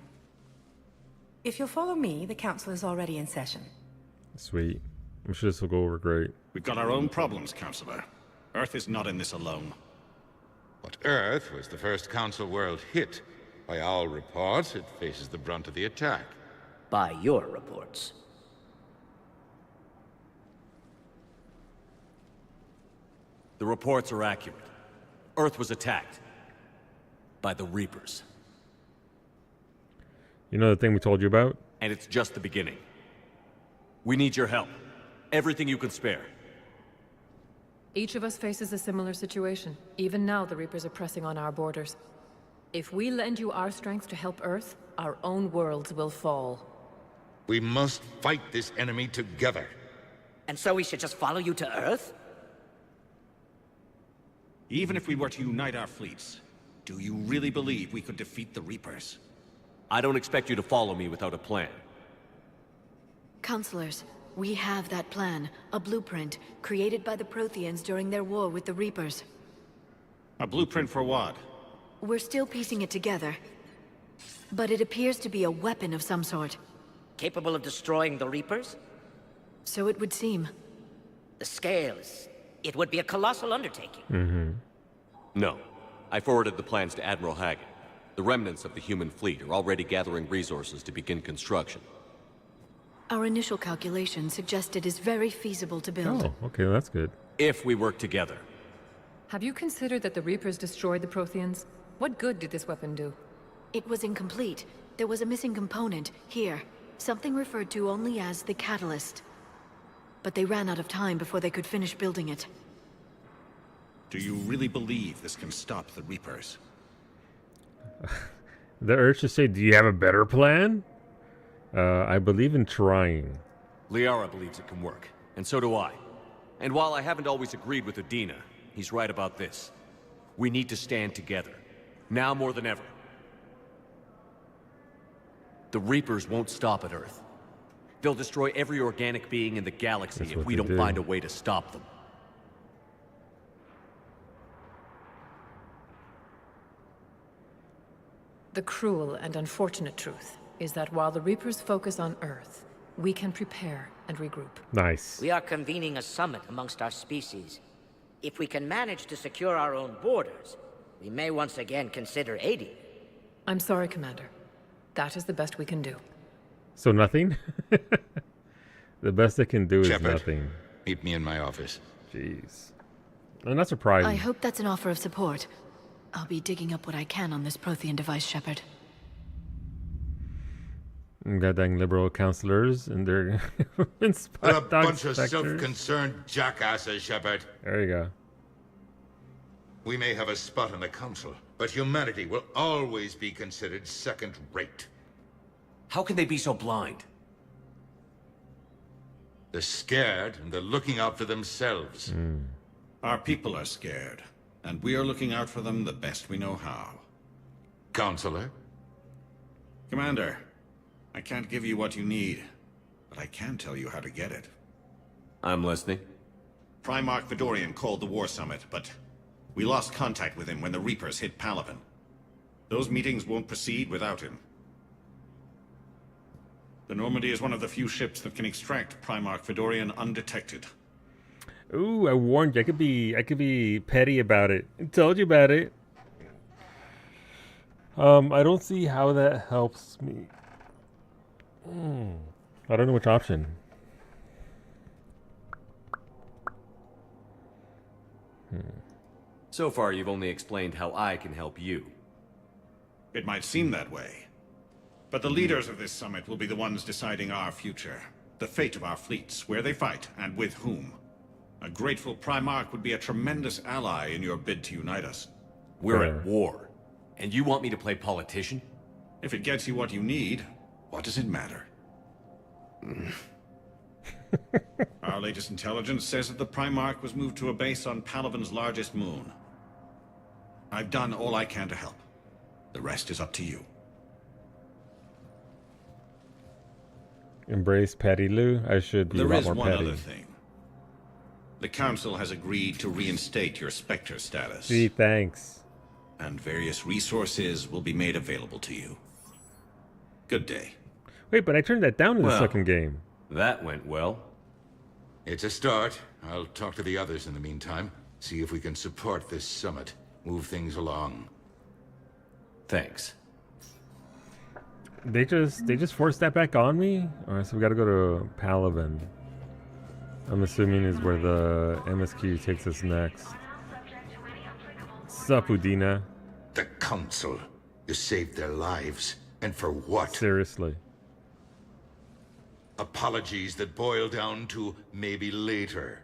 If you'll follow me, the Council is already in session. Sweet. I'm sure this will go over great. We've got our own problems, Councilor. Earth is not in this alone. But Earth was the first Council world hit. By all reports, it faces the brunt of the attack. By your reports. The reports are accurate. Earth was attacked. By the Reapers. You know the thing we told you about? And it's just the beginning. We need your help. Everything you can spare. Each of us faces a similar situation. Even now, the Reapers are pressing on our borders. If we lend you our strength to help Earth, our own worlds will fall. We must fight this enemy together. And so we should just follow you to Earth? Even if we were to unite our fleets, do you really believe we could defeat the Reapers? I don't expect you to follow me without a plan. Counselors, we have that plan, a blueprint, created by the Protheans during their war with the Reapers. A blueprint for what? We're still piecing it together, but it appears to be a weapon of some sort. Capable of destroying the Reapers? So it would seem. The scales. It would be a colossal undertaking. Mm-hmm. No. I forwarded the plans to Admiral Hagen. The remnants of the human fleet are already gathering resources to begin construction. Our initial calculations suggest it is very feasible to build. Oh, okay, that's good. If we work together. Have you considered that the Reapers destroyed the Protheans? What good did this weapon do? It was incomplete. There was a missing component, here. Something referred to only as the catalyst. But they ran out of time before they could finish building it. Do you really believe this can stop the Reapers? The urge to say, do you have a better plan? I believe in trying. Liara believes it can work, and so do I. And while I haven't always agreed with Udina, he's right about this. We need to stand together. Now more than ever. The Reapers won't stop at Earth. They'll destroy every organic being in the galaxy if we don't find a way to stop them. The cruel and unfortunate truth is that while the Reapers focus on Earth, we can prepare and regroup. Nice. We are convening a summit amongst our species. If we can manage to secure our own borders, we may once again consider aiding. I'm sorry, Commander. That is the best we can do. So nothing? The best I can do is Shepard, nothing. meet me in my office. Jeez. I'm not surprised. I hope that's an offer of support. I'll be digging up what I can on this Prothean device, Shepard. Goddamn liberal counselors and their What a bunch of self-concerned jackasses, Shepard. There you go. We may have a spot in the council, but humanity will always be considered second-rate. How can they be so blind? They're scared, and they're looking out for themselves. Our people are scared, and we are looking out for them the best we know how. Counselor? Commander, I can't give you what you need, but I can tell you how to get it. I'm listening. Primarch Fedorian called the War Summit, but we lost contact with him when the Reapers hit Palaven. Those meetings won't proceed without him. The Normandy is one of the few ships that can extract Primarch Fedorian undetected. Ooh, I warned you. I could be petty about it. I told you about it. I don't see how that helps me. I don't know which option. So far, you've only explained how I can help you. It might seem that way. But the leaders of this summit will be the ones deciding our future. The fate of our fleets, where they fight, and with whom. A grateful Primarch would be a tremendous ally in your bid to unite us. We're at war. And you want me to play politician? If it gets you what you need, what does it matter? Our latest intelligence says that the Primarch was moved to a base on Palaven's largest moon. I've done all I can to help. The rest is up to you. Embrace Patty Lou. I should be a lot more petty. There is one other thing. The Council has agreed to reinstate your Spectre status. Gee, thanks. And various resources will be made available to you. Good day. Wait, but I turned that down in the second game. That went well. It's a start. I'll talk to the others in the meantime. See if we can support this summit. Move things along. Thanks. They just forced that back on me? Alright, so we gotta go to Palaven. I'm assuming is where the MSQ takes us next. Sup, Udina? The Council. You saved their lives. And for what? Seriously. Apologies that boil down to maybe later.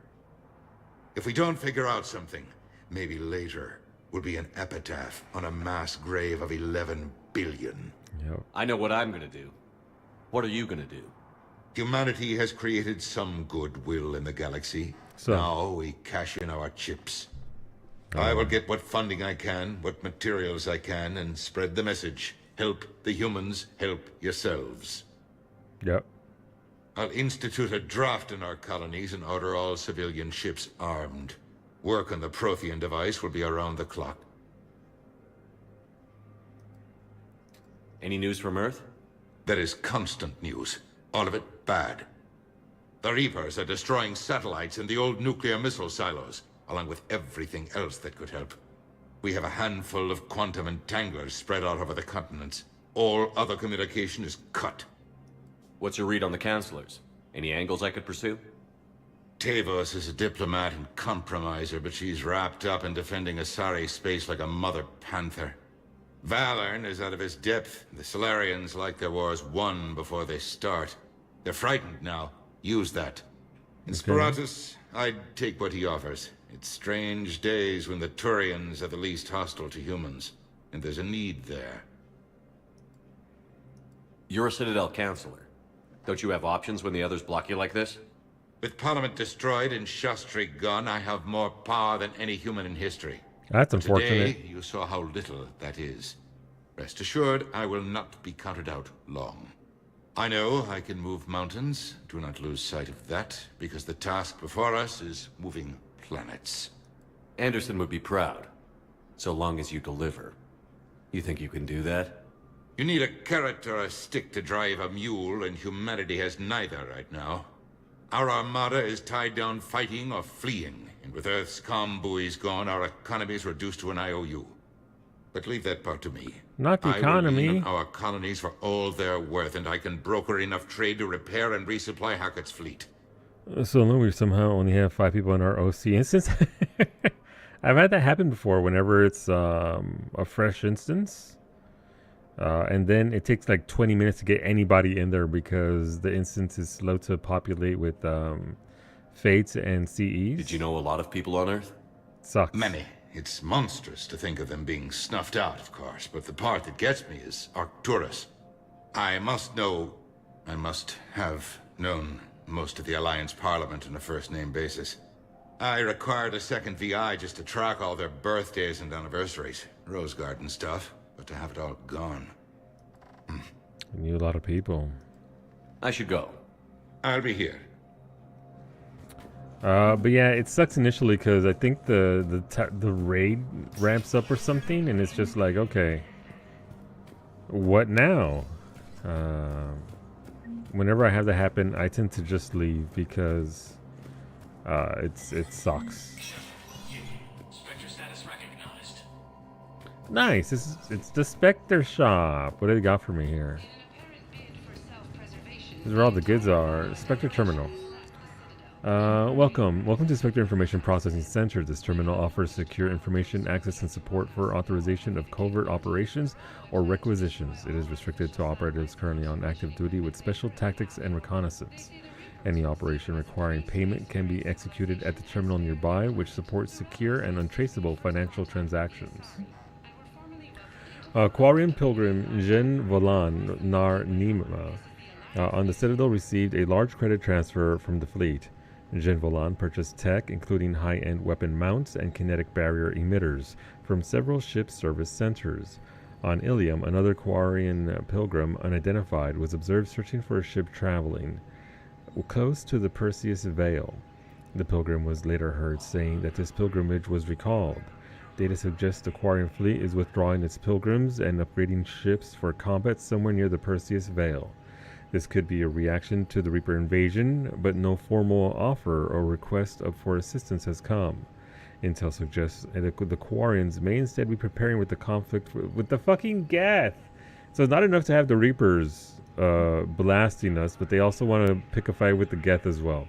If we don't figure out something, maybe later will be an epitaph on a mass grave of 11 billion. Yep. I know what I'm gonna do. What are you gonna do? Humanity has created some goodwill in the galaxy. So. Now we cash in our chips. I will get what funding I can, what materials I can, and spread the message. Help the humans, help yourselves. Yep. I'll institute a draft in our colonies and order all civilian ships armed. Work on the Prothean device will be around the clock. Any news from Earth? There is constant news. All of it bad. The Reapers are destroying satellites in the old nuclear missile silos, along with everything else that could help. We have a handful of quantum entanglers spread out over the continents. All other communication is cut. What's your read on the counselors? Any angles I could pursue? Tavos is a diplomat and compromiser, but she's wrapped up in defending Asari space like a mother panther. Valern is out of his depth. The Solarians like their wars won before they start. They're frightened now. Use that. In Sparatus, I'd take what he offers. It's strange days when the Turians are the least hostile to humans, and there's a need there. You're a Citadel counselor. Don't you have options when the others block you like this? With Parliament destroyed and Shastri gone, I have more power than any human in history. That's unfortunate. Today, you saw how little that is. Rest assured, I will not be counted out long. I know I can move mountains. Do not lose sight of that, because the task before us is moving planets. Anderson would be proud, so long as you deliver. You think you can do that? You need a carrot or a stick to drive a mule, and humanity has neither right now. Our armada is tied down fighting or fleeing, and with Earth's comm buoys gone, our economy's reduced to an IOU. But leave that part to me. Not the economy. I will lean on our colonies for all they're worth, and I can broker enough trade to repair and resupply Hackett's fleet. So long we somehow only have 5 people in our OC instance. I've had that happen before whenever it's a fresh instance. And then it takes like 20 minutes to get anybody in there because the instance is slow to populate with Fates and CEs. Did you know a lot of people on Earth? Sucks. Many. It's monstrous to think of them being snuffed out, of course, but the part that gets me is Arcturus. I must have known most of the Alliance Parliament on a first-name basis. I required a second VI just to track all their birthdays and anniversaries. Rose Garden stuff, but to have it all gone. I knew a lot of people. I should go. I'll be here. But yeah, it sucks initially because I think the raid ramps up or something, and it's just like, okay, what now? Whenever I have that happen, I tend to just leave because it sucks. Spectre status recognized. Nice. It's the Spectre shop. What do they got for me here? This is where all the goods are. Spectre terminal. Welcome to Spectre Information Processing Center. This terminal offers secure information access and support for authorization of covert operations or requisitions. It is restricted to operatives currently on active duty with special tactics and reconnaissance. Any operation requiring payment can be executed at the terminal nearby, which supports secure and untraceable financial transactions. Quarian Pilgrim Jean Volan Nar Nima on the Citadel received a large credit transfer from the fleet. Jean Volan purchased tech, including high-end weapon mounts and kinetic barrier emitters, from several ship service centers. On Ilium, another Quarian pilgrim, unidentified, was observed searching for a ship traveling close to the Perseus Veil. The pilgrim was later heard saying that this pilgrimage was recalled. Data suggests the Quarian fleet is withdrawing its pilgrims and upgrading ships for combat somewhere near the Perseus Veil. This could be a reaction to the Reaper invasion, but no formal offer or request for assistance has come. Intel suggests that the Quarians may instead be preparing with the conflict with the fucking Geth. So it's not enough to have the Reapers blasting us, but they also want to pick a fight with the Geth as well.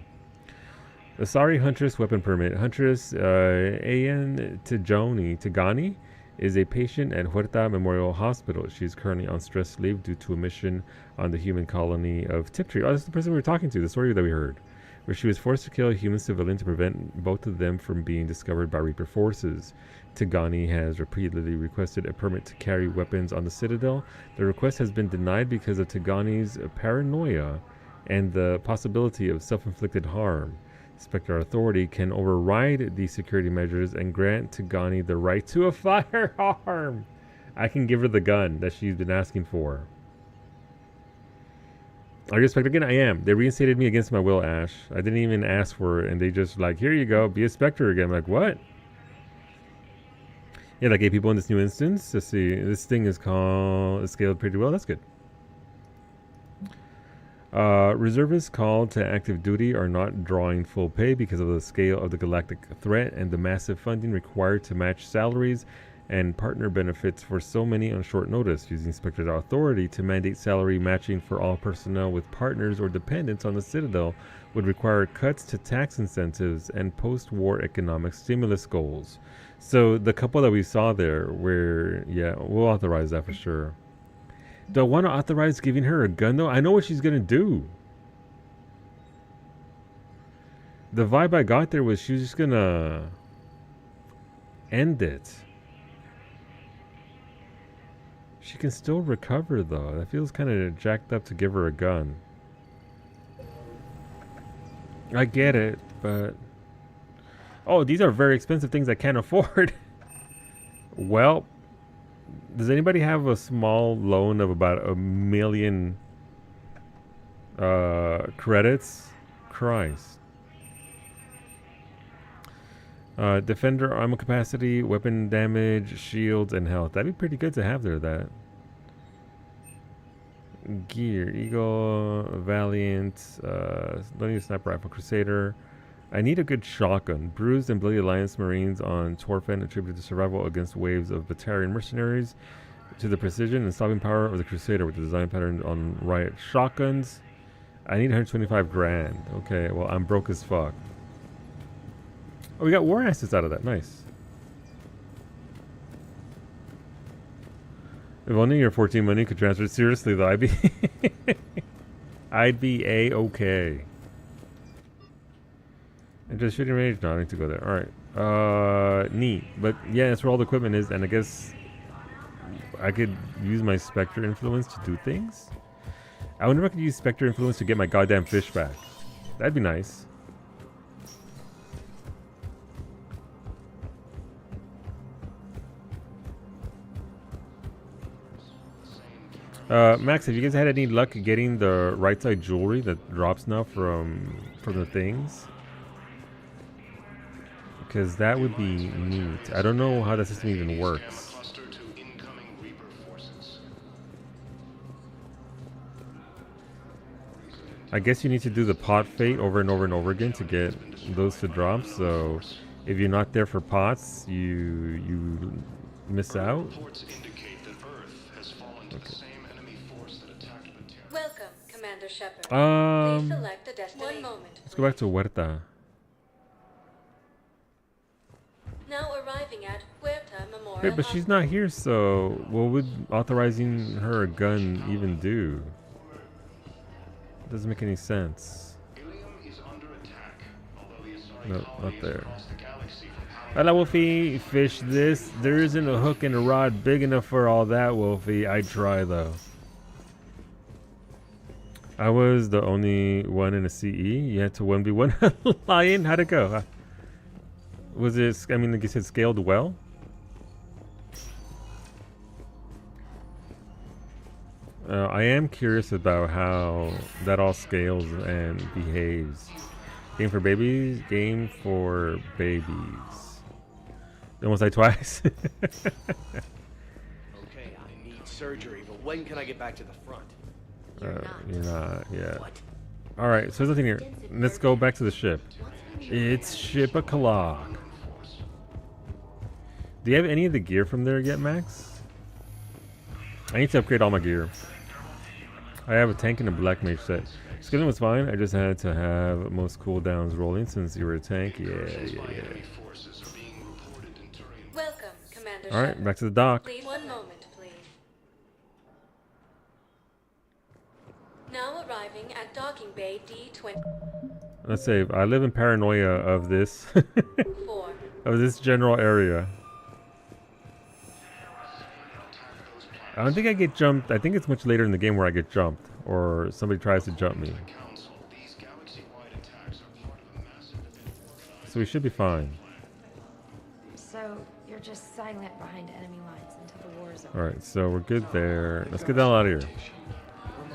Asari Huntress weapon permit. Huntress Ayan Tigani is a patient at Huerta Memorial Hospital. She's currently on stress leave due to a mission on the human colony of Tiptree. Oh, that's the person we were talking to, the story that we heard, where she was forced to kill a human civilian to prevent both of them from being discovered by Reaper forces. Tigani has repeatedly requested a permit to carry weapons on the Citadel. The request has been denied because of Tigani's paranoia and the possibility of self-inflicted harm. Spectre Authority can override these security measures and grant Tigani the right to a firearm. I can give her the gun that she's been asking for. Are you a Spectre again? I am. They reinstated me against my will, Ash. I didn't even ask for it, and they just like, here you go, be a Spectre again. I'm like, what? Yeah, like 8 people in this new instance. Let's see. This thing is scaled pretty well. That's good. Reservists called to active duty are not drawing full pay because of the scale of the galactic threat and the massive funding required to match salaries and partner benefits for so many on short notice. Using Spectre's authority to mandate salary matching for all personnel with partners or dependents on the Citadel would require cuts to tax incentives and post-war economic stimulus goals. So the couple that we saw there, where, yeah, we'll authorize that for sure. Do I want to authorize giving her a gun, though? I know what she's going to do. The vibe I got there was she was just going to end it. She can still recover, though. That feels kind of jacked up to give her a gun. I get it, but... Oh, these are very expensive things I can't afford. Well... Does anybody have a small loan of about 1 million credits? Christ. Defender armor capacity, weapon damage, shields, and health. That'd be pretty good to have there, that. Gear. Eagle, Valiant, don't need a sniper rifle, Crusader. I need a good shotgun. Bruised and bloody Alliance Marines on Torfan attributed to survival against waves of Batarian mercenaries, to the precision and stopping power of the Crusader with the design pattern on Riot shotguns. I need 125 grand. Okay, well, I'm broke as fuck. Oh, we got war assets out of that. Nice. If only your 14 money could transfer. Seriously, though, I'd be A-okay. And just shooting range? No, I need to go there. Alright. Neat. But yeah, that's where all the equipment is, and I guess I could use my Spectre influence to do things. I wonder if I could use Spectre influence to get my goddamn fish back. That'd be nice. Max, have you guys had any luck getting the right side jewelry that drops now from the things? Because that would be neat. I don't know how that system even works. I guess you need to do the pot fate over and over and over again to get those to drop. So if you're not there for pots, you miss out. Okay. Welcome, Commander Shepard. Please select a destination. 1 moment. Let's go back to Huerta. Now arriving at Huerta Memorial. Wait, but she's not here, so what would authorizing her a gun even do? Doesn't make any sense. No, not there. Hello, Wolfie. Fish this. There isn't a hook and a rod big enough for all that, Wolfie. I'd try, though. I was the only one in a CE. You had to 1v1 Lion. How'd it go? Was it, I mean, like you said, scaled well? I am curious about how that all scales and behaves. Game for babies? Game for babies. Almost like twice. Okay, I need surgery, but when can I get back to the front? You're not yet. Alright, so there's nothing here. Let's go back to the ship. It's Ship-a-Clock. Do you have any of the gear from there yet, Max? I need to upgrade all my gear. I have a tank and a black mage set. Skilling was fine. I just had to have most cooldowns rolling since you were a tank. Yeah. Welcome, Commander All right, back to the dock. Please, 1 moment, please. Now arriving at docking bay D20. Let's say I live in paranoia of this, 4. of this general area. I don't think I get jumped. I think it's much later in the game where I get jumped, or somebody tries to jump me. So we should be fine. So you're just silent behind enemy lines until the war is over. All right, so we're good there. Let's get the hell out of here.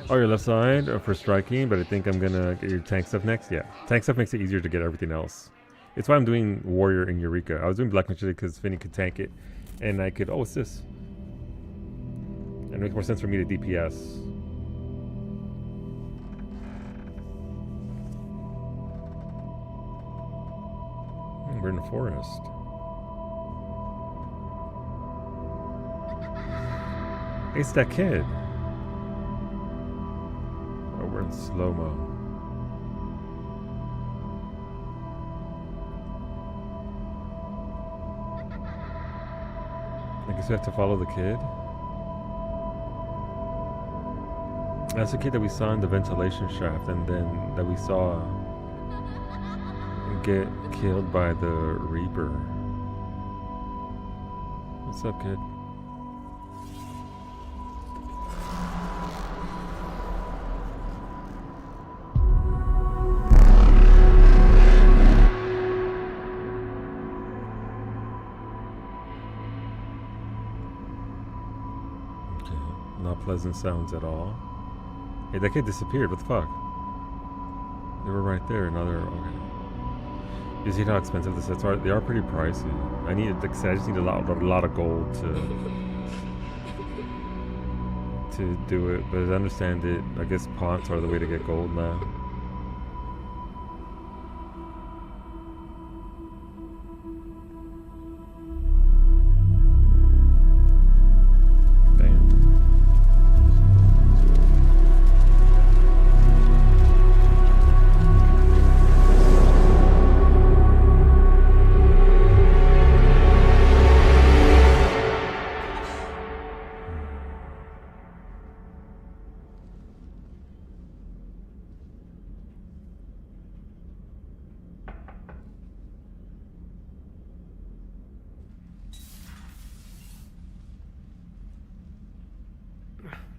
Oh, your left side for striking, but I think I'm gonna get your tank stuff next. Yeah, tank stuff makes it easier to get everything else. It's why I'm doing warrior in Eureka. I was doing black machete because Finney could tank it, and I could. Oh, what's this? It makes more sense for me to DPS. We're in the forest. Hey, it's that kid. Oh, we're in slow-mo. I guess we have to follow the kid. That's the kid that we saw in the ventilation shaft, and then that we saw get killed by the Reaper. What's up, kid? Okay, not pleasant sounds at all. Hey, that kid disappeared. What the fuck? They were right there. Now they're okay. You see how expensive the sets are? They are pretty pricey. I just need a lot of gold to do it. But as I understand it, I guess ponts are the way to get gold now.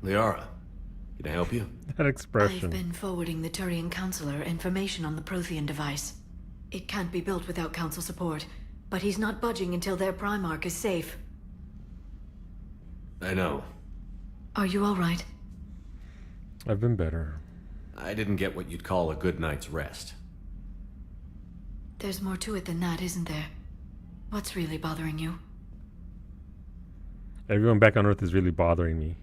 Liara, can I help you? That expression. I've been forwarding the Turian Counselor information on the Prothean device. It can't be built without Council support, but he's not budging until their Primarch is safe. I know. Are you all right? I've been better. I didn't get what you'd call a good night's rest. There's more to it than that, isn't there? What's really bothering you? Everyone back on Earth is really bothering me.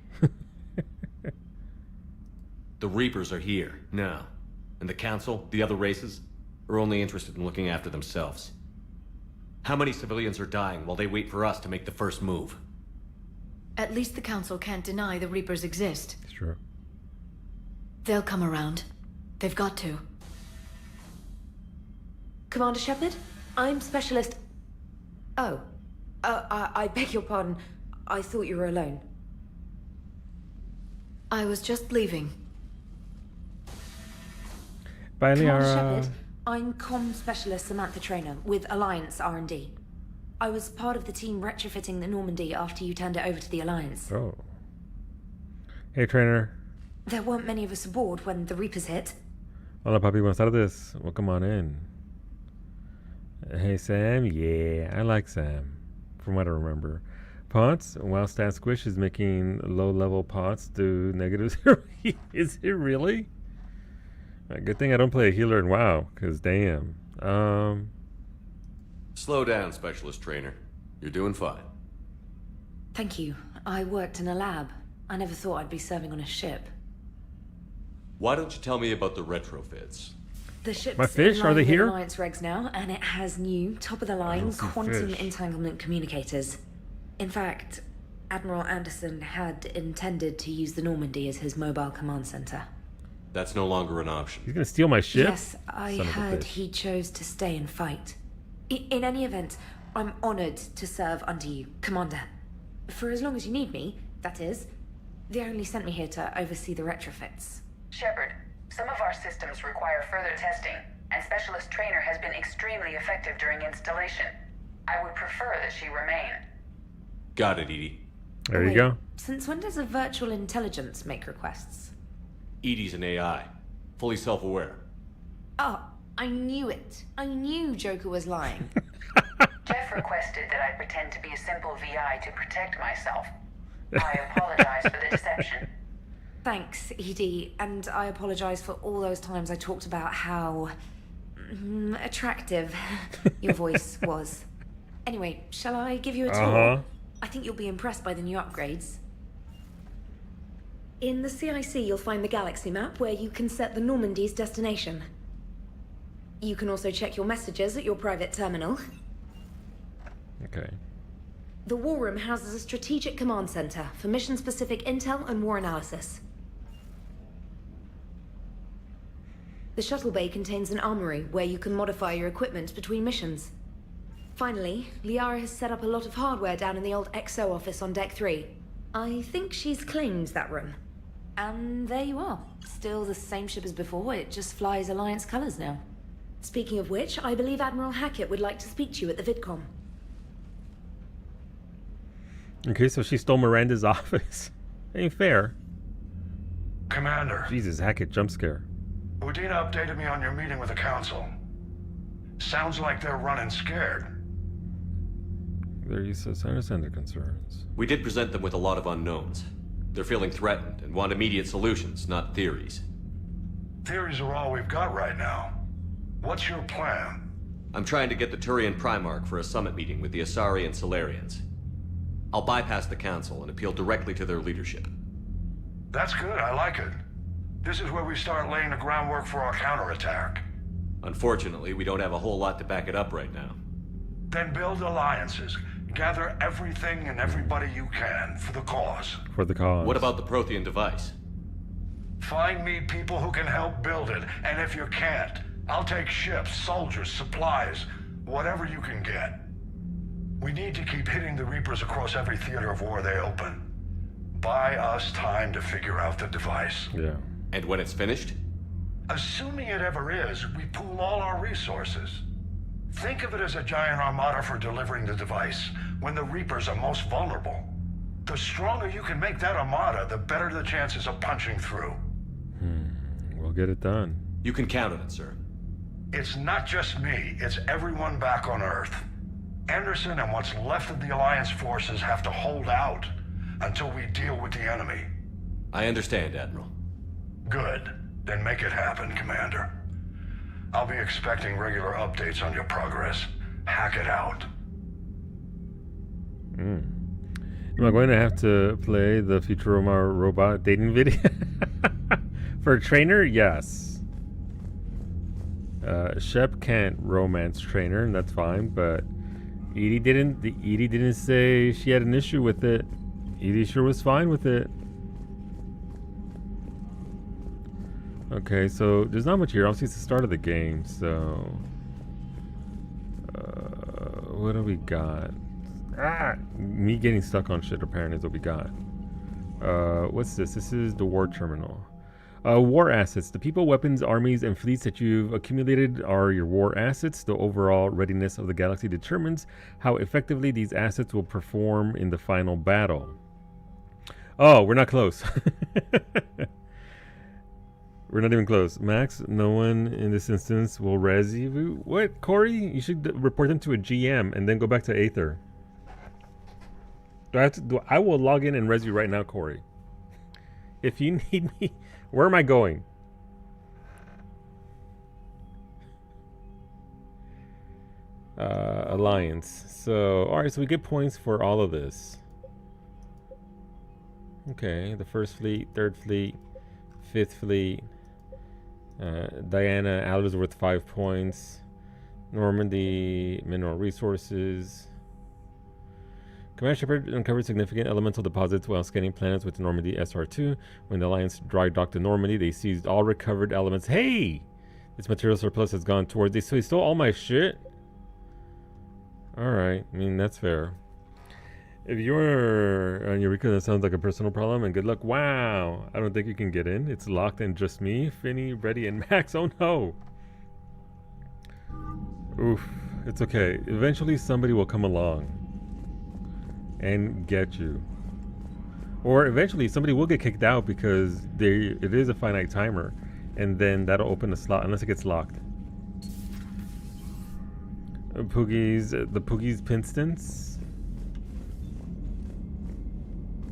The Reapers are here, now. And the Council, the other races, are only interested in looking after themselves. How many civilians are dying while they wait for us to make the first move? At least the Council can't deny the Reapers exist. It's true. They'll come around. They've got to. Commander Shepard, I'm Specialist... Oh. I beg your pardon. I thought you were alone. I was just leaving. Bye, Commander Liara. Shepard, I'm Comm Specialist Samantha Traynor with Alliance R&D. I was part of the team retrofitting the Normandy after you turned it over to the Alliance. Oh. Hey, trainer. There weren't many of us aboard when the Reapers hit. Hola, papi. Buenas tardes. Welcome on in. Hey, Sam. Yeah, I like Sam, from what I remember. Pots, while Stat Squish is making low-level pots do negative 0. Is it really? Good thing I don't play a healer in WoW, because damn. Slow down, Specialist Trainer. You're doing fine. Thank you. I worked in a lab. I never thought I'd be serving on a ship. Why don't you tell me about the retrofits? The ship's My fish, in are line they with here? Alliance regs now, and it has new, top-of-the-line see quantum fish. entanglement communicators. In fact, Admiral Anderson had intended to use the Normandy as his mobile command center. That's no longer an option. He's gonna steal my ship? Yes, I Son of a heard bitch. he chose to stay and fight. In any event, I'm honored to serve under you, Commander. For as long as you need me, that is. They only sent me here to oversee the retrofits. Shepard, some of our systems require further testing, and Specialist Trainer has been extremely effective during installation. I would prefer that she remain. Got it, EDI. There you go. Since when does a virtual intelligence make requests? EDI's an AI, fully self-aware. Oh, I knew it. I knew Joker was lying. Jeff requested that I pretend to be a simple VI to protect myself. I apologize for the deception. Thanks, Edie, and I apologize for all those times I talked about how attractive your voice was. Anyway, shall I give you a tour? I think you'll be impressed by the new upgrades. In the CIC, you'll find the galaxy map where you can set the Normandy's destination. You can also check your messages at your private terminal. Okay. The War Room houses a strategic command center for mission-specific intel and war analysis. The shuttle bay contains an armory where you can modify your equipment between missions. Finally, Liara has set up a lot of hardware down in the old XO office on Deck 3. I think she's claimed that room. And there you are. Still the same ship as before, it just flies Alliance colors now. Speaking of which, I believe Admiral Hackett would like to speak to you at the VidCom. Okay, so she stole Miranda's office. Ain't fair. Commander. Jesus, Hackett jump scare. Udina updated me on your meeting with the Council. Sounds like they're running scared. There you says, I understand their concerns. We did present them with a lot of unknowns. They're feeling threatened and want immediate solutions, not theories. Theories are all we've got right now. What's your plan? I'm trying to get the Turian Primarch for a summit meeting with the Asari and Salarians. I'll bypass the Council and appeal directly to their leadership. That's good, I like it. This is where we start laying the groundwork for our counterattack. Unfortunately, we don't have a whole lot to back it up right now. Then build alliances. Gather everything and everybody you can for the cause. For the cause. What about the Prothean device? Find me people who can help build it, and if you can't, I'll take ships, soldiers, supplies, whatever you can get. We need to keep hitting the Reapers across every theater of war they open. Buy us time to figure out the device. Yeah. And when it's finished? Assuming it ever is, we pool all our resources. Think of it as a giant armada for delivering the device, when the Reapers are most vulnerable. The stronger you can make that armada, the better the chances of punching through. We'll get it done. You can count on it, sir. It's not just me, it's everyone back on Earth. Anderson and what's left of the Alliance forces have to hold out until we deal with the enemy. I understand, Admiral. Good. Then make it happen, Commander. I'll be expecting regular updates on your progress. Hack it out. Am I going to have to play the Futurama robot dating video? For a trainer, yes. Shep can't romance Trainer, and that's fine, but Edie didn't say she had an issue with it. Edie sure was fine with it. Okay, so there's not much here. Obviously, it's the start of the game, so... what do we got? Me getting stuck on shit, apparently, is what we got. What's this? This is the war terminal. War assets. The people, weapons, armies, and fleets that you've accumulated are your war assets. The overall readiness of the galaxy determines how effectively these assets will perform in the final battle. Oh, we're not close. We're not even close. Max, no one in this instance will res you. What, Corey? You should report them to a GM and then go back to Aether. I will log in and res you right now, Corey. If you need me, where am I going? Alliance. So, alright, so we get points for all of this. Okay, the First Fleet, Third Fleet, Fifth Fleet. Diana, Aldersworth 5 points. Normandy, mineral resources. Commander Shepard uncovered significant elemental deposits while scanning planets with the Normandy SR2. When the Alliance dry docked the Normandy, they seized all recovered elements. Hey! This material surplus has gone towards... So he stole all my shit? Alright, I mean, that's fair. If you're on Eureka, that sounds like a personal problem, and good luck. Wow! I don't think you can get in. It's locked and just me, Finny, Reddy, and Max. Oh no! Oof. It's okay. Eventually somebody will come along and get you. Or eventually somebody will get kicked out because it is a finite timer, and then that'll open the slot unless it gets locked. The Poogie's Pinstance.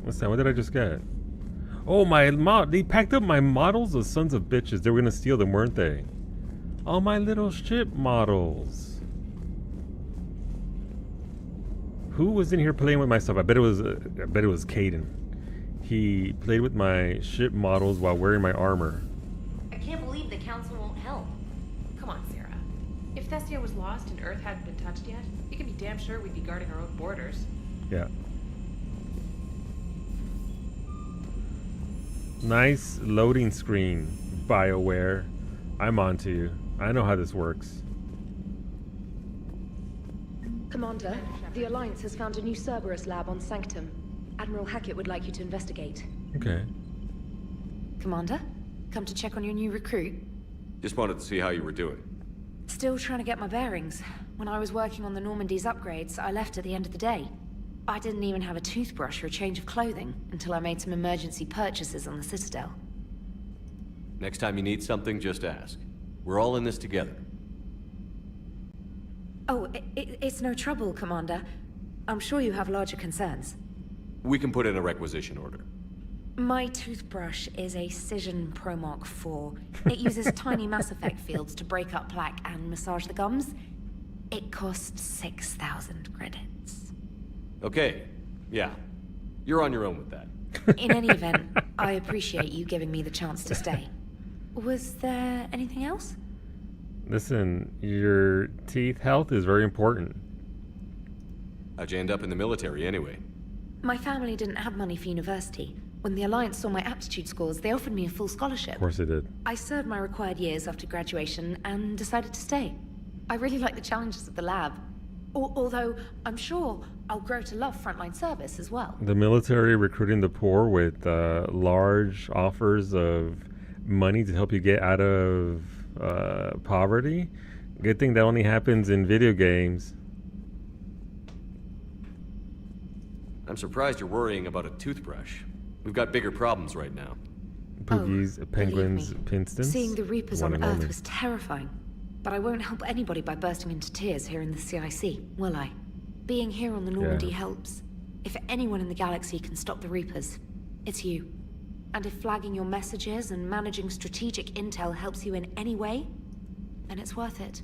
What's that? What did I just get? Oh, they packed up my models, the sons of bitches. They were gonna steal them, weren't they? All my little ship models. Who was in here playing with my stuff? I bet it was Caden. He played with my ship models while wearing my armor. I can't believe the council won't help. Come on, Sarah. If Thessia was lost and Earth hadn't been touched yet, you can be damn sure we'd be guarding our own borders. Yeah. Nice loading screen, BioWare. I'm on to you. I know how this works. Commander, the Alliance has found a new Cerberus lab on Sanctum. Admiral Hackett would like you to investigate. Okay. Commander, come to check on your new recruit? Just wanted to see how you were doing. Still trying to get my bearings. When I was working on the Normandy's upgrades, I left at the end of the day. I didn't even have a toothbrush or a change of clothing until I made some emergency purchases on the Citadel. Next time you need something, just ask. We're all in this together. Oh, it's no trouble, Commander. I'm sure you have larger concerns. We can put in a requisition order. My toothbrush is a Cision Pro Mark IV. It uses tiny Mass Effect fields to break up plaque and massage the gums. It costs 6,000 credits. Okay, yeah. You're on your own with that. In any event, I appreciate you giving me the chance to stay. Was there anything else? Listen, your teeth health is very important. How'd you end up in the military anyway? My family didn't have money for university. When the Alliance saw my aptitude scores, they offered me a full scholarship. Of course they did. I served my required years after graduation and decided to stay. I really like the challenges of the lab. Although, I'm sure I'll grow to love frontline service as well. The military recruiting the poor with large offers of money to help you get out of poverty. Good thing that only happens in video games. I'm surprised you're worrying about a toothbrush. We've got bigger problems right now. Poogies, penguins, Pinstons. Seeing the Reapers on Earth was terrifying. But I won't help anybody by bursting into tears here in the CIC, will I? Being here on the Normandy helps. If anyone in the galaxy can stop the Reapers, it's you. And if flagging your messages and managing strategic intel helps you in any way, then it's worth it.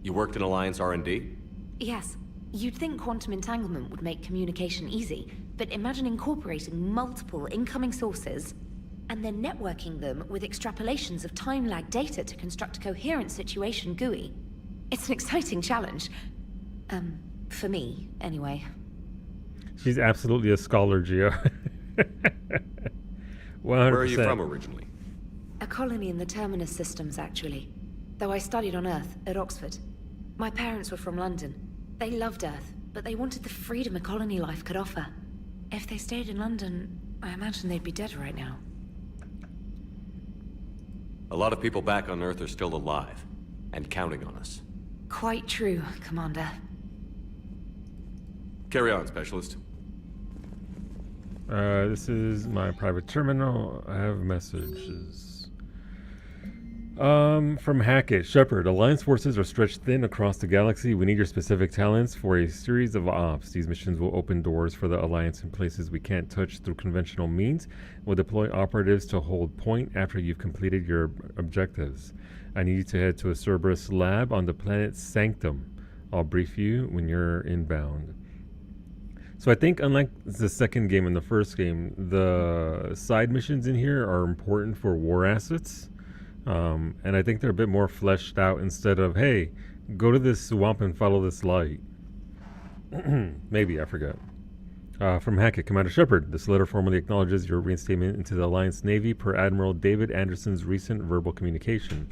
You worked in Alliance R&D? Yes. You'd think quantum entanglement would make communication easy, but imagine incorporating multiple incoming sources and then networking them with extrapolations of time lag data to construct a coherent situation GUI. It's an exciting challenge. For me, anyway. She's absolutely a scholar, Geo. 100%. Where are you from originally? A colony in the Terminus systems, actually. Though I studied on Earth, at Oxford. My parents were from London. They loved Earth, but they wanted the freedom a colony life could offer. If they stayed in London, I imagine they'd be dead right now. A lot of people back on Earth are still alive, and counting on us. Quite true, Commander. Carry on, Specialist. This is my private terminal. I have messages. From Hackett. Shepard, Alliance forces are stretched thin across the galaxy. We need your specific talents for a series of ops. These missions will open doors for the Alliance in places we can't touch through conventional means. We'll deploy operatives to hold point after you've completed your objectives. I need you to head to a Cerberus lab on the planet Sanctum. I'll brief you when you're inbound. So I think unlike the second game and the first game, the side missions in here are important for war assets. And I think they're a bit more fleshed out instead of, hey, go to this swamp and follow this light. Maybe, I forget. From Hackett, Commander Shepard, this letter formally acknowledges your reinstatement into the Alliance Navy per Admiral David Anderson's recent verbal communication.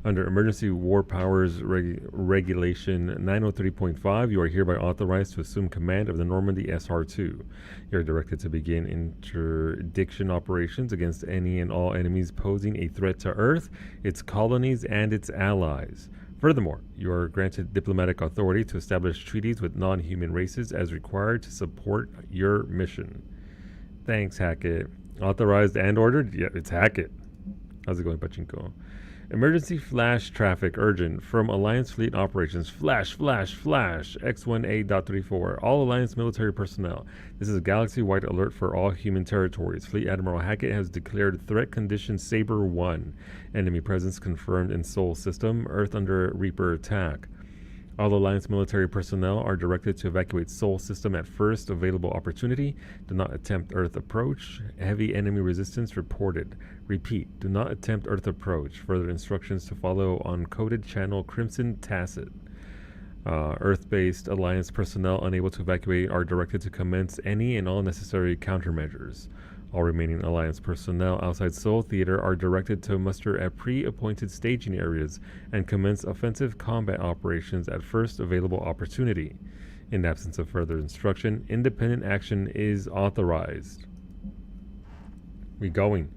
Under Emergency War Powers Regulation 903.5, you are hereby authorized to assume command of the Normandy SR-2. You are directed to begin interdiction operations against any and all enemies posing a threat to Earth, its colonies, and its allies. Furthermore, you are granted diplomatic authority to establish treaties with non-human races as required to support your mission. Thanks, Hackett. Authorized and ordered? Yeah, it's Hackett. How's it going, Pachinko? Emergency flash traffic urgent from Alliance Fleet Operations. Flash, X1A.34. All Alliance military personnel. This is a galaxy-wide alert for all human territories. Fleet Admiral Hackett has declared threat condition Saber 1. Enemy presence confirmed in Sol system. Earth under Reaper attack. All Alliance military personnel are directed to evacuate Sol system at first available opportunity. Do not attempt Earth approach. Heavy enemy resistance reported. Repeat, do not attempt Earth approach. Further instructions to follow on coded channel Crimson Tacit. Earth-based Alliance personnel unable to evacuate are directed to commence any and all necessary countermeasures. All remaining Alliance personnel outside Sol Theater are directed to muster at pre-appointed staging areas and commence offensive combat operations at first available opportunity. In absence of further instruction, independent action is authorized. We going.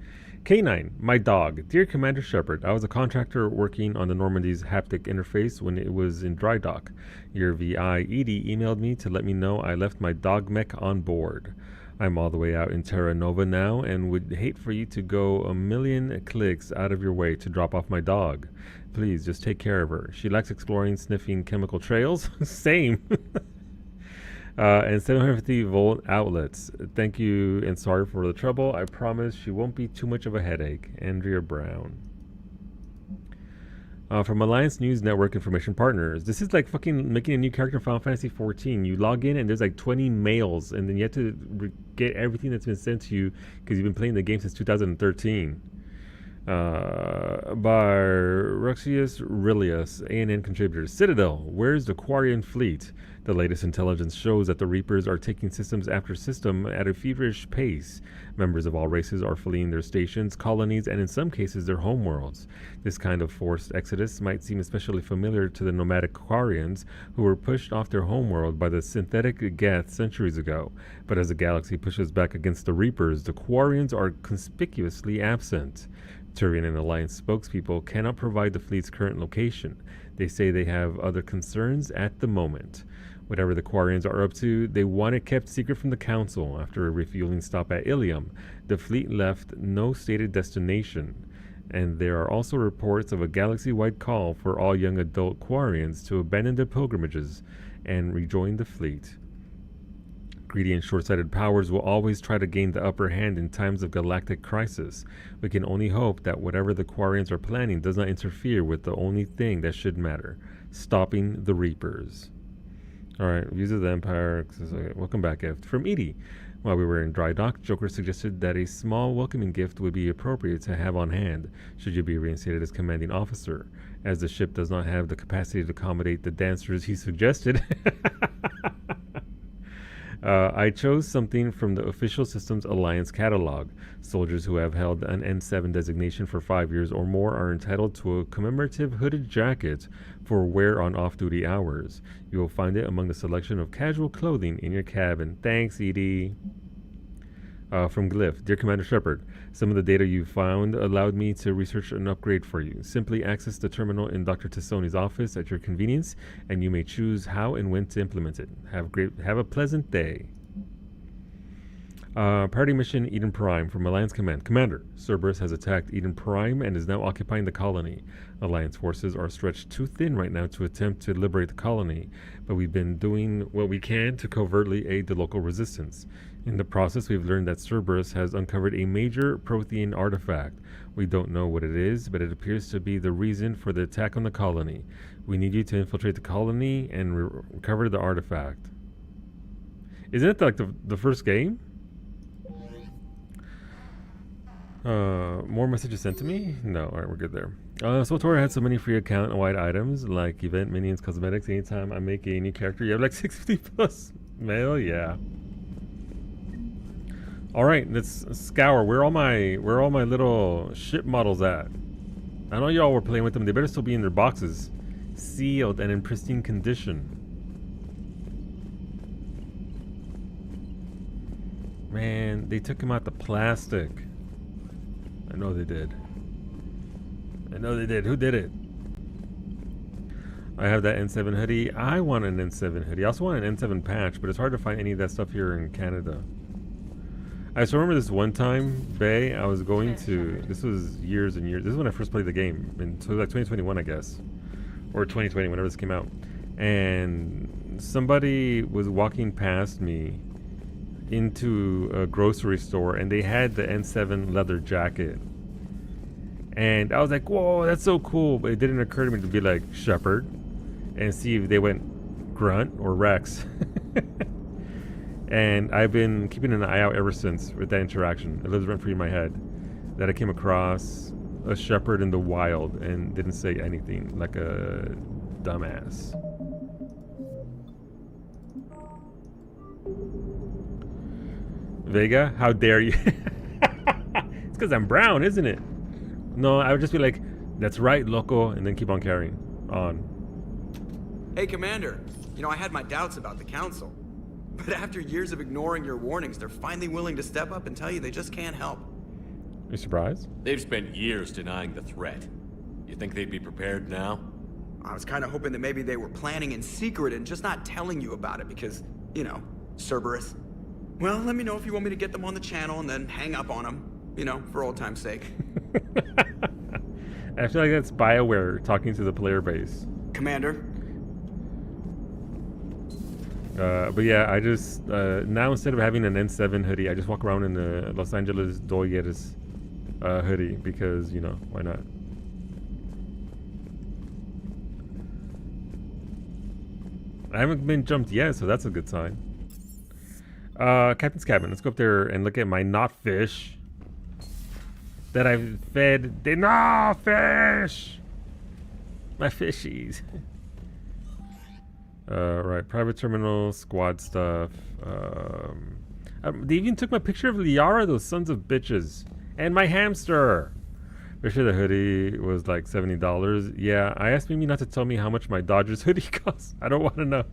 K9, my dog. Dear Commander Shepard, I was a contractor working on the Normandy's haptic interface when it was in dry dock. Your VI, Edie, emailed me to let me know I left my dog mech on board. I'm all the way out in Terra Nova now and would hate for you to go a million clicks out of your way to drop off my dog. Please, just take care of her. She likes exploring, sniffing chemical trails. Same. And 750-volt outlets. Thank you and sorry for the trouble. I promise she won't be too much of a headache. Andrea Brown. From Alliance News Network Information Partners. This is like fucking making a new character in Final Fantasy XIV. You log in and there's like 20 mails, and then you have to get everything that's been sent to you because you've been playing the game since 2013. By Ruxius Aurelius, ANN contributors. Citadel, where's the Quarian fleet? The latest intelligence shows that the Reapers are taking systems after system at a feverish pace. Members of all races are fleeing their stations, colonies, and in some cases their homeworlds. This kind of forced exodus might seem especially familiar to the nomadic Quarians, who were pushed off their homeworld by the synthetic Geth centuries ago. But as the galaxy pushes back against the Reapers, the Quarians are conspicuously absent. Turian and Alliance spokespeople cannot provide the fleet's current location. They say they have other concerns at the moment. Whatever the Quarians are up to, they want it kept secret from the Council. After a refueling stop at Ilium, the fleet left no stated destination. And there are also reports of a galaxy-wide call for all young adult Quarians to abandon their pilgrimages and rejoin the fleet. Greedy and short-sighted powers will always try to gain the upper hand in times of galactic crisis. We can only hope that whatever the Quarians are planning does not interfere with the only thing that should matter, stopping the Reapers. Alright, Views of the Empire. Welcome back, gift. From Edie. While we were in dry dock, Joker suggested that a small welcoming gift would be appropriate to have on hand, should you be reinstated as commanding officer. As the ship does not have the capacity to accommodate the dancers he suggested, I chose something from the Official Systems Alliance catalog. Soldiers who have held an N7 designation for 5 years or more are entitled to a commemorative hooded jacket for wear on off-duty hours. You will find it among the selection of casual clothing in your cabin. Thanks, Edie. From Glyph. Dear Commander Shepard, some of the data you found allowed me to research an upgrade for you. Simply access the terminal in Dr. Tassoni's office at your convenience, and you may choose how and when to implement it. Have a pleasant day. Priority mission Eden Prime from Alliance Command. Commander, Cerberus has attacked Eden Prime and is now occupying the colony. Alliance forces are stretched too thin right now to attempt to liberate the colony, but we've been doing what we can to covertly aid the local resistance. In the process, we've learned that Cerberus has uncovered a major Prothean artifact. We don't know what it is, but it appears to be the reason for the attack on the colony. We need you to infiltrate the colony and recover the artifact. Isn't it like the first game? More messages sent to me? No, alright, we're good there. SWTOR had so many free account-wide items, like event, minions, cosmetics. Anytime I make a new character, you have like 650 plus mail, yeah. Alright, let's scour. Where are all my little ship models at? I know y'all were playing with them. They better still be in their boxes, sealed and in pristine condition. Man, they took him out the plastic. I know they did. I know they did. Who did it? I have that N7 hoodie. I want an N7 hoodie. I also want an N7 patch, but it's hard to find any of that stuff here in Canada. I just remember this one time, Bay, I was going to, this was years and years, this is when I first played the game, in so like 2021, I guess, or 2020, whenever this came out, and somebody was walking past me into a grocery store, and they had the N7 leather jacket, and I was like, whoa, that's so cool, but it didn't occur to me to be like, Shepard, and see if they went Grunt or Rex. And I've been keeping an eye out ever since with that interaction. It lives rent free in my head. That I came across a shepherd in the wild and didn't say anything, like a dumbass. Vega, how dare you? It's because I'm brown, isn't it? No, I would just be like, that's right, loco, and then keep on carrying on. Hey, Commander. You know, I had my doubts about the Council. But after years of ignoring your warnings, they're finally willing to step up and tell you they just can't help. You surprised? They've spent years denying the threat. You think they'd be prepared now? I was kind of hoping that maybe they were planning in secret and just not telling you about it because, you know, Cerberus. Well, let me know if you want me to get them on the channel and then hang up on them, you know, for old time's sake. I feel like that's BioWare talking to the player base. Commander? But yeah, I just, now instead of having an N7 hoodie, I just walk around in the Los Angeles Dodgers hoodie because, you know, why not? I haven't been jumped yet, so that's a good sign. Captain's cabin. Let's go up there and look at my not fish that I've fed. They're not fish! My fishies. Right, private terminal, squad stuff. They even took my picture of Liara, those sons of bitches. And my hamster. Pretty sure the hoodie was like $70. Yeah, I asked Mimi not to tell me how much my Dodgers hoodie costs. I don't want to know.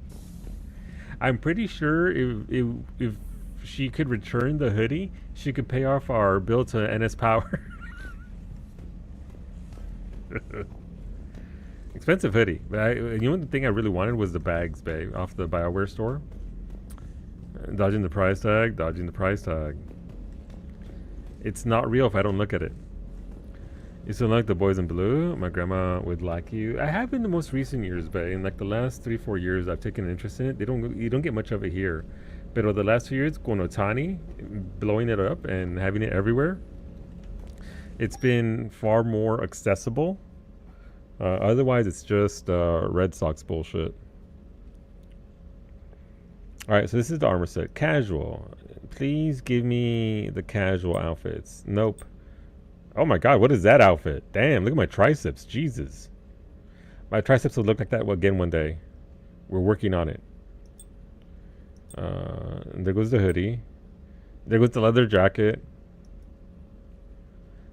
I'm pretty sure if she could return the hoodie, she could pay off our bill to NS Power. Expensive hoodie, but you know the thing I really wanted was the bags, babe, off the BioWare store. Dodging the price tag, dodging the price tag. It's not real if I don't look at it. You still like the boys in blue? My grandma would like you. I have in the most recent years, babe. In like the last 3-4 years, I've taken an interest in it. You don't get much of it here, but over the last 2 years, con Otani, blowing it up and having it everywhere, it's been far more accessible. Otherwise, it's just Red Sox bullshit. Alright, so this is the armor set. Casual. Please give me the casual outfits. Nope. Oh my god, what is that outfit? Damn, look at my triceps. Jesus. My triceps will look like that again one day. We're working on it. There goes the hoodie. There goes the leather jacket.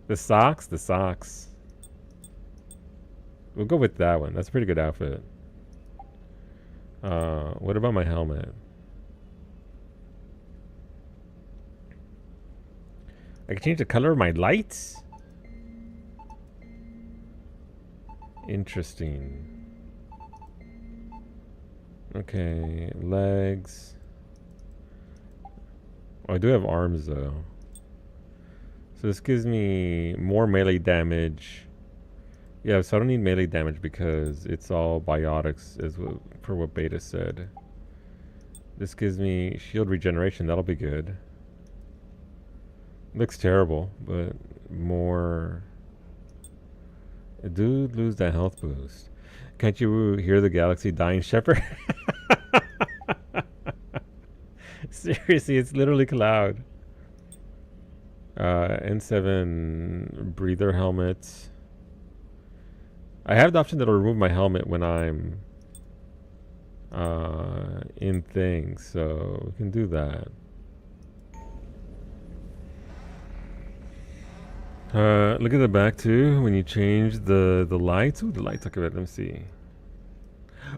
The socks. The socks. We'll go with that one. That's a pretty good outfit. What about my helmet? I can change the color of my lights? Interesting. Okay, legs. Oh, I do have arms though. So this gives me more melee damage. Yeah, so I don't need melee damage because it's all biotics, as per what Beta said. This gives me shield regeneration. That'll be good. Looks terrible, but more. Dude, lose that health boost. Can't you hear the galaxy dying, Shepard? Seriously, it's literally Cloud. N7 breather helmet. I have the option that'll remove my helmet when I'm in things, so we can do that. Look at the back too. When you change the lights. Ooh, the lights. Look at it. Let me see.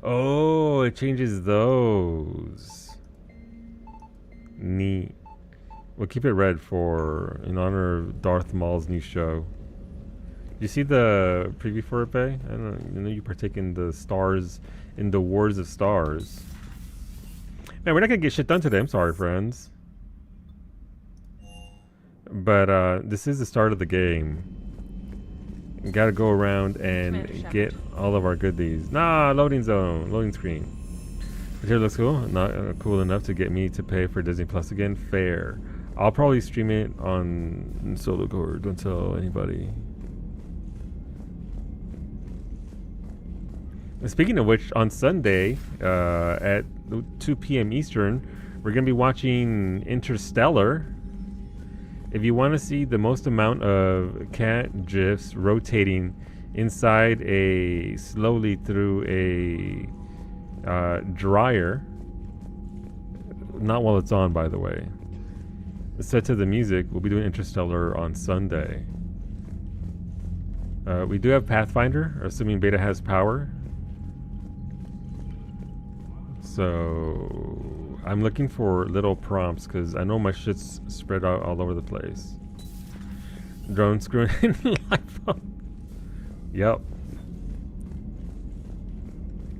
Oh, it changes those. Neat. We'll keep it red for in honor of Darth Maul's new show. You see the preview for it, Bay? I don't know. You know you partake in the stars, in the Wars of Stars. Man, we're not gonna get shit done today. I'm sorry, friends. But this is the start of the game. We gotta go around and get all of our goodies. Nah, loading zone, loading screen. Material looks cool. Not cool enough to get me to pay for Disney Plus again. Fair. I'll probably stream it on Solo Core. Don't tell anybody. Speaking of which, on Sunday at 2 p.m. Eastern, we're going to be watching Interstellar. If you want to see the most amount of cat gifs rotating inside slowly through a dryer, not while it's on, by the way. Set to the music, we'll be doing Interstellar on Sunday. We do have Pathfinder, assuming Beta has power. So I'm looking for little prompts because I know my shit's spread out all over the place. Drone screwing in life up. Yep.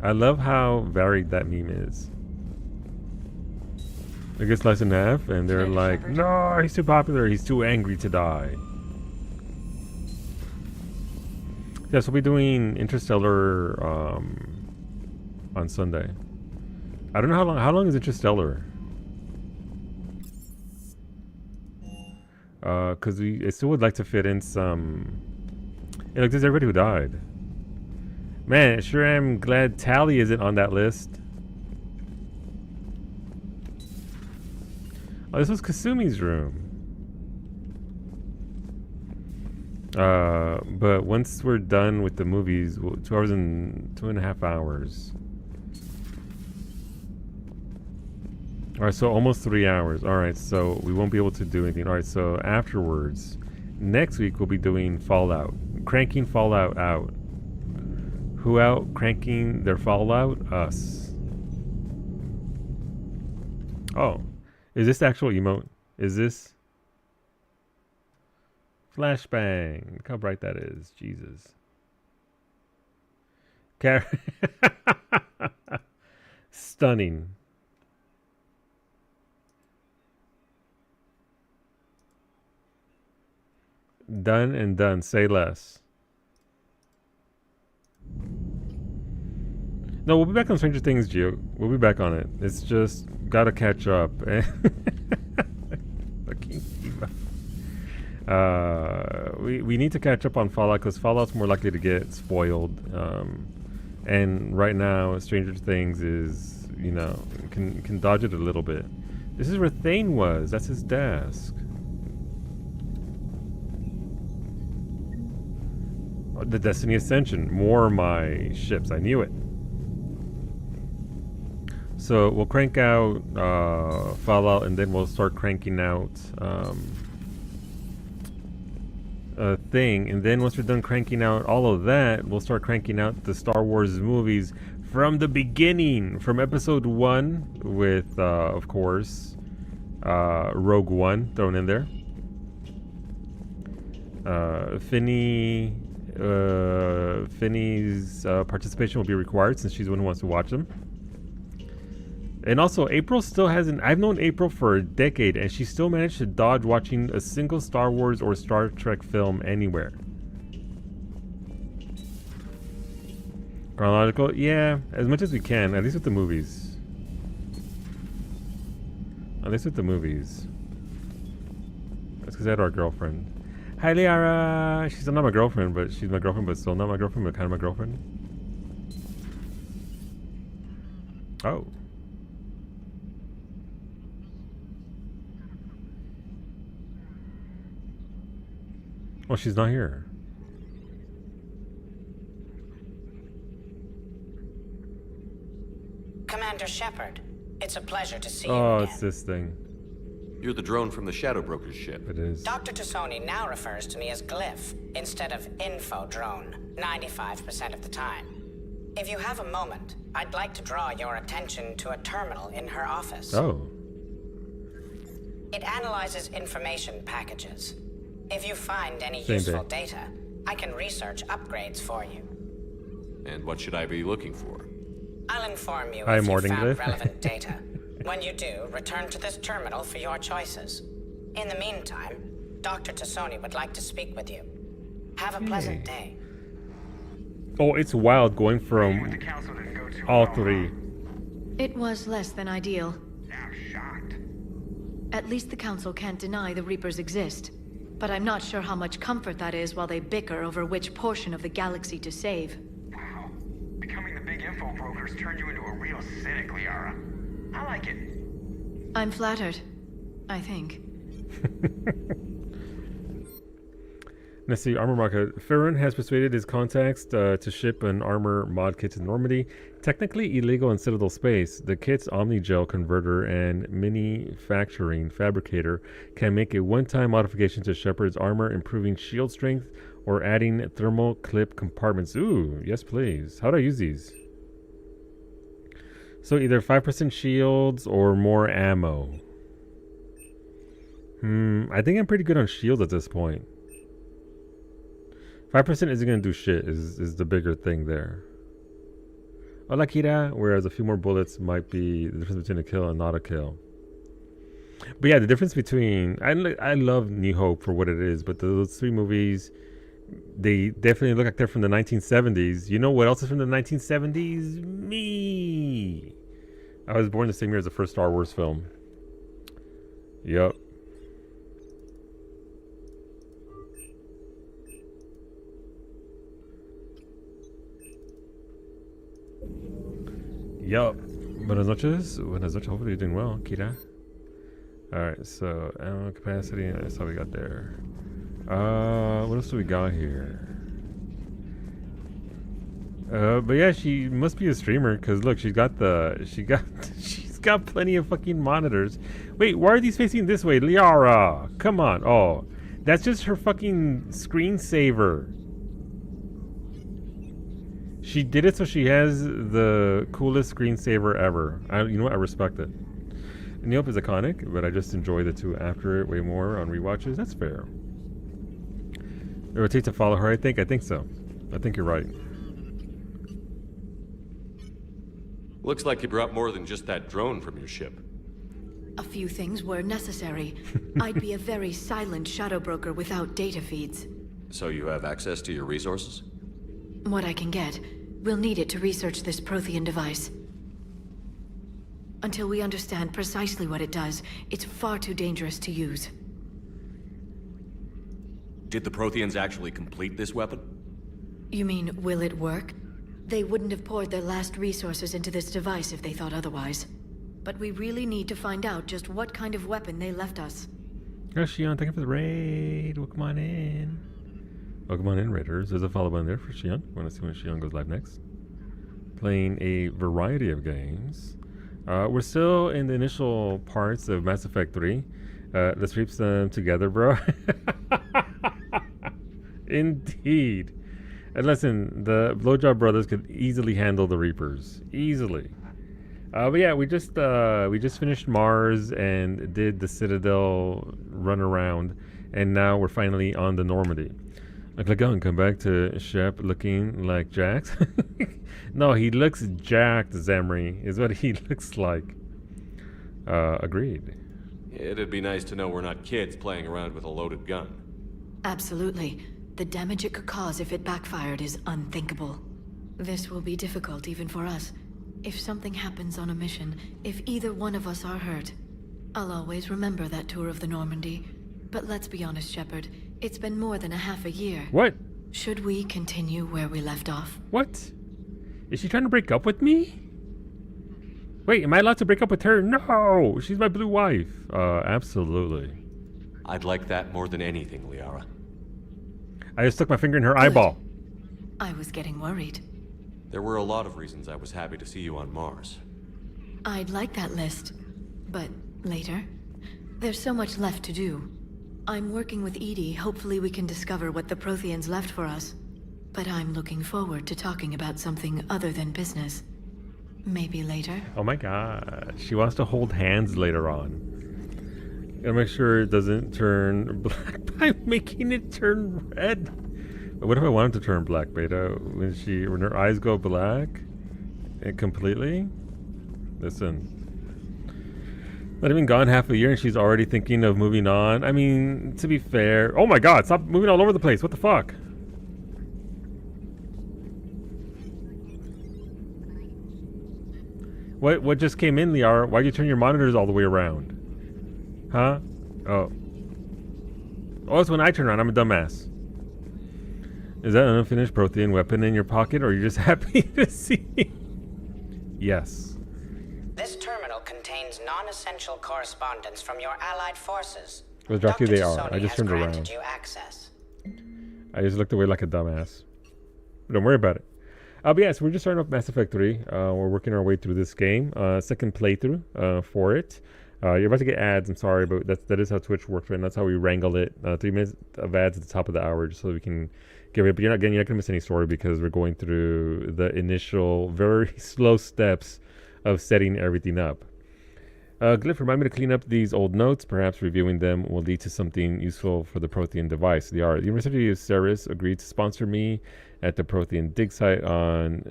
I love how varied that meme is. It gets sliced in half and they're like, no, he's too popular, he's too angry to die. Yes, we'll be doing Interstellar on Sunday. I don't know how long is Interstellar? Because I still would like to fit in some... Hey, look, there's everybody who died. Man, sure am glad Tally isn't on that list. Oh, this was Kasumi's room. But once we're done with the movies, 2 hours and 2.5 hours. Alright, so almost 3 hours. Alright, so we won't be able to do anything. Alright, so afterwards, next week we'll be doing Fallout. Cranking Fallout out. Who out cranking their Fallout? Us. Oh. Is this the actual emote? Is this? Flashbang. Look how bright that is. Jesus. Stunning. Done and done. Say less. No, we'll be back on Stranger Things, Gio. We'll be back on it. It's just gotta catch up. We need to catch up on Fallout because Fallout's more likely to get spoiled. And right now, Stranger Things is, you know, can dodge it a little bit. This is where Thane was. That's his desk. The Destiny Ascension. More of my ships. I knew it. So we'll crank out Fallout, and then we'll start cranking out a thing. And then once we're done cranking out all of that, we'll start cranking out the Star Wars movies from the beginning, from Episode 1 with, of course, Rogue One thrown in there. Finney's participation will be required since she's the one who wants to watch them. And also, April still hasn't... I've known April for a decade, and she still managed to dodge watching a single Star Wars or Star Trek film anywhere. Chronological? Yeah, as much as we can, at least with the movies. At least with the movies. That's because I had our girlfriend. Hi, Liara! She's not my girlfriend, but she's my girlfriend, but still not my girlfriend, but kind of my girlfriend. Oh. Oh, she's not here. Commander Shepard, it's a pleasure to see you Oh, again. it's this thing. You're the drone from the Shadow Broker's ship. It is. Dr. Tassoni now refers to me as Glyph instead of Info Drone 95% of the time. If you have a moment, I'd like to draw your attention to a terminal in her office. Oh. It analyzes information packages. If you find any Same useful day. data, I can research upgrades for you. And what should I be looking for? I'll inform you Hi, if you Morning found Glyph. relevant data. When you do, return to this terminal for your choices. In the meantime, Dr. Tassoni would like to speak with you. Have a pleasant day. Oh, it's wild going from all three. It was less than ideal. At least the Council can't deny the Reapers exist. But I'm not sure how much comfort that is while they bicker over which portion of the galaxy to save. Wow. Becoming the big info brokers turned you into a real cynic, Liara. I like it. I'm flattered. I think. Let's see, armor market. Farron has persuaded his contacts to ship an armor mod kit to Normandy. Technically illegal in Citadel space, the kit's Omnigel converter and manufacturing fabricator can make a one-time modification to Shepard's armor, improving shield strength or adding thermal clip compartments. Ooh, yes please. How do I use these? So either 5% shields or more ammo. I think I'm pretty good on shields at this point. 5% isn't going to do shit is the bigger thing there. Hola, Kira. Whereas a few more bullets might be the difference between a kill and not a kill. But yeah, the difference between... I love New Hope for what it is, but those three movies, they definitely look like they're from the 1970s. You know what else is from the 1970s? Me! I was born the same year as the first Star Wars film. Yup. Yup. Buenas noches. Buenas noches. Hopefully you're doing well, Kira. Alright, so ammo capacity. That's how we got there. What else do we got here? But yeah, she must be a streamer because look, she's got plenty of fucking monitors. Wait, why are these facing this way, Liara? Come on. Oh, that's just her fucking screensaver. She did it so she has the coolest screensaver ever. You know what? I respect it. New Hope is iconic, but I just enjoy the two after it way more on rewatches. That's fair. It would take to follow her, I think. I think so. I think you're right. Looks like you brought more than just that drone from your ship. A few things were necessary. I'd be a very silent shadow broker without data feeds. So you have access to your resources? What I can get. We'll need it to research this Prothean device. Until we understand precisely what it does, it's far too dangerous to use. Did the Protheans actually complete this weapon? You mean, will it work? They wouldn't have poured their last resources into this device if they thought otherwise. But we really need to find out just what kind of weapon they left us. Oh, Shion, thank you for the raid. Welcome on in. Welcome on in, Raiders. There's a follow button there for Shion. Want to see when Shion goes live next. Playing a variety of games. We're still in the initial parts of Mass Effect 3. Let's reap them together, bro. Indeed. And listen, the Blowjob Brothers could easily handle the Reapers. Easily. But yeah, we just finished Mars and did the Citadel run around. And now we're finally on the Normandy. Like, come back to Shep looking like Jax. No, he looks jacked, Zemri, is what he looks like. Agreed. It'd be nice to know we're not kids playing around with a loaded gun. Absolutely. The damage it could cause if it backfired is unthinkable. This will be difficult even for us. If something happens on a mission, if either one of us are hurt, I'll always remember that tour of the Normandy. But let's be honest, Shepard. It's been more than a half a year. What? Should we continue where we left off? What? Is she trying to break up with me? Wait, am I allowed to break up with her? No! She's my blue wife. Absolutely. I'd like that more than anything, Liara. I just stuck my finger in her eyeball. I was getting worried. There were a lot of reasons I was happy to see you on Mars. I'd like that list. But later? There's so much left to do. I'm working with Edie. Hopefully we can discover what the Protheans left for us. But I'm looking forward to talking about something other than business. Maybe later. Oh my god. She wants to hold hands later on. Gotta make sure it doesn't turn black by making it turn red. But what if I wanted to turn black, Beta? When her eyes go black and completely? Listen. Not even gone half a year and she's already thinking of moving on. I mean, to be fair. Oh my god, stop moving all over the place. What the fuck? What just came in, Liara? Why'd you turn your monitors all the way around? Huh? Oh. Oh, it's when I turn around. I'm a dumbass. Is that an unfinished Prothean weapon in your pocket, or are you just happy to see me? Yes. This terminal contains non-essential correspondence from your allied forces. Well, exactly they are. I just turned around. Granted you access. I just looked away like a dumbass. Don't worry about it. But yeah, so we're just starting off Mass Effect 3. We're working our way through this game. Second playthrough for it. You're about to get ads. I'm sorry, but that is how Twitch works, right? And that's how we wrangle it. 3 minutes of ads at the top of the hour, just so we can get it. But you're not going to miss any story because we're going through the initial, very slow steps of setting everything up. Glyph, remind me to clean up these old notes. Perhaps reviewing them will lead to something useful for the Prothean device. The University of Ceres agreed to sponsor me at the Prothean dig site on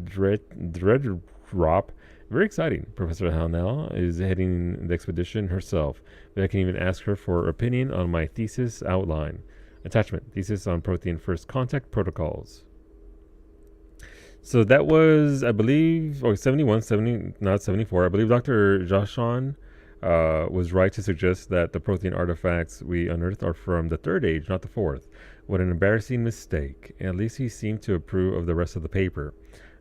Dreadrop. Very exciting. Professor Halnell is heading the expedition herself. But I can even ask her for her opinion on my thesis outline. Attachment: Thesis on Prothean First Contact Protocols. So that was, I believe, 70, not 74. I believe Dr. Joshan was right to suggest that the Prothean artifacts we unearthed are from the Third Age, not the Fourth. What an embarrassing mistake. At least he seemed to approve of the rest of the paper.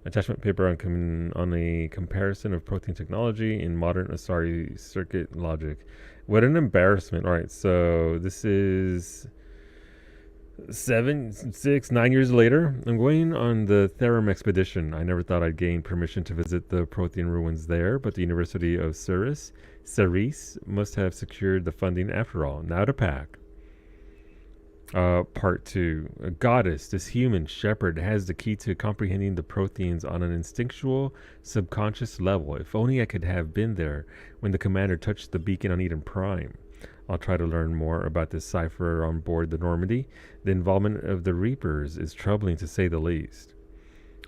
Attachment paper on a comparison of Prothean technology in modern Asari circuit logic. What an embarrassment. All right, so this is 9 years later. I'm going on the Therum expedition. I never thought I'd gain permission to visit the Prothean ruins there, but the University of Ceres must have secured the funding after all. Now to pack. Part 2. A goddess, this human shepherd, has the key to comprehending the Protheans on an instinctual, subconscious level. If only I could have been there when the commander touched the beacon on Eden Prime. I'll try to learn more about this cipher on board the Normandy. The involvement of the Reapers is troubling to say the least.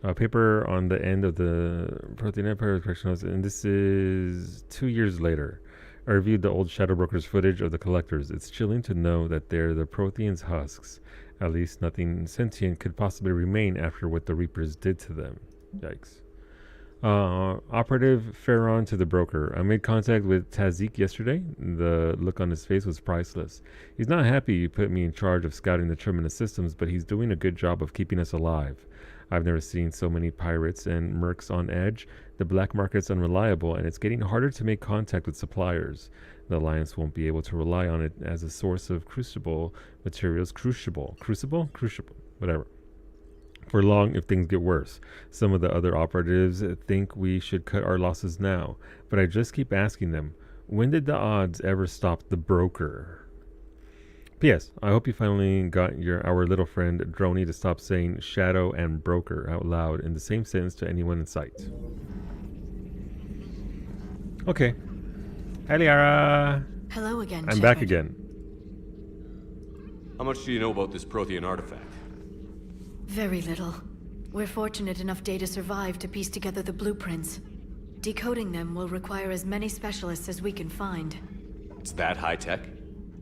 A paper on the end of the Prothean Empire, and this is 2 years later. I reviewed the old Shadow Brokers footage of the Collectors. It's chilling to know that they're the Protheans' husks. At least nothing sentient could possibly remain after what the Reapers did to them. Yikes. Operative Ferron to the broker. I made contact with Tazik yesterday. The look on his face was priceless. He's not happy you put me in charge of scouting the Terminus systems, but he's doing a good job of keeping us alive. I've never seen so many pirates and mercs on edge. The black market's unreliable, and it's getting harder to make contact with suppliers. The Alliance won't be able to rely on it as a source of crucible materials. Crucible, whatever. For long if things get worse. Some of the other operatives think we should cut our losses now, but I just keep asking them, when did the odds ever stop the broker? P.S. I hope you finally got our little friend Droney to stop saying shadow and broker out loud in the same sentence to anyone in sight. Okay. Hi, Liara. Hello again, I'm back again. How much do you know about this Prothean artifact? Very little. We're fortunate enough Data survived to piece together the blueprints. Decoding them will require as many specialists as we can find. It's that high-tech?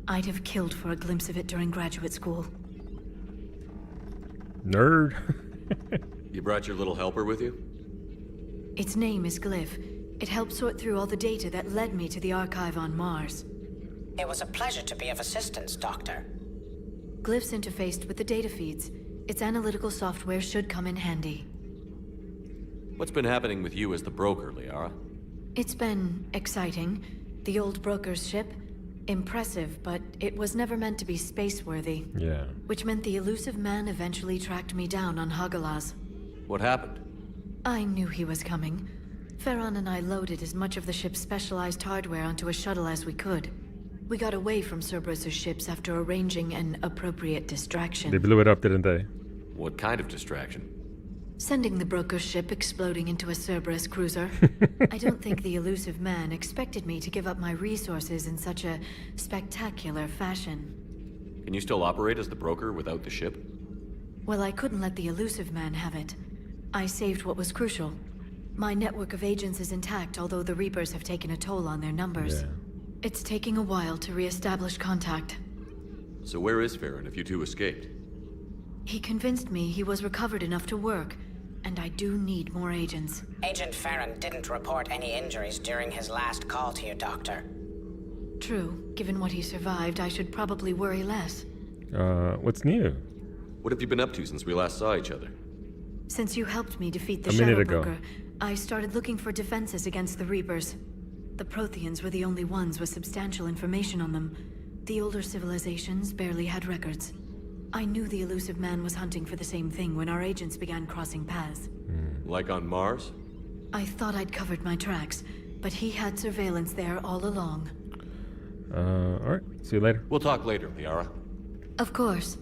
I'd have killed for a glimpse of it during graduate school. Nerd. You brought your little helper with you? Its name is Glyph. It helped sort through all the data that led me to the archive on Mars. It was a pleasure to be of assistance, Doctor. Glyph's interfaced with the data feeds. Its analytical software should come in handy. What's been happening with you as the broker, Liara? It's been exciting. The old broker's ship, impressive, but it was never meant to be space-worthy. Yeah. Which meant the elusive man eventually tracked me down on Hagalaz. What happened? I knew he was coming. Ferron and I loaded as much of the ship's specialized hardware onto a shuttle as we could. We got away from Cerberus' ships after arranging an appropriate distraction. They blew it up, didn't they? What kind of distraction? Sending the broker ship exploding into a Cerberus cruiser. I don't think the elusive man expected me to give up my resources in such a spectacular fashion. Can you still operate as the broker without the ship? Well, I couldn't let the elusive man have it. I saved what was crucial. My network of agents is intact, although the Reapers have taken a toll on their numbers. Yeah. It's taking a while to re-establish contact. So where is Farron if you two escaped? He convinced me he was recovered enough to work, and I do need more agents. Agent Farron didn't report any injuries during his last call to you, Doctor. True. Given what he survived, I should probably worry less. What's new? What have you been up to since we last saw each other? Since you helped me defeat the A minute Shadow ago. Broker, I started looking for defenses against the Reapers. The Protheans were the only ones with substantial information on them. The older civilizations barely had records. I knew the elusive man was hunting for the same thing when our agents began crossing paths. Like on Mars? I thought I'd covered my tracks, but he had surveillance there all along. Alright. See you later. We'll talk later, Liara. Of course.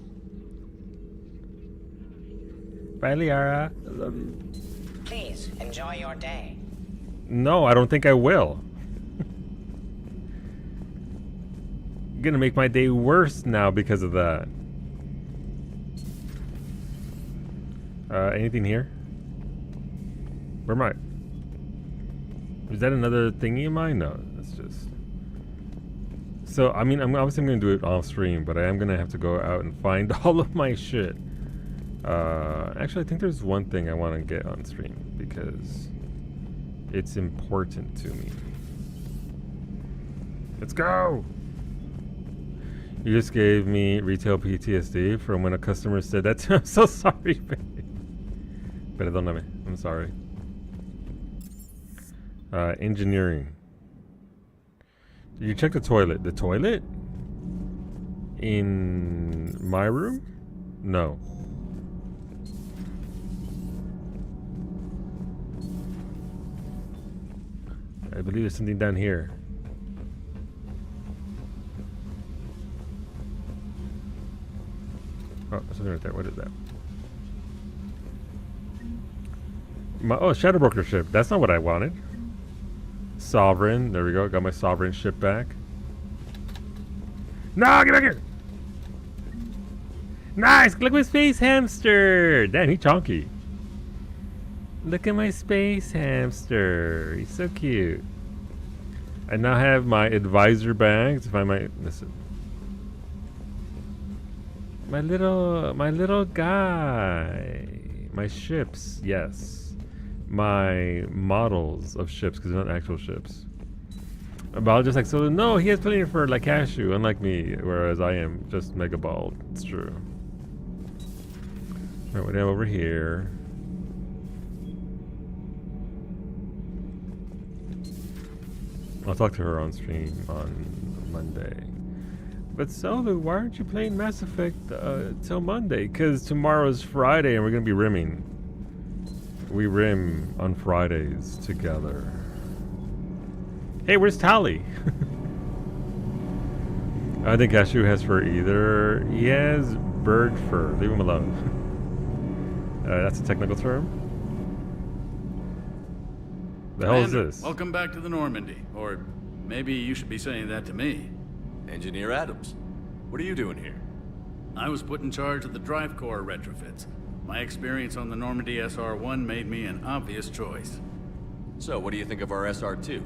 Bye, Liara. I love you. Please, enjoy your day. No, I don't think I will. Gonna make my day worse now because of that. Anything here? Where am I? Is that another thingy of mine? No, that's just... So, I mean, I'm obviously gonna do it off stream, but I am gonna have to go out and find all of my shit. Actually, I think there's one thing I want to get on stream because it's important to me. Let's go! You just gave me retail PTSD from when a customer said that to me. I'm so sorry, babe. Perdóname. I'm sorry. Engineering. Did you check the toilet? The toilet? In my room? No. I believe there's something down here. Oh, there's something right there. What is that? Shadow Broker ship. That's not what I wanted. Sovereign. There we go. Got my Sovereign ship back. No, get back here! Nice! Look at my space hamster! Damn, he's chonky. Look at my space hamster. He's so cute. I now have my advisor bag to find my... Listen. My little guy. My ships, yes. My models of ships, because they're not actual ships. But I was just like, so no, he has plenty for like cashew, unlike me, whereas I am just mega bald. It's true. Alright, what do I have over here? I'll talk to her on stream on Monday. But Solu, why aren't you playing Mass Effect till Monday? Because tomorrow's Friday and we're going to be rimming. We rim on Fridays together. Hey, where's Tally? I think Cashew has fur either. He has bird fur. Leave him alone. That's a technical term. The hell is this? Welcome back to the Normandy. Or maybe you should be saying that to me. Engineer Adams, what are you doing here? I was put in charge of the drive core retrofits. My experience on the Normandy SR-1 made me an obvious choice. So, what do you think of our SR-2?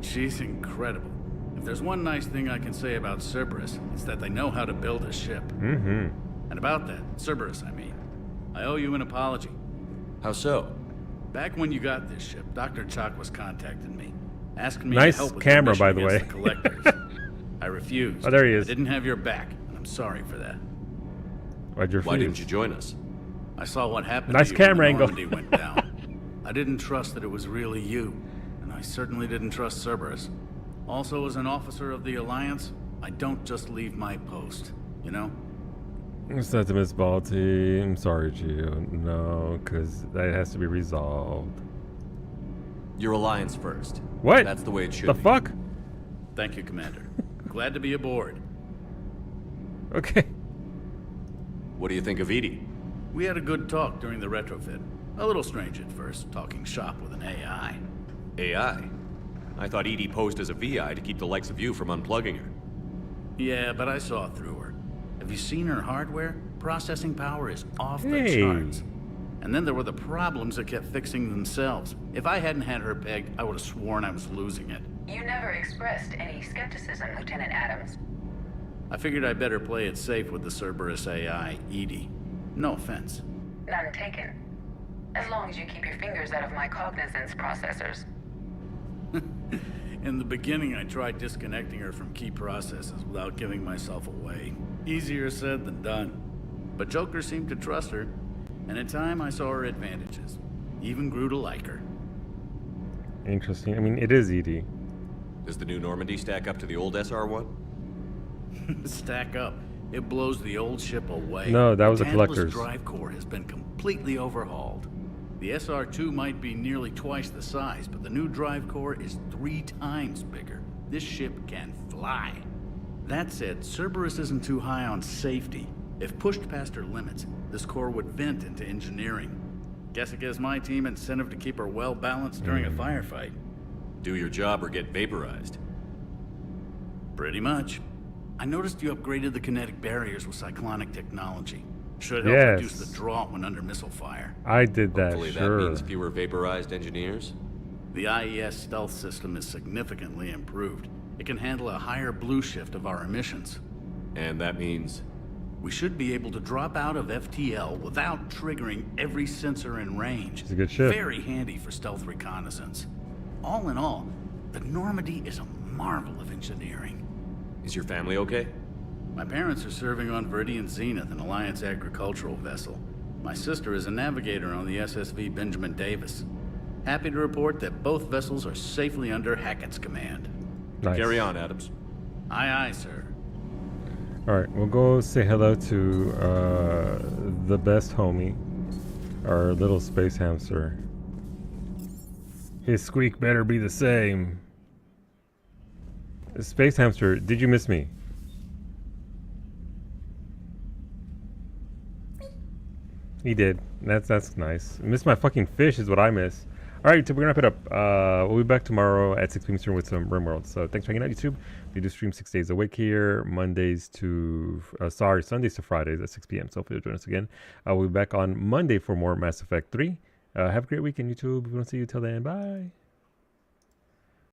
She's incredible. If there's one nice thing I can say about Cerberus, it's that they know how to build a ship. Mm-hmm. And about that, Cerberus, I mean, I owe you an apology. How so? Back when you got this ship, Dr. Chalk was contacting me, asking me nice to help with camera, the by the mission way. against the collectors. I refused. Oh, there he is. I didn't have your back, and I'm sorry for that. Why'd you refuse? Why didn't you join us? I saw what happened Nice to you camera when the angle. Normandy went down. I didn't trust that it was really you, and I certainly didn't trust Cerberus. Also, as an officer of the Alliance, I don't just leave my post, you know? It's not to Miss Balti. I'm sorry, Gio. No, because that has to be resolved. Your Alliance first. What? That's the way it should the be. fuck? Thank you, Commander. Glad to be aboard. Okay. What do you think of Edie? We had a good talk during the retrofit. A little strange at first, talking shop with an AI. AI? I thought Edie posed as a VI to keep the likes of you from unplugging her. Yeah, but I saw through her. Have you seen her hardware? Processing power is off the charts. And then there were the problems that kept fixing themselves. If I hadn't had her pegged, I would have sworn I was losing it. You never expressed any skepticism, Lieutenant Adams. I figured I'd better play it safe with the Cerberus AI, Edie. No offense. None taken. As long as you keep your fingers out of my cognizance processors. In the beginning, I tried disconnecting her from key processes without giving myself away. Easier said than done. But Joker seemed to trust her, and in time I saw her advantages. Even grew to like her. Interesting. I mean, it is Edie. Does the new Normandy stack up to the old SR-1? Stack up. It blows the old ship away. No, that was the a collector's. drive core has been completely overhauled. The SR-2 might be nearly twice the size, but the new drive core is 3 times bigger. This ship can fly. That said, Cerberus isn't too high on safety. If pushed past her limits, this core would vent into engineering. Guess it gives my team incentive to keep her well balanced during a firefight. Do your job or get vaporized. Pretty much. I noticed you upgraded the kinetic barriers with cyclonic technology. Should help reduce the draw when under missile fire. I did that, Hopefully that means fewer vaporized engineers. The IES stealth system is significantly improved. It can handle a higher blue shift of our emissions. And that means? We should be able to drop out of FTL without triggering every sensor in range. It's a good ship. Very handy for stealth reconnaissance. All in all, the Normandy is a marvel of engineering. Is your family okay? My parents are serving on Viridian Zenith, an Alliance agricultural vessel. My sister is a navigator on the SSV Benjamin Davis. Happy to report that both vessels are safely under Hackett's command. Nice. Carry on, Adams. Aye, aye, sir. Alright, we'll go say hello to the best homie, our little space hamster. His squeak better be the same. Space hamster, did you miss me? He did. That's nice. Miss my fucking fish is what I miss. Alright, so we're gonna wrap it up. We'll be back tomorrow at 6 p.m. Eastern with some RimWorld. So thanks for hanging out, YouTube. We do stream 6 days a week here, Sundays to Fridays at 6 p.m. So hopefully you'll join us again. We'll be back on Monday for more Mass Effect 3. Have a great weekend, YouTube. We don't see you till then. Bye.